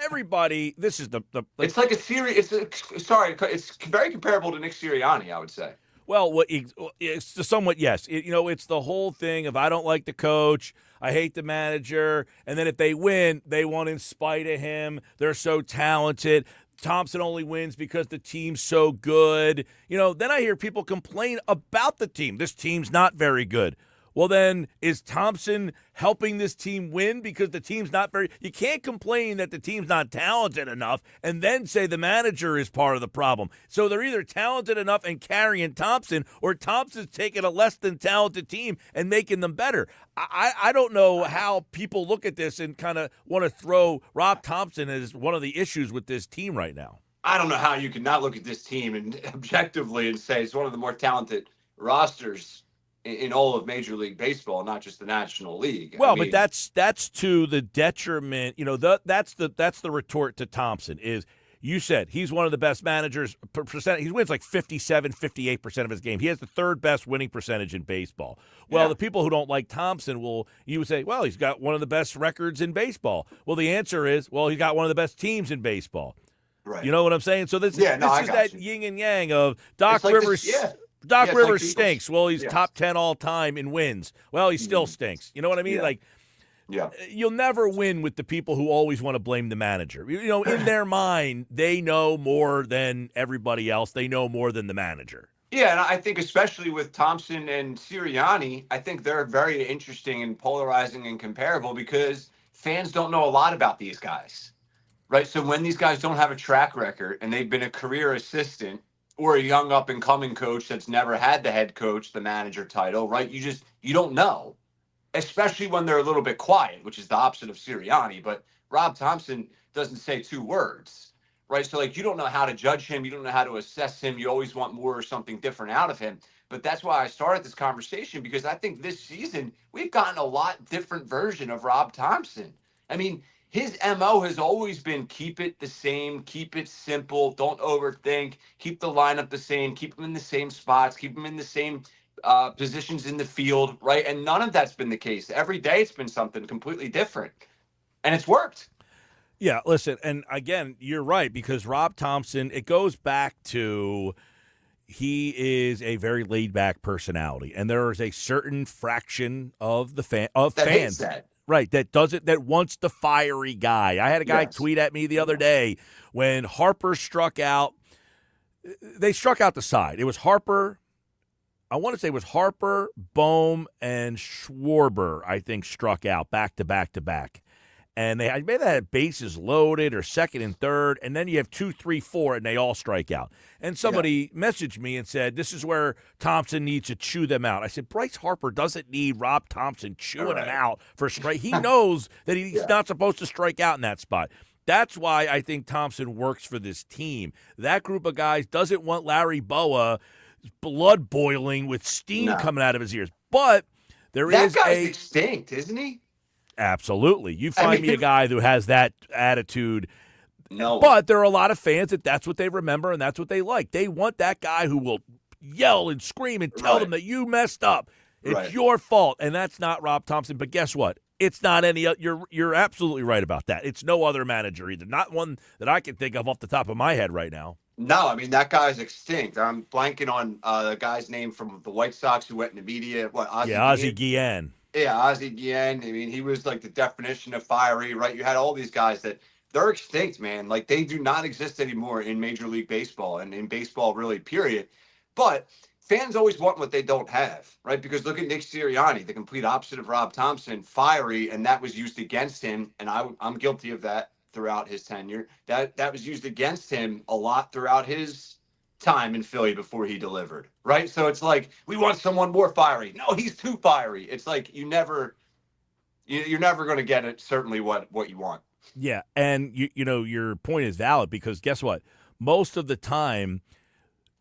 everybody, this is the it's like a series. It's very comparable to Nick Sirianni, I would say. Well, it's somewhat, yes. It's the whole thing of I don't like the coach, I hate the manager, and then if they win, they won in spite of him. They're so talented. Thompson only wins because the team's so good. Then I hear people complain about the team. This team's not very good. Well, then, is Thompson helping this team win because the team's not very – you can't complain that the team's not talented enough and then say the manager is part of the problem. So they're either talented enough and carrying Thompson, or Thompson's taking a less than talented team and making them better. I don't know how people look at this and kind of want to throw Rob Thompson as one of the issues with this team right now. I don't know how you can not look at this team and objectively and say it's one of the more talented rosters in all of Major League Baseball, not just the National League. Well, but that's to the detriment. That's the retort to Thompson is you said he's one of the best managers. He wins like 57, 58% of his game. He has the third best winning percentage in baseball. Well, the people who don't like Thompson you would say, well, he's got one of the best records in baseball. Well, the answer is, well, he's got one of the best teams in baseball. Right. You know what I'm saying? So this is that yin and yang of Doc Rivers. Rivers stinks. Well, he's top 10 all time in wins. Well, he still stinks. You know what I mean? You'll never win with the people who always want to blame the manager. In their mind, they know more than everybody else. They know more than the manager. Yeah, and I think especially with Thompson and Sirianni, I think they're very interesting and polarizing and comparable because fans don't know a lot about these guys, right? So when these guys don't have a track record and they've been a career assistant or a young up-and-coming coach that's never had the head coach, the manager title, right? You don't know, especially when they're a little bit quiet, which is the opposite of Sirianni. But Rob Thompson doesn't say 2 words, right? So, you don't know how to judge him. You don't know how to assess him. You always want more or something different out of him. But that's why I started this conversation, because I think this season we've gotten a lot different version of Rob Thompson. I mean, his MO has always been keep it the same, keep it simple, don't overthink, keep the lineup the same, keep them in the same spots, keep them in the same positions in the field, right? And none of that's been the case. Every day it's been something completely different, and it's worked. Yeah, listen, and again, you're right, because Rob Thompson, it goes back to he is a very laid-back personality, and there is a certain fraction of fans hates that. Right, that wants the fiery guy. I had a guy tweet at me the other day when Harper struck out. They struck out the side. It was Harper. I want to say it was Harper, Bohm, and Schwarber, I think, struck out back to back to back. And they had bases loaded or second and third, and then you have 2, 3, 4, and they all strike out. And somebody messaged me and said, this is where Thompson needs to chew them out. I said, Bryce Harper doesn't need Rob Thompson chewing him out for strike. He knows that he's not supposed to strike out in that spot. That's why I think Thompson works for this team. That group of guys doesn't want Larry Boa blood boiling with steam coming out of his ears. But that guy's extinct, isn't he? Absolutely. You find me a guy who has that attitude. No. But there are a lot of fans that's what they remember and that's what they like. They want that guy who will yell and scream and tell them that you messed up. It's your fault. And that's not Rob Thompson. But guess what? It's not any – you're absolutely right about that. It's no other manager either. Not one that I can think of off the top of my head right now. No, I mean, that guy's extinct. I'm blanking on the guy's name from the White Sox who went in the media. Ozzie Guillen. Yeah, Ozzie Guillen. I mean, he was like the definition of fiery, right? You had all these guys that they're extinct, man. Like, they do not exist anymore in Major League Baseball and in baseball, really, period. But fans always want what they don't have, right? Because look at Nick Sirianni, the complete opposite of Rob Thompson, fiery, and that was used against him. And I'm guilty of that throughout his tenure. That was used against him a lot throughout his time in Philly before he delivered, right? So it's like, we want someone more fiery. No, he's too fiery. It's like you're never going to get it, certainly what you want. Yeah, and you know your point is valid because guess what? Most of the time,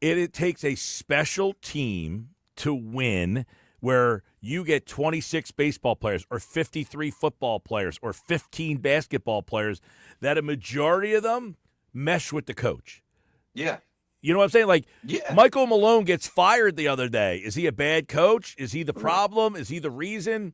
it takes a special team to win where you get 26 baseball players or 53 football players or 15 basketball players that a majority of them mesh with the coach. Yeah. You know what I'm saying? Like, Yeah. Michael Malone gets fired the other day. Is he a bad coach? Is he the problem? Is he the reason?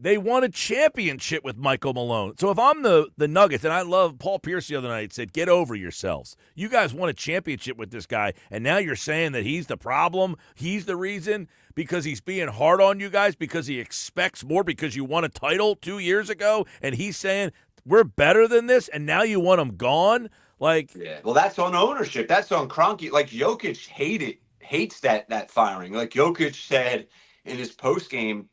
They won a championship with Michael Malone. So if I'm the Nuggets, and I love Paul Pierce the other night said, get over yourselves. You guys won a championship with this guy, and now you're saying that he's the problem, he's the reason, because he's being hard on you guys, because he expects more, because you won a title 2 years ago, and he's saying, we're better than this, and now you want him gone? Like, yeah. Well, that's on ownership. That's on Kroenke. Like, Jokic hates that firing. Like, Jokic said in his postgame,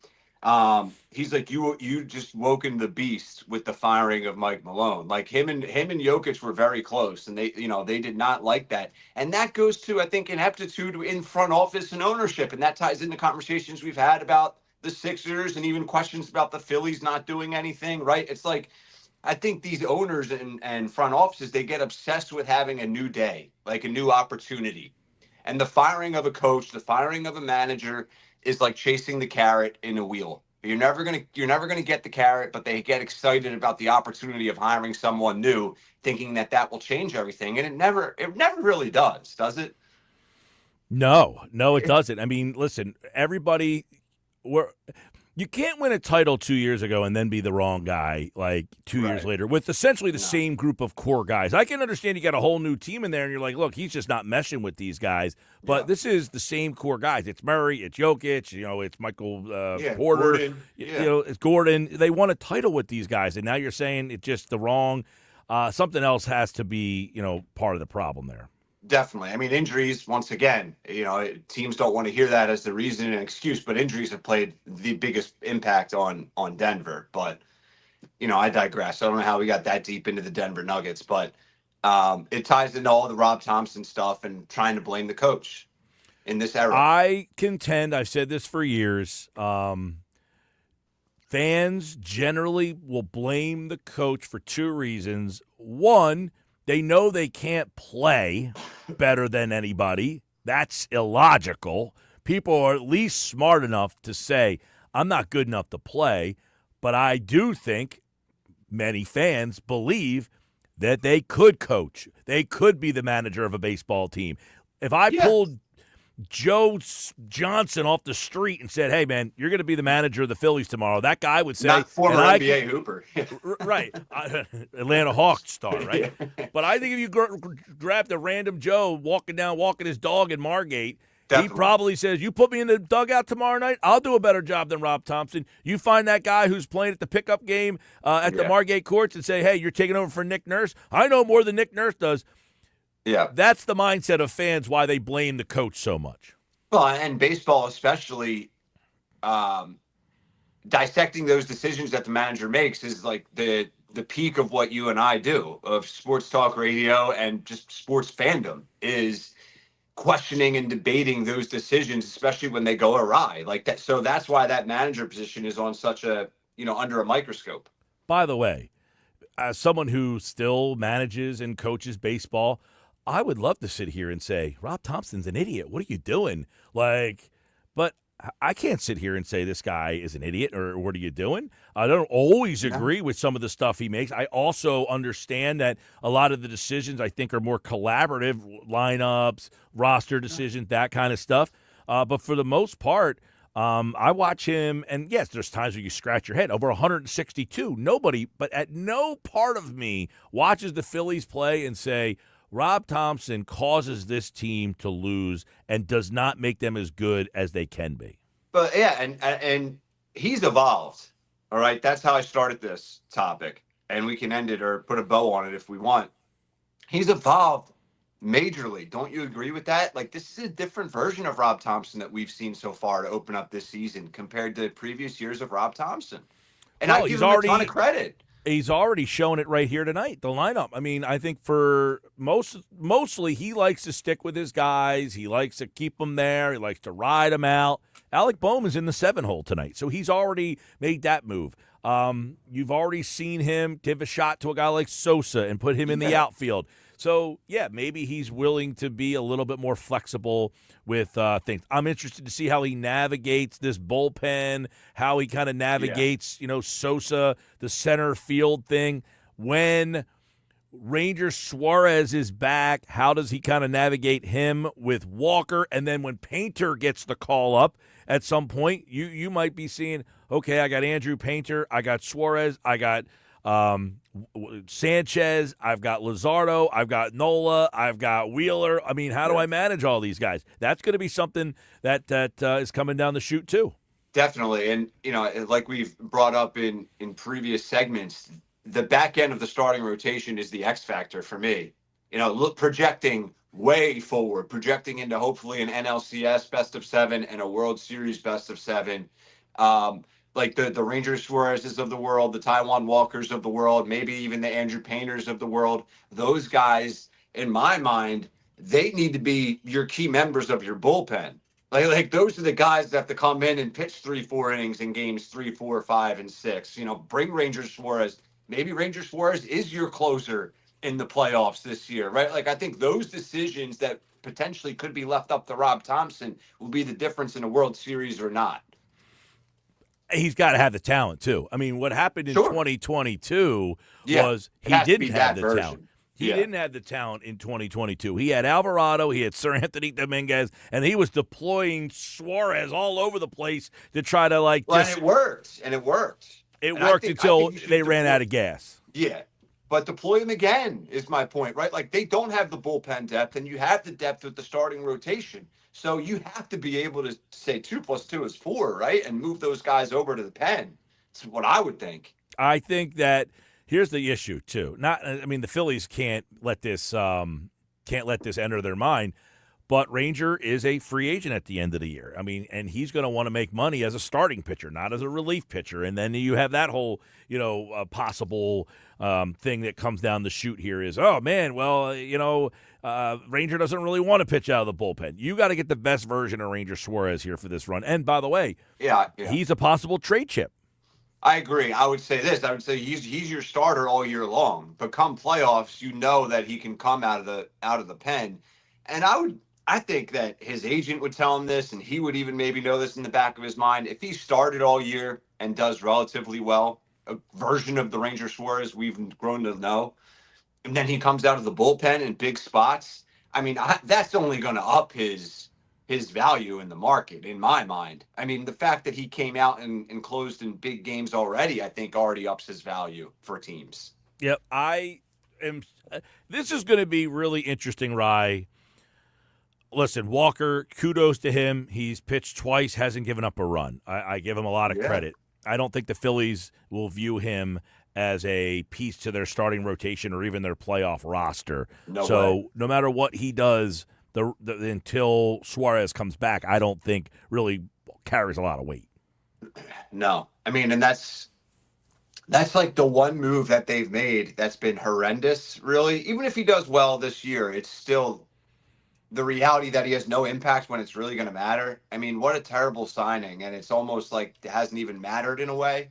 he's like, you just woken the beast with the firing of Mike Malone. Like, him and Jokic were very close, and they did not like that. And that goes to, I think, ineptitude in front office and ownership, and that ties into conversations we've had about the Sixers and even questions about the Phillies not doing anything, right? It's like, I think these owners and front offices, they get obsessed with having a new day, like a new opportunity. And the firing of a coach, the firing of a manager is like chasing the carrot in a wheel. You're never gonna get the carrot, but they get excited about the opportunity of hiring someone new, thinking that will change everything. And it never really does it? No, it doesn't. I mean, listen, you can't win a title 2 years ago and then be the wrong guy like 2 years later with essentially the same group of core guys. I can understand you got a whole new team in there and you're like, look, he's just not meshing with these guys. But this is the same core guys. It's Murray, it's Jokic, it's Michael Porter, Gordon. It's Gordon. They won a title with these guys, and now you're saying it's just the wrong. Something else has to be, part of the problem there. Definitely. I mean, injuries, once again, teams don't want to hear that as the reason and excuse, but injuries have played the biggest impact on Denver. But, I digress. I don't know how we got that deep into the Denver Nuggets, but it ties into all the Rob Thompson stuff and trying to blame the coach in this era. I contend, I've said this for years, fans generally will blame the coach for two reasons. One, they know they can't play better than anybody. That's illogical. People are at least smart enough to say, I'm not good enough to play, but I do think many fans believe that they could coach. They could be the manager of a baseball team. If I pulled Joe Johnson off the street and said, hey, man, you're going to be the manager of the Phillies tomorrow, that guy would say. Not former NBA hooper. Right. Atlanta Hawks star, right? Yeah. But I think if you grabbed a random Joe walking his dog in Margate, Definitely. He probably says, you put me in the dugout tomorrow night, I'll do a better job than Rob Thompson. You find that guy who's playing at the pickup game at the Margate courts and say, hey, you're taking over for Nick Nurse. I know more than Nick Nurse does. Yeah. That's the mindset of fans, why they blame the coach so much. Well, and baseball especially, dissecting those decisions that the manager makes is like the peak of what you and I do, of sports talk radio and just sports fandom, is questioning and debating those decisions, especially when they go awry like that. So that's why that manager position is on such a, under a microscope. By the way, as someone who still manages and coaches baseball, I would love to sit here and say, Rob Thompson's an idiot. What are you doing? But I can't sit here and say this guy is an idiot or what are you doing? I don't always agree with some of the stuff he makes. I also understand that a lot of the decisions I think are more collaborative, lineups, roster decisions, that kind of stuff. But for the most part, I watch him, and yes, there's times where you scratch your head. Over 162, but at no part of me watches the Phillies play and say, Rob Thompson causes this team to lose and does not make them as good as they can be. But yeah, and he's evolved. All right, that's how I started this topic. and we can end it or put a bow on it if we want. He's evolved majorly. Don't you agree with that? Like, this is a different version of Rob Thompson that we've seen so far to open up this season compared to previous years of Rob Thompson. And I give him a ton of credit. He's already shown it right here tonight, the lineup. I mean, I think for mostly he likes to stick with his guys. He likes to keep them there. He likes to ride them out. Alec Bohm is in the 7-hole tonight, so he's already made that move. You've already seen him give a shot to a guy like Sosa and put him in the outfield. So, yeah, maybe he's willing to be a little bit more flexible with things. I'm interested to see how he navigates this bullpen, how he kind of navigates, Sosa, the center field thing. When Ranger Suarez is back, how does he kind of navigate him with Walker? And then when Painter gets the call up at some point, you might be seeing, okay, I got Andrew Painter, I got Suarez, I got Sanchez, I've got Luzardo, I've got Nola, I've got Wheeler. I mean, how do I manage all these guys? That's going to be something that is coming down the chute too. Definitely. And, like we've brought up in previous segments, the back end of the starting rotation is the X factor for me. Projecting way forward, projecting into hopefully an NLCS best of 7 and a World Series best of 7. Like the Ranger Suarezes of the world, the Taiwan Walkers of the world, maybe even the Andrew Painters of the world. Those guys, in my mind, they need to be your key members of your bullpen. Like those are the guys that have to come in and pitch 3-4 innings in games 3, 4, 5, and 6. Bring Ranger Suarez. Maybe Ranger Suarez is your closer in the playoffs this year, right? Like, I think those decisions that potentially could be left up to Rob Thompson will be the difference in a World Series or not. He's got to have the talent, too. I mean, what happened in 2022 was he didn't have the talent. He didn't have the talent in 2022. He had Alvarado, he had Sir Anthony Dominguez, and he was deploying Suarez all over the place to try to, and it worked. It worked until they ran out of gas. Yeah. But deploy them again is my point, right? Like, they don't have the bullpen depth, and you have the depth with the starting rotation. So you have to be able to say 2 + 2 is 4, right? And move those guys over to the pen. That's what I would think. I think that here's the issue too. The Phillies can't let this enter their mind. But Ranger is a free agent at the end of the year. I mean, and he's going to want to make money as a starting pitcher, not as a relief pitcher. And then you have that whole, possible thing that comes down the chute here is, oh, man, well, Ranger doesn't really want to pitch out of the bullpen. You got to get the best version of Ranger Suarez here for this run. And by the way, he's a possible trade chip. I agree. I would say this. I would say he's your starter all year long. But come playoffs, that he can come out of the pen. And I think that his agent would tell him this, and he would even maybe know this in the back of his mind. If he started all year and does relatively well, a version of the Ranger Suarez we've grown to know, and then he comes out of the bullpen in big spots, that's only going to up his value in the market, in my mind. The fact that he came out and closed in big games already, I think already ups his value for teams. Yep, this is going to be really interesting, Rye. Listen, Walker, kudos to him. He's pitched twice, hasn't given up a run. I give him a lot of credit. I don't think the Phillies will view him as a piece to their starting rotation or even their playoff roster. No matter what he does until Suarez comes back, I don't think really carries a lot of weight. No. And that's like the one move that they've made that's been horrendous, really. Even if he does well this year, it's still the reality that he has no impact when it's really going to matter. What a terrible signing. And it's almost like it hasn't even mattered in a way.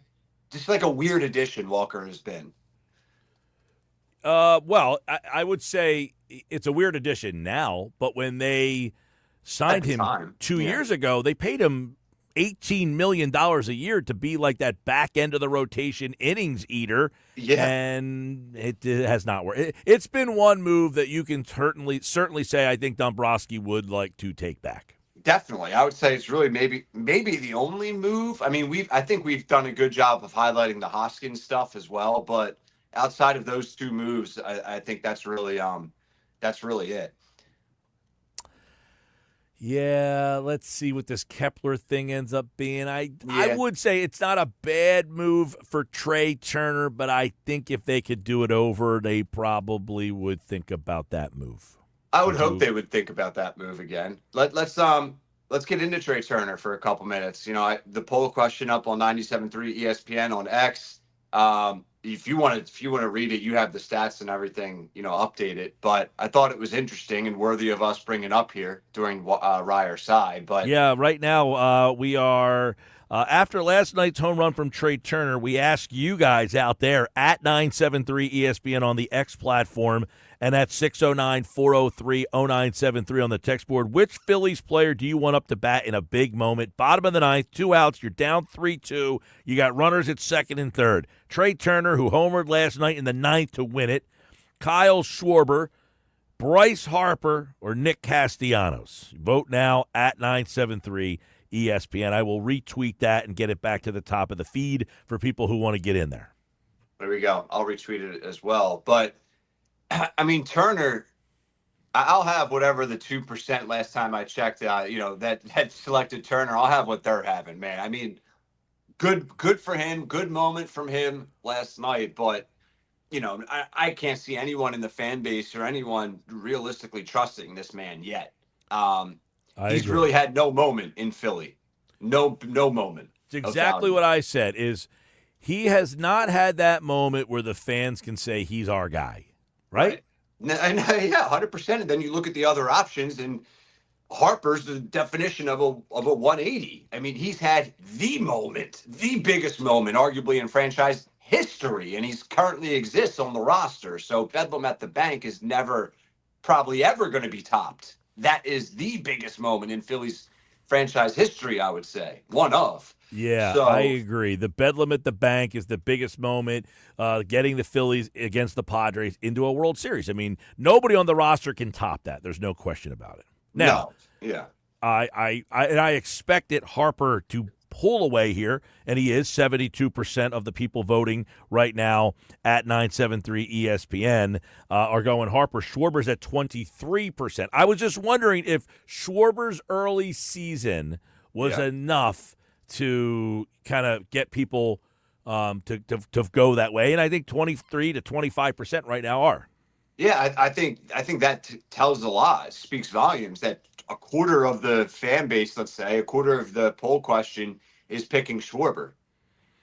Just like a weird addition Walker has been. Well, I would say it's a weird addition now, but when they signed him 2 years ago, they paid him $18 million a year to be like that back end of the rotation innings eater. Yeah. And it has not worked. It's been one move that you can certainly say I think Dombrowski would like to take back. Definitely. I would say it's really maybe the only move. I think we've done a good job of highlighting the Hoskins stuff as well, but outside of those two moves, I think that's really it. Yeah, let's see what this Kepler thing ends up being. I Yeah. would say it's not a bad move for Trey Turner, but I think if they could do it over, they probably would think about that move. I would hope they would think about that move again. Let's get into Trey Turner for a couple minutes. The poll question up on 97.3 ESPN on X. If you want to read it, you have the stats and everything, update it. But I thought it was interesting and worthy of us bringing up here during Ryer's side. But yeah, right now we are after last night's home run from Trey Turner. We ask you guys out there at 973 ESPN on the X platform, and that's 609-403-0973 on the text board. Which Phillies player do you want up to bat in a big moment? Bottom of the ninth, 2 outs, you're down 3-2. You got runners at second and third. Trey Turner, who homered last night in the ninth to win it. Kyle Schwarber, Bryce Harper, or Nick Castellanos. Vote now at 973 ESPN. I will retweet that and get it back to the top of the feed for people who want to get in there. There we go. I'll retweet it as well. But I mean, Turner, I'll have whatever the 2% last time I checked, that had selected Turner. I'll have what they're having, man. I mean, good for him. Good moment from him last night. But, I can't see anyone in the fan base or anyone realistically trusting this man yet. He's really had no moment in Philly. No moment. It's exactly what I said is he has not had that moment where the fans can say he's our guy. Right? And yeah, 100%. And then you look at the other options, and Harper's the definition of a 180. I mean, he's had the moment, the biggest moment, arguably in franchise history, and he's currently exists on the roster. So Bedlam at the bank is never, probably ever going to be topped. That is the biggest moment in Phillies franchise history, I would say. One of. Yeah, So, I agree. The Bedlam at the bank is the biggest moment, getting the Phillies against the Padres into a World Series. I mean, nobody on the roster can top that. There's no question about it. Now, no. Yeah. I expected Harper to pull away here, and he is. 72% of the people voting right now at 973 ESPN are going Harper. Schwarber's at 23%. I was just wondering if Schwarber's early season was enough to kind of get people to go that way, and I think 23 to 25% right now are. Yeah, I think that tells a lot. It speaks volumes that a quarter of the fan base, let's say, a quarter of the poll question is picking Schwarber.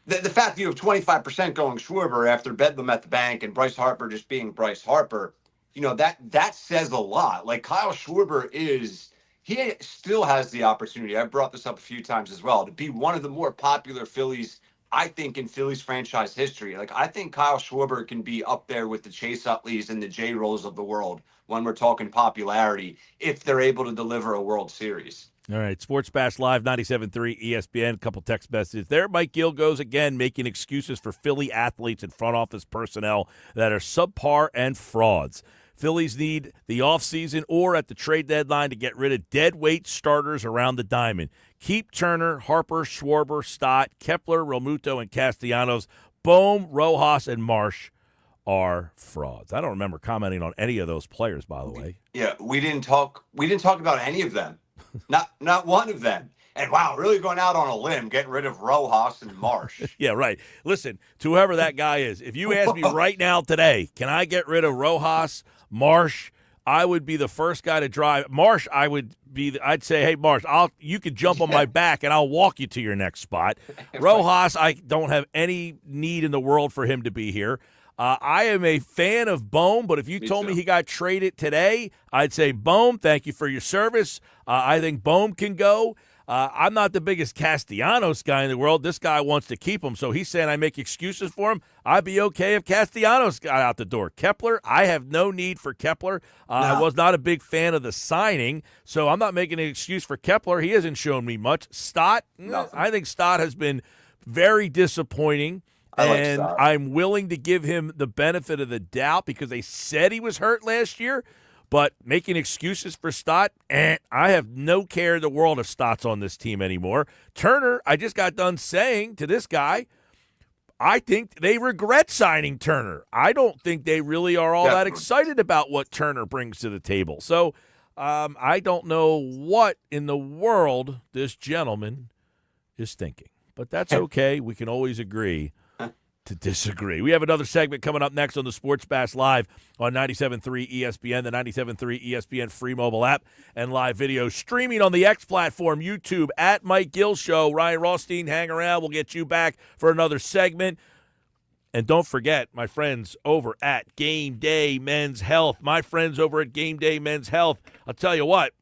The fact that you have 25% going Schwarber after Bedlam at the bank and Bryce Harper just being Bryce Harper, that says a lot. Like Kyle Schwarber he still has the opportunity. I've brought this up a few times as well, to be one of the more popular Phillies, I think, in Phillies franchise history. Like, I think Kyle Schwarber can be up there with the Chase Utleys and the J. Rolls of the world when we're talking popularity, if they're able to deliver a World Series. All right, Sports Bash Live, 97.3 ESPN, a couple text messages there. Mike Gill goes again, making excuses for Philly athletes and front office personnel that are subpar and frauds. Phillies need the offseason or at the trade deadline to get rid of dead-weight starters around the diamond. Keep Turner, Harper, Schwarber, Stott, Kepler, Realmuto, and Castellanos. Bohm, Rojas, and Marsh are frauds. I don't remember commenting on any of those players, by the way. Yeah, we didn't talk about any of them. Not one of them. And wow, really going out on a limb, getting rid of Rojas and Marsh. Yeah, right. Listen, to whoever that guy is, if you ask me right now today, can I get rid of Rojas, Marsh? I would be the first guy to drive. Marsh, I'd say, hey, Marsh, you could jump on my back and I'll walk you to your next spot. Rojas, I don't have any need in the world for him to be here. I am a fan of Bohm, but if you told me he got traded today, I'd say, Bohm, thank you for your service. I think Bohm can go. I'm not the biggest Castellanos guy in the world. This guy wants to keep him, so he's saying I make excuses for him. I'd be okay if Castellanos got out the door. Kepler, I have no need for Kepler. I was not a big fan of the signing, so I'm not making an excuse for Kepler. He hasn't shown me much. Stott, I think Stott has been very disappointing. And I'm willing to give him the benefit of the doubt because they said he was hurt last year. But making excuses for Stott, I have no care in the world if Stott's on this team anymore. Turner, I just got done saying to this guy, I think they regret signing Turner. I don't think they really are all that excited about what Turner brings to the table. So I don't know what in the world this gentleman is thinking, but that's okay. We can always agree to disagree. We have another segment coming up next on the Sports Bash Live on 97.3 ESPN, the 97.3 ESPN free mobile app, and live video streaming on the X platform, YouTube, at Mike Gill Show. Ryan Rothstein, hang around. We'll get you back for another segment. And don't forget, my friends over at Game Day Men's Health. My friends over at Game Day Men's Health, I'll tell you what,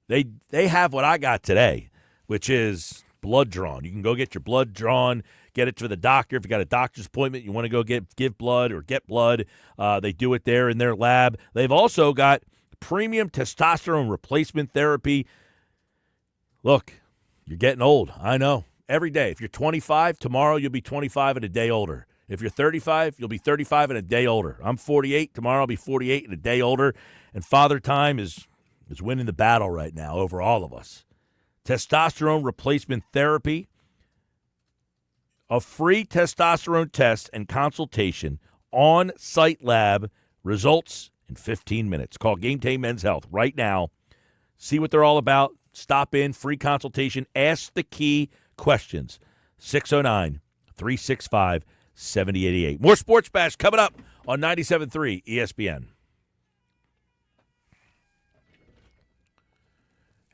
they have what I got today, which is blood drawn. You can go get your blood drawn, get it to the doctor. If you got a doctor's appointment, you want to go give blood or get blood, they do it there in their lab. They've also got premium testosterone replacement therapy. Look, you're getting old. I know. Every day. If you're 25, tomorrow you'll be 25 and a day older. If you're 35, you'll be 35 and a day older. I'm 48. Tomorrow I'll be 48 and a day older. And Father Time is winning the battle right now over all of us. Testosterone replacement therapy, a free testosterone test and consultation, on-site lab, results in 15 minutes. Call Game Day Men's Health right now. See what they're all about. Stop in, free consultation. Ask the key questions. 609-365-7088. More Sports Bash coming up on 97.3 ESPN.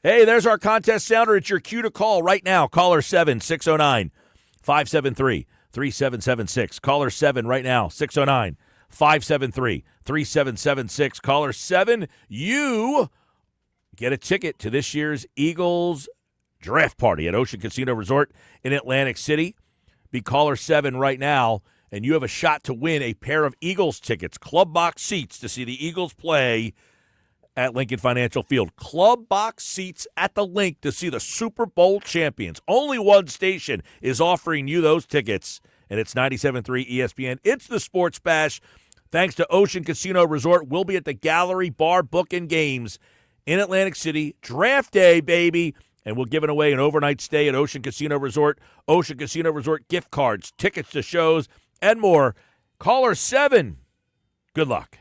Hey, there's our contest sounder. It's your cue to call right now. Caller 7, 609-573-3776. Caller 7 right now, 609-573-3776. Caller 7, you get a ticket to this year's Eagles draft party at Ocean Casino Resort in Atlantic City. Be caller 7 right now, and you have a shot to win a pair of Eagles tickets, club box seats to see the Eagles play at Lincoln Financial Field. Club box seats at the Link to see the Super Bowl champions. Only one station is offering you those tickets, and it's 97.3 ESPN. It's the Sports Bash. Thanks to Ocean Casino Resort. We'll be at the Gallery Bar Booking Games in Atlantic City. Draft day, baby. And we're giving away an overnight stay at Ocean Casino Resort. Ocean Casino Resort gift cards, tickets to shows, and more. Caller 7. Good luck.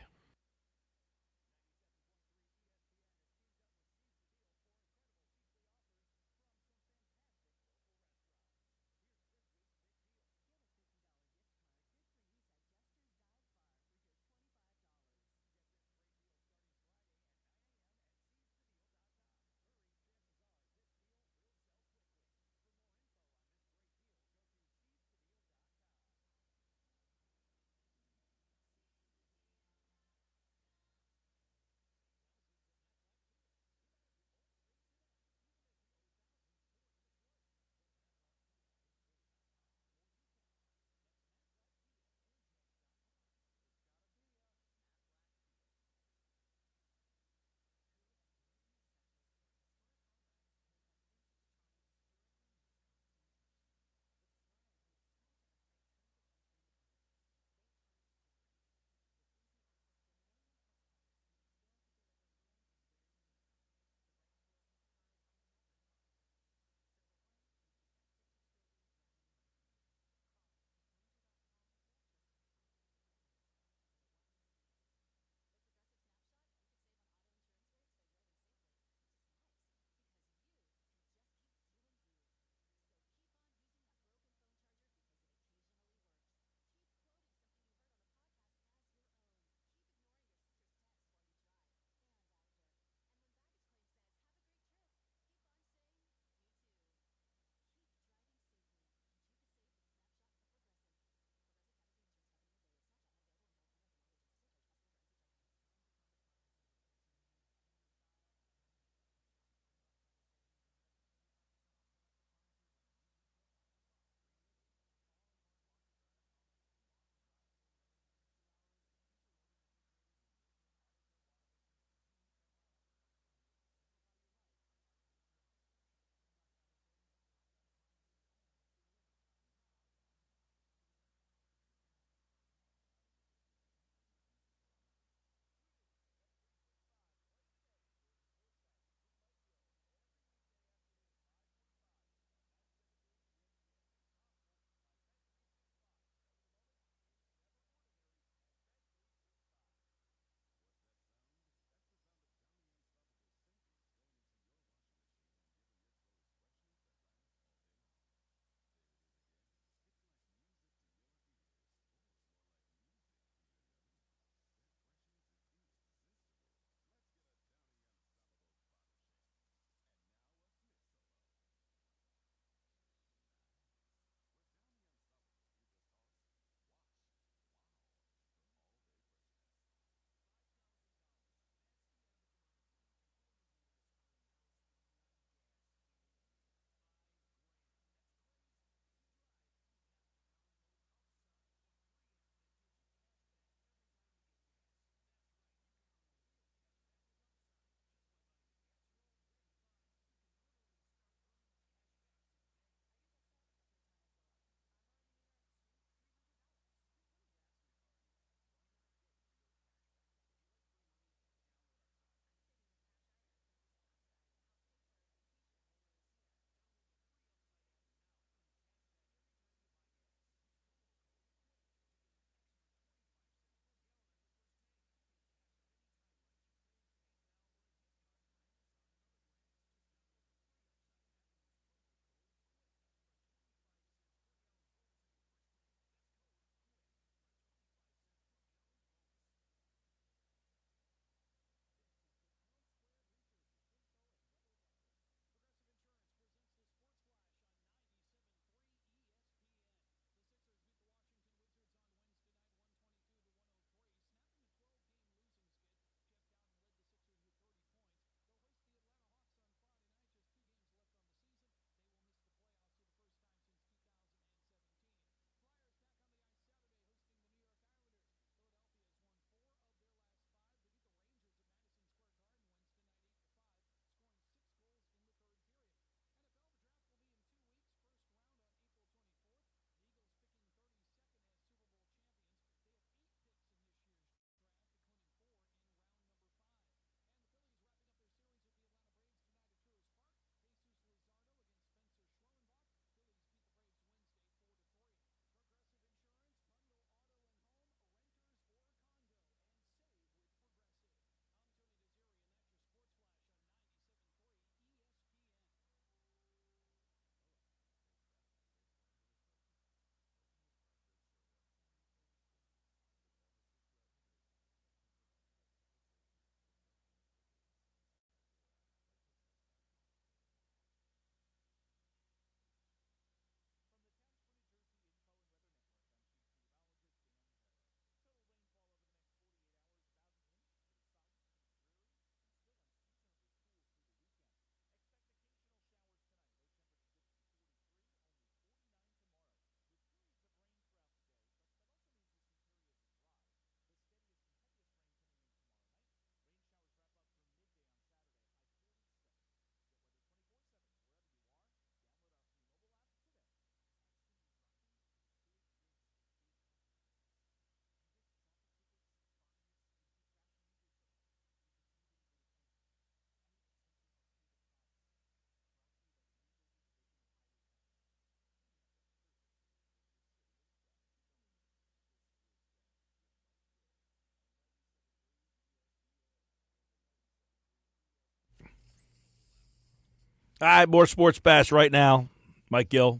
All right, more Sports Bash right now. Mike Gill,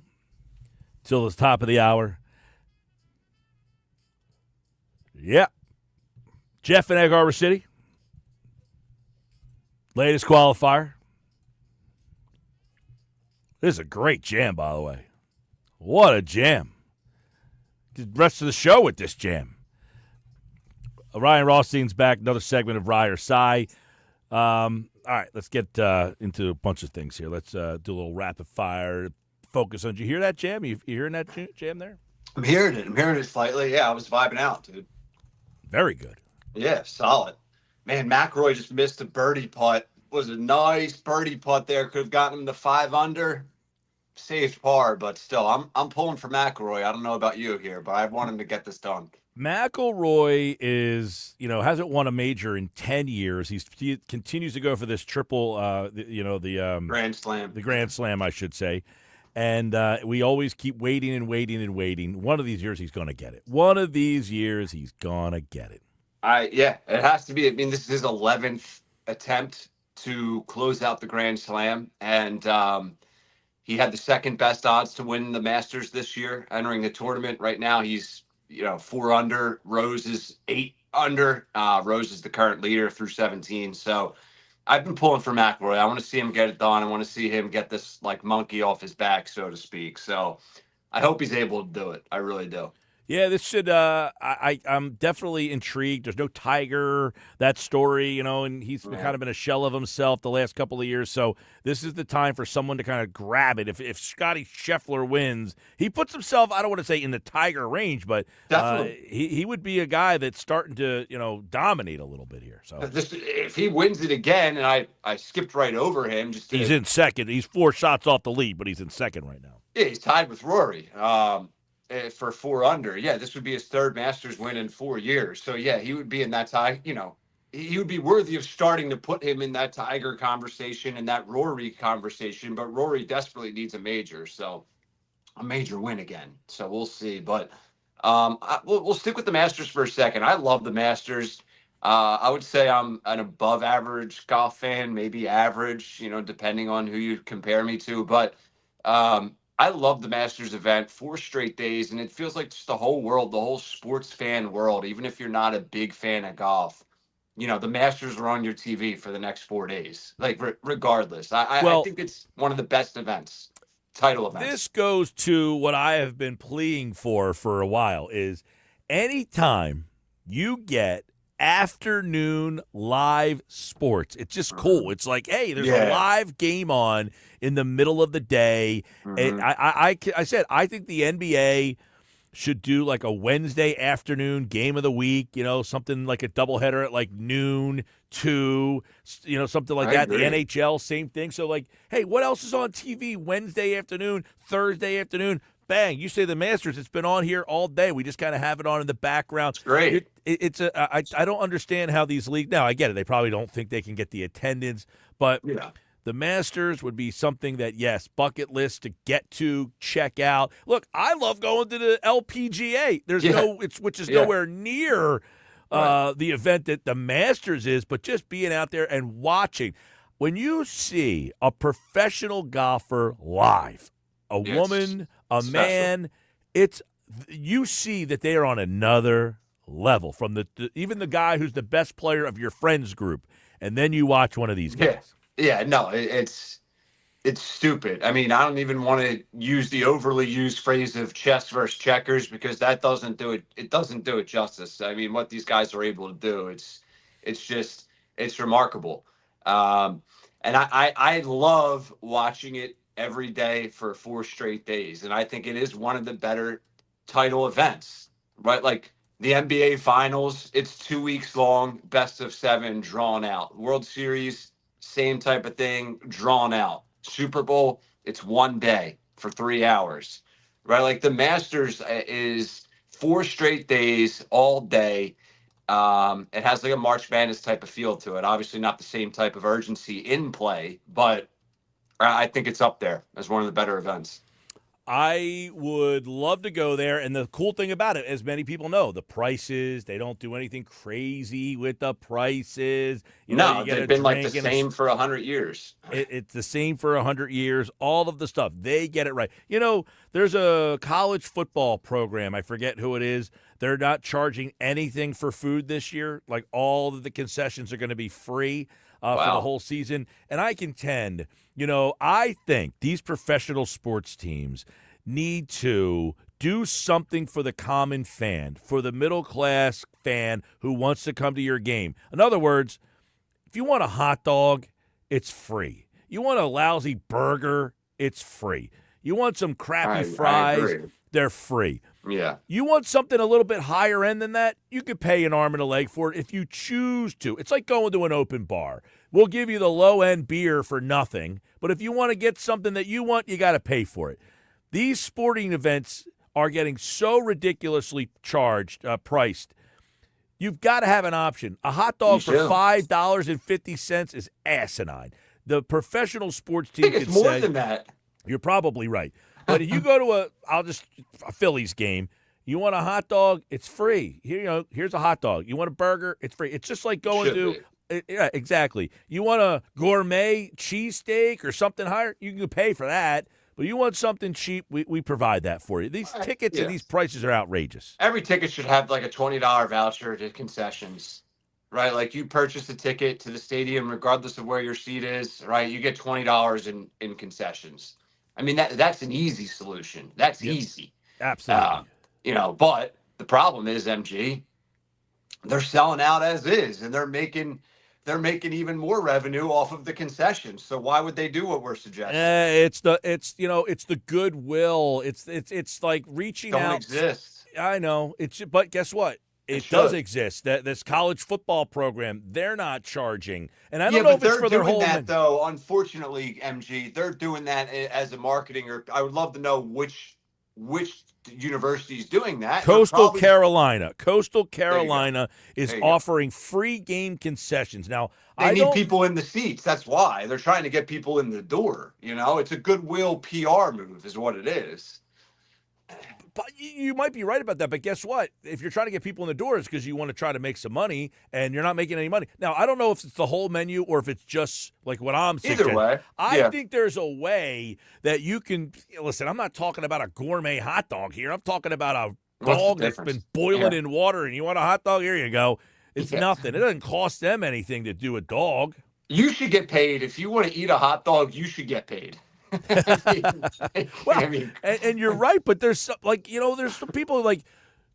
till the top of the hour. Yeah. Jeff in Egg Harbor City. Latest qualifier. This is a great jam, by the way. What a jam. The rest of the show with this jam. Ryan Rothstein's back. Another segment of Rye or Cy. All right, let's get into a bunch of things here. Let's do a little rapid fire. Focus on. Did you hear that jam? You hearing that jam there? I'm hearing it slightly. Yeah, I was vibing out, dude. Very good. Yeah, solid. Man, McElroy just missed a birdie putt. Was a nice birdie putt there. Could have gotten him to 5 under. Saved par, but still, I'm pulling for McElroy. I don't know about you here, but I want him to get this done. McElroy is, hasn't won a major in 10 years. He continues to go for this triple, Grand Slam. The Grand Slam, I should say. And we always keep waiting and waiting and waiting. One of these years, he's going to get it. One of these years, he's going to get it. Yeah, it has to be. I mean, this is his 11th attempt to close out the Grand Slam, and he had the second best odds to win the Masters this year entering the tournament. Right now, he's 4 under. Rose is 8 under. Rose is the current leader through 17. So I've been pulling for McElroy. I want to see him get it done. I want to see him get this monkey off his back, so to speak. So I hope he's able to do it. I really do. Yeah, this should. I'm definitely intrigued. There's no Tiger, that story, and he's kind of been a shell of himself the last couple of years. So this is the time for someone to kind of grab it. If Scotty Scheffler wins, he puts himself, I don't want to say in the Tiger range, but he would be a guy that's starting to dominate a little bit here. So if he wins it again, and I skipped right over him, he's in second. He's 4 shots off the lead, but he's in second right now. Yeah, he's tied with Rory. For 4 under. Yeah, this would be his 3rd Masters win in 4 years. So, yeah, he would be in that tie. He would be worthy of starting to put him in that Tiger conversation and that Rory conversation. But Rory desperately needs a major. So, a major win again. So, we'll see. But we'll stick with the Masters for a second. I love the Masters. I would say I'm an above average golf fan, maybe average, depending on who you compare me to. But I love the Masters event, 4 straight days, and it feels like just the whole world, the whole sports fan world, even if you're not a big fan of golf, the Masters are on your TV for the next 4 days, regardless. I think it's one of the best events, title events. This goes to what I have been pleading for a while is anytime you get afternoon live sports, it's just cool. It's like, hey, there's a live game on in the middle of the day. And I said I think the NBA should do like a Wednesday afternoon game of the week, something like a doubleheader at noon, 2, something like that. Agree. The NHL, same thing. So hey, what else is on TV Wednesday afternoon, Thursday afternoon? Bang, you say the Masters, it's been on here all day. We just kind of have it on in the background. It's great. I don't understand how these leagues, now I get it, they probably don't think they can get the attendance, but the Masters would be something that, yes, bucket list to get to, check out. Look, I love going to the LPGA. Which is nowhere near the event that the Masters is, but just being out there and watching. When you see a professional golfer live, a woman, a man, you see that they are on another level from even the guy who's the best player of your friends group, and then you watch one of these guys. Yeah, no, it's stupid. I mean, I don't even want to use the overly used phrase of chess versus checkers because that doesn't do it. It doesn't do it justice. I mean, what these guys are able to do, it's remarkable. And I love watching it every day for 4 straight days. And I think it is one of the better title events, right? Like the NBA finals, it's 2 weeks long, best of 7 drawn out. World Series, same type of thing, drawn out. Super Bowl, it's 1 day for 3 hours, right? Like the Masters is 4 straight days all day. It has like a March Madness type of feel to it. Obviously not the same type of urgency in play, but I think it's up there as one of the better events. I would love to go there. And the cool thing about it, as many people know, the prices, they don't do anything crazy with the prices. You know, you get they've a been like drink the and same for 100 years. It's the same for 100 years. All of the stuff, they get it right. You know, there's a college football program. I forget who it is. They're not charging anything for food this year. Like all of the concessions are going to be free for the whole season. And I contend, you know, I think these professional sports teams need to do something for the common fan, for the middle-class fan who wants to come to your game. In other words, if you want a hot dog, it's free. You want a lousy burger, it's free. You want some crappy fries, they're free. Yeah. You want something a little bit higher end than that, you could pay an arm and a leg for it if you choose to. It's like going to an open bar. We'll give you the low-end beer for nothing, but if you want to get something that you want, you got to pay for it. These sporting events are getting so ridiculously priced. You've got to have an option. A hot dog for $5.50 is asinine. The professional sports team it's more than that. You're probably right. But if you go to a Phillies game, you want a hot dog, it's free. Here's a hot dog. You want a burger, it's free. It's just like going yeah, exactly. You want a gourmet cheesesteak or something higher, you can pay for that. But you want something cheap, we provide that for you. These tickets and these prices are outrageous. Every ticket should have like a $20 voucher to concessions, right? Like you purchase a ticket to the stadium, regardless of where your seat is, right? You get $20 in concessions. I mean, that's an easy solution. That's easy. Absolutely. But the problem is, MG, they're selling out as is, and they're making even more revenue off of the concessions. So why would they do what we're suggesting? It's the goodwill. It's like reaching out. Don't exist. I know. But guess what? It does exist. This college football program, they're not charging. And I don't know if it's for their whole. That, though, unfortunately, MG, they're doing that as a marketing. Or I would love to know which university is doing that. Coastal Carolina is offering free game concessions. Now, they need people in the seats. That's why they're trying to get people in the door. It's a goodwill PR move, is what it is. But you might be right about that, but guess what? If you're trying to get people in the door, it's because you want to try to make some money, and you're not making any money. Now, I don't know if it's the whole menu or if it's just like what I'm saying. Either way. I think there's a way that you can – listen, I'm not talking about a gourmet hot dog here. I'm talking about a dog that's been boiling in water, and you want a hot dog? Here you go. It's nothing. It doesn't cost them anything to do a dog. You should get paid. If you want to eat a hot dog, you should get paid. And you're right, but there's some people like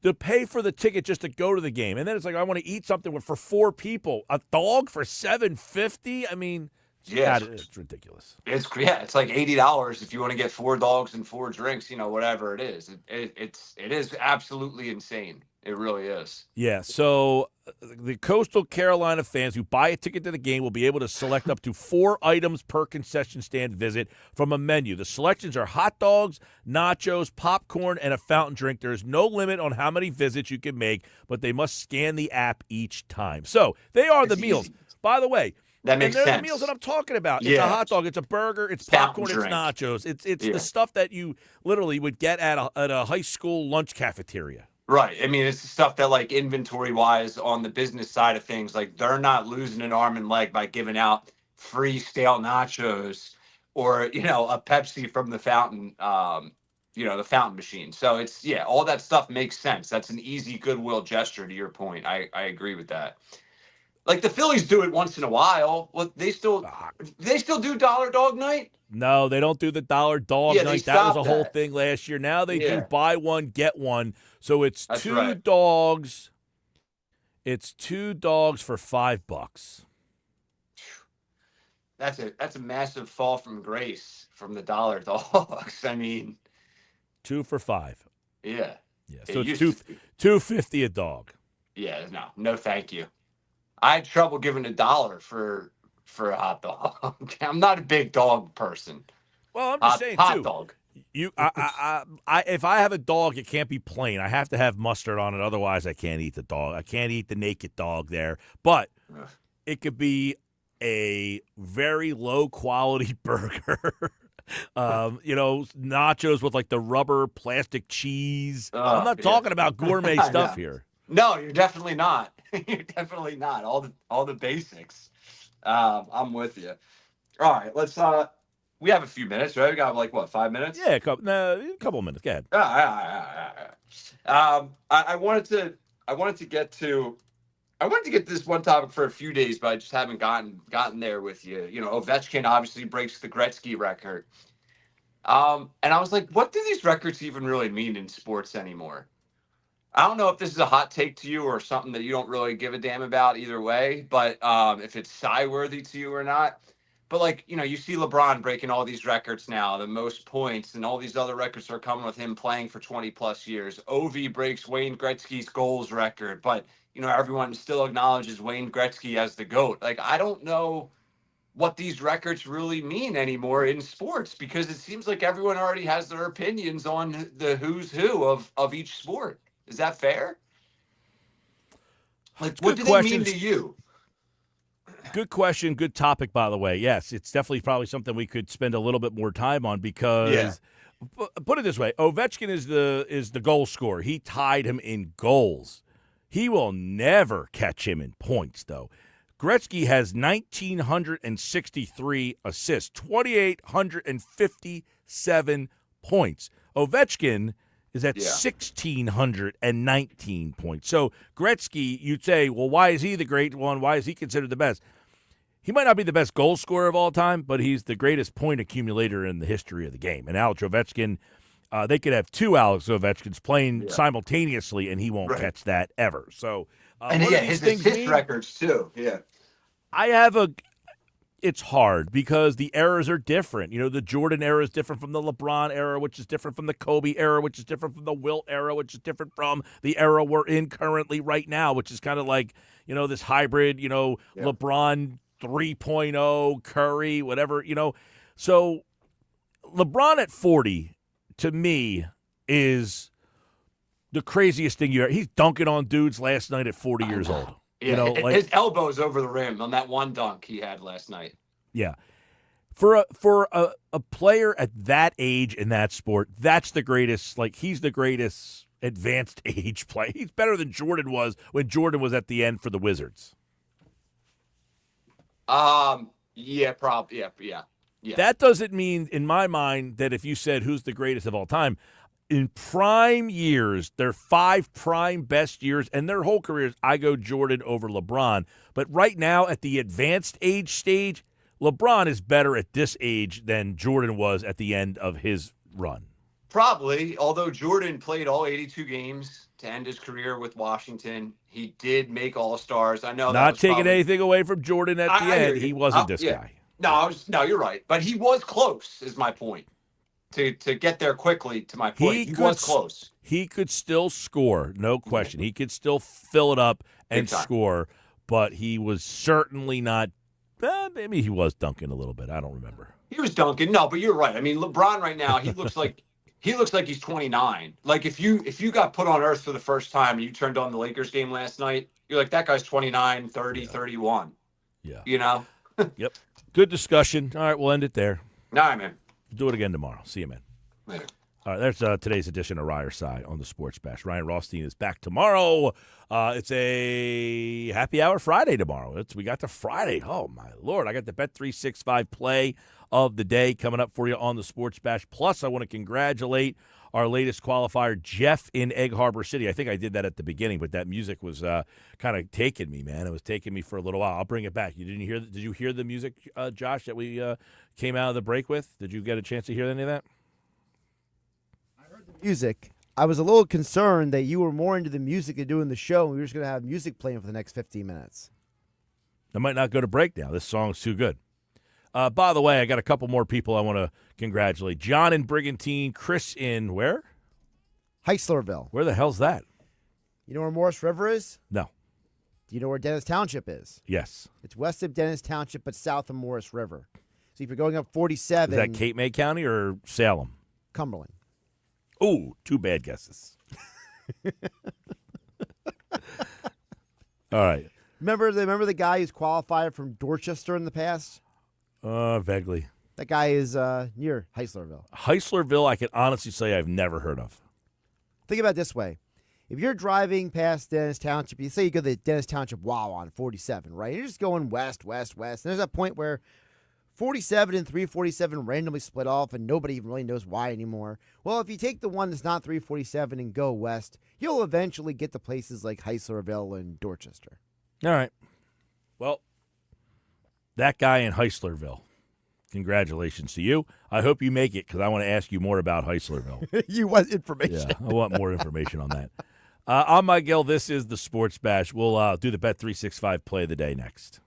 to pay for the ticket just to go to the game, and then it's like I want to eat something for 4 people. A dog for $7.50. I mean, it's ridiculous. It's like $80 if you want to get 4 dogs and 4 drinks. Whatever it is. It is absolutely insane. It really is. Yeah. So the Coastal Carolina fans who buy a ticket to the game will be able to select up to 4 items per concession stand visit from a menu. The selections are hot dogs, nachos, popcorn, and a fountain drink. There is no limit on how many visits you can make, but they must scan the app each time. So they are the meals. By the way, that makes sense. They're the meals that I'm talking about. It's a hot dog, it's a burger, it's popcorn, it's nachos. It's the stuff that you literally would get at a high school lunch cafeteria. Right. I mean, it's the stuff that, like, inventory-wise on the business side of things, like, they're not losing an arm and leg by giving out free stale nachos or, a Pepsi from the fountain, the fountain machine. So it's, all that stuff makes sense. That's an easy goodwill gesture, to your point. I agree with that. Like, the Phillies do it once in a while. Well, they still do Dollar Dog Night? No, they don't do the Dollar Dog Night. That was a whole thing last year. Now they do buy one, get one. So it's two dogs. It's 2 dogs for $5. That's a massive fall from grace from the Dollar Dogs. I mean, 2 for $5. Yeah. Yeah. So it's $2.50 a dog. Yeah. No, thank you. I had trouble giving $1 for a hot dog. I'm not a big dog person. Well, I'm just saying hot too. Dog. If I have a dog, it can't be plain. I have to have mustard on it. Otherwise, I can't eat the dog. I can't eat the naked dog there. But it could be a very low quality burger Nachos with like the rubber plastic cheese. I'm not Yeah. talking about gourmet I stuff know. here. No, you're definitely not. You're definitely not. All the basics. I'm with you. All right, let's. We have a few minutes, right? We got like what, 5 minutes? Yeah, a couple of minutes. Go ahead. I wanted to get to this one topic for a few days, but I just haven't gotten there with you. You know, Ovechkin obviously breaks the Gretzky record. And I was like, what do these records even really mean in sports anymore? I don't know if this is a hot take to you or something that you don't really give a damn about either way, but if it's sigh-worthy to you or not. But, like, you know, you see LeBron breaking all these records now, the most points, and all these other records are coming with him playing for 20-plus years. Ovi breaks Wayne Gretzky's goals record, but, you know, everyone still acknowledges Wayne Gretzky as the GOAT. Like, I don't know what these records really mean anymore in sports because it seems like everyone already has their opinions on the who's who of each sport. Is that fair? Like, what do they mean to you? Good question. Good topic, by the way. Yes, it's definitely probably something we could spend a little bit more time on because, put it this way, Ovechkin is the goal scorer. He tied him in goals. He will never catch him in points, though. Gretzky has 1,963 assists, 2,857 points. Ovechkin is at 1,619 points. So Gretzky, you'd say, well, why is he the great one? Why is he considered the best? He might not be the best goal scorer of all time, but he's the greatest point accumulator in the history of the game. And Alex Ovechkin, they could have two Alex Ovechkins playing simultaneously, and he won't catch that ever. So, and his assist records too. Yeah, it's hard because the eras are different. You know, the Jordan era is different from the LeBron era, which is different from the Kobe era, which is different from the Wilt era, which is different from the era we're in currently right now, which is kind of like, you know, this hybrid, you know, LeBron 3.0, Curry, whatever, you know. So LeBron at 40, to me, is the craziest thing you ever. He's dunking on dudes last night at 40 years old. Yeah, you know, his elbows over the rim on that one dunk he had last night. Yeah. For a player at that age in that sport, that's the greatest, like, he's the greatest advanced age play. He's better than Jordan was when Jordan was at the end for the Wizards. Yeah, probably. Yeah. That doesn't mean, in my mind, that if you said who's the greatest of all time, in prime years, their 5 prime best years, and their whole careers, I go Jordan over LeBron. But right now, at the advanced age stage, LeBron is better at this age than Jordan was at the end of his run. Probably, although Jordan played all 82 games to end his career with Washington. He did make All-Stars. I know Not taking anything away from Jordan at the end. He wasn't this guy. No, you're right. But he was close, is my point. To get there quickly, to my point, he was close. He could still score, no question. He could still fill it up and score, but he was certainly not. Maybe he was dunking a little bit. I don't remember. He was dunking. No, but you're right. I mean, LeBron right now, he looks like he's 29. Like if you got put on Earth for the first time and you turned on the Lakers game last night, you're like, that guy's 29, 30, 31. Yeah. You know? Yep. Good discussion. All right, we'll end it there. All right, man. Do it again tomorrow. See you, man. Later. All right, there's today's edition of Ryer Side on the Sports Bash. Ryan Rothstein is back tomorrow. It's a happy hour Friday tomorrow. We got to Friday. Oh, my Lord. I got the Bet365 play of the day coming up for you on the Sports Bash. Plus, I want to congratulate our latest qualifier, Jeff in Egg Harbor City. I think I did that at the beginning, but that music was kind of taking me, man. It was taking me for a little while. I'll bring it back. Did you hear the music, Josh, that we came out of the break with? Did you get a chance to hear any of that? Music. I was a little concerned that you were more into the music than doing the show, and we were just going to have music playing for the next 15 minutes. I might not go to break now. This song's too good. By the way, I got a couple more people I want to congratulate. John in Brigantine, Chris in where? Heislerville. Where the hell's that? You know where Morris River is? No. Do you know where Dennis Township is? Yes. It's west of Dennis Township, but south of Morris River. So if you're going up 47. Is that Cape May County or Salem? Cumberland. Ooh, two bad guesses. All right. Remember the guy who's qualified from Dorchester in the past? Vaguely. That guy is near Heislerville. Heislerville, I can honestly say I've never heard of. Think about it this way. If you're driving past Dennis Township, you say you go to the Dennis Township WOW on 47, right? You're just going west, west, west. And there's that point where 47 and 347 randomly split off and nobody even really knows why anymore. Well, if you take the one that's not 347 and go west, you'll eventually get to places like Heislerville and Dorchester. All right. Well, that guy in Heislerville. Congratulations to you. I hope you make it because I want to ask you more about Heislerville. You want information. Yeah, I want more information on that. I'm Mike Gill. This is the Sports Bash. We'll do the Bet365 play of the day next.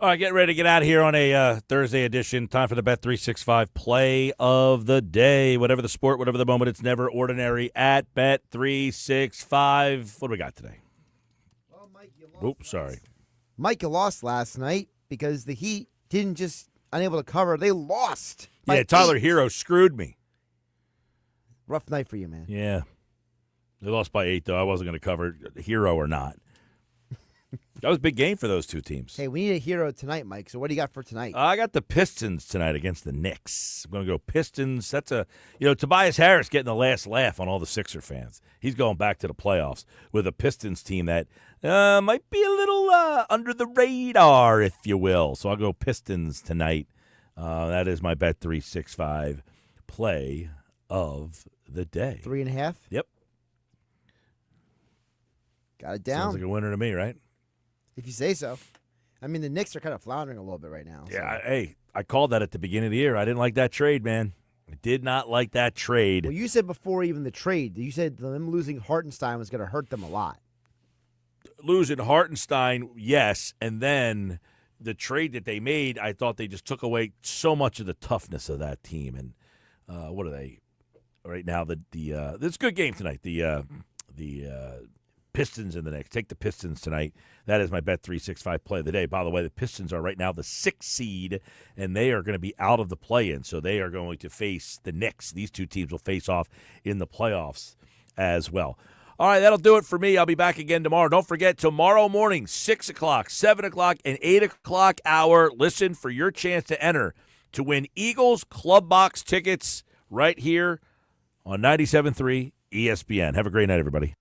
All right, get ready to get out of here on a Thursday edition. Time for the Bet365 play of the day. Whatever the sport, whatever the moment, it's never ordinary at Bet365. What do we got today? Well, Mike, you lost. Oops, sorry. Mike, you lost last night because the Heat didn't just unable to cover. They lost. Yeah, Tyler Hero screwed me. Rough night for you, man. Yeah. They lost by 8, though. I wasn't going to cover Hero or not. That was a big game for those two teams. Hey, we need a hero tonight, Mike. So what do you got for tonight? I got the Pistons tonight against the Knicks. I'm going to go Pistons. That's Tobias Harris getting the last laugh on all the Sixer fans. He's going back to the playoffs with a Pistons team that might be a little under the radar, if you will. So I'll go Pistons tonight. That is my Bet365 play of the day. 3.5? Yep. Got it down. Sounds like a winner to me, right? If you say so. I mean, the Knicks are kind of floundering a little bit right now. Yeah, I called that at the beginning of the year. I didn't like that trade, man. I did not like that trade. Well, you said before even the trade, you said them losing Hartenstein was going to hurt them a lot. Losing Hartenstein, yes, and then the trade that they made, I thought they just took away so much of the toughness of that team. And what are they right now? It's a good game tonight. The Pistons in the Knicks. Take the Pistons tonight. That is my Bet365 play of the day. By the way, the Pistons are right now the 6th seed, and they are going to be out of the play-in, so they are going to face the Knicks. These two teams will face off in the playoffs as well. All right, that'll do it for me. I'll be back again tomorrow. Don't forget, tomorrow morning, 6 o'clock, 7 o'clock, and 8 o'clock hour, listen for your chance to enter to win Eagles Club Box tickets right here on 97.3 ESPN. Have a great night, everybody.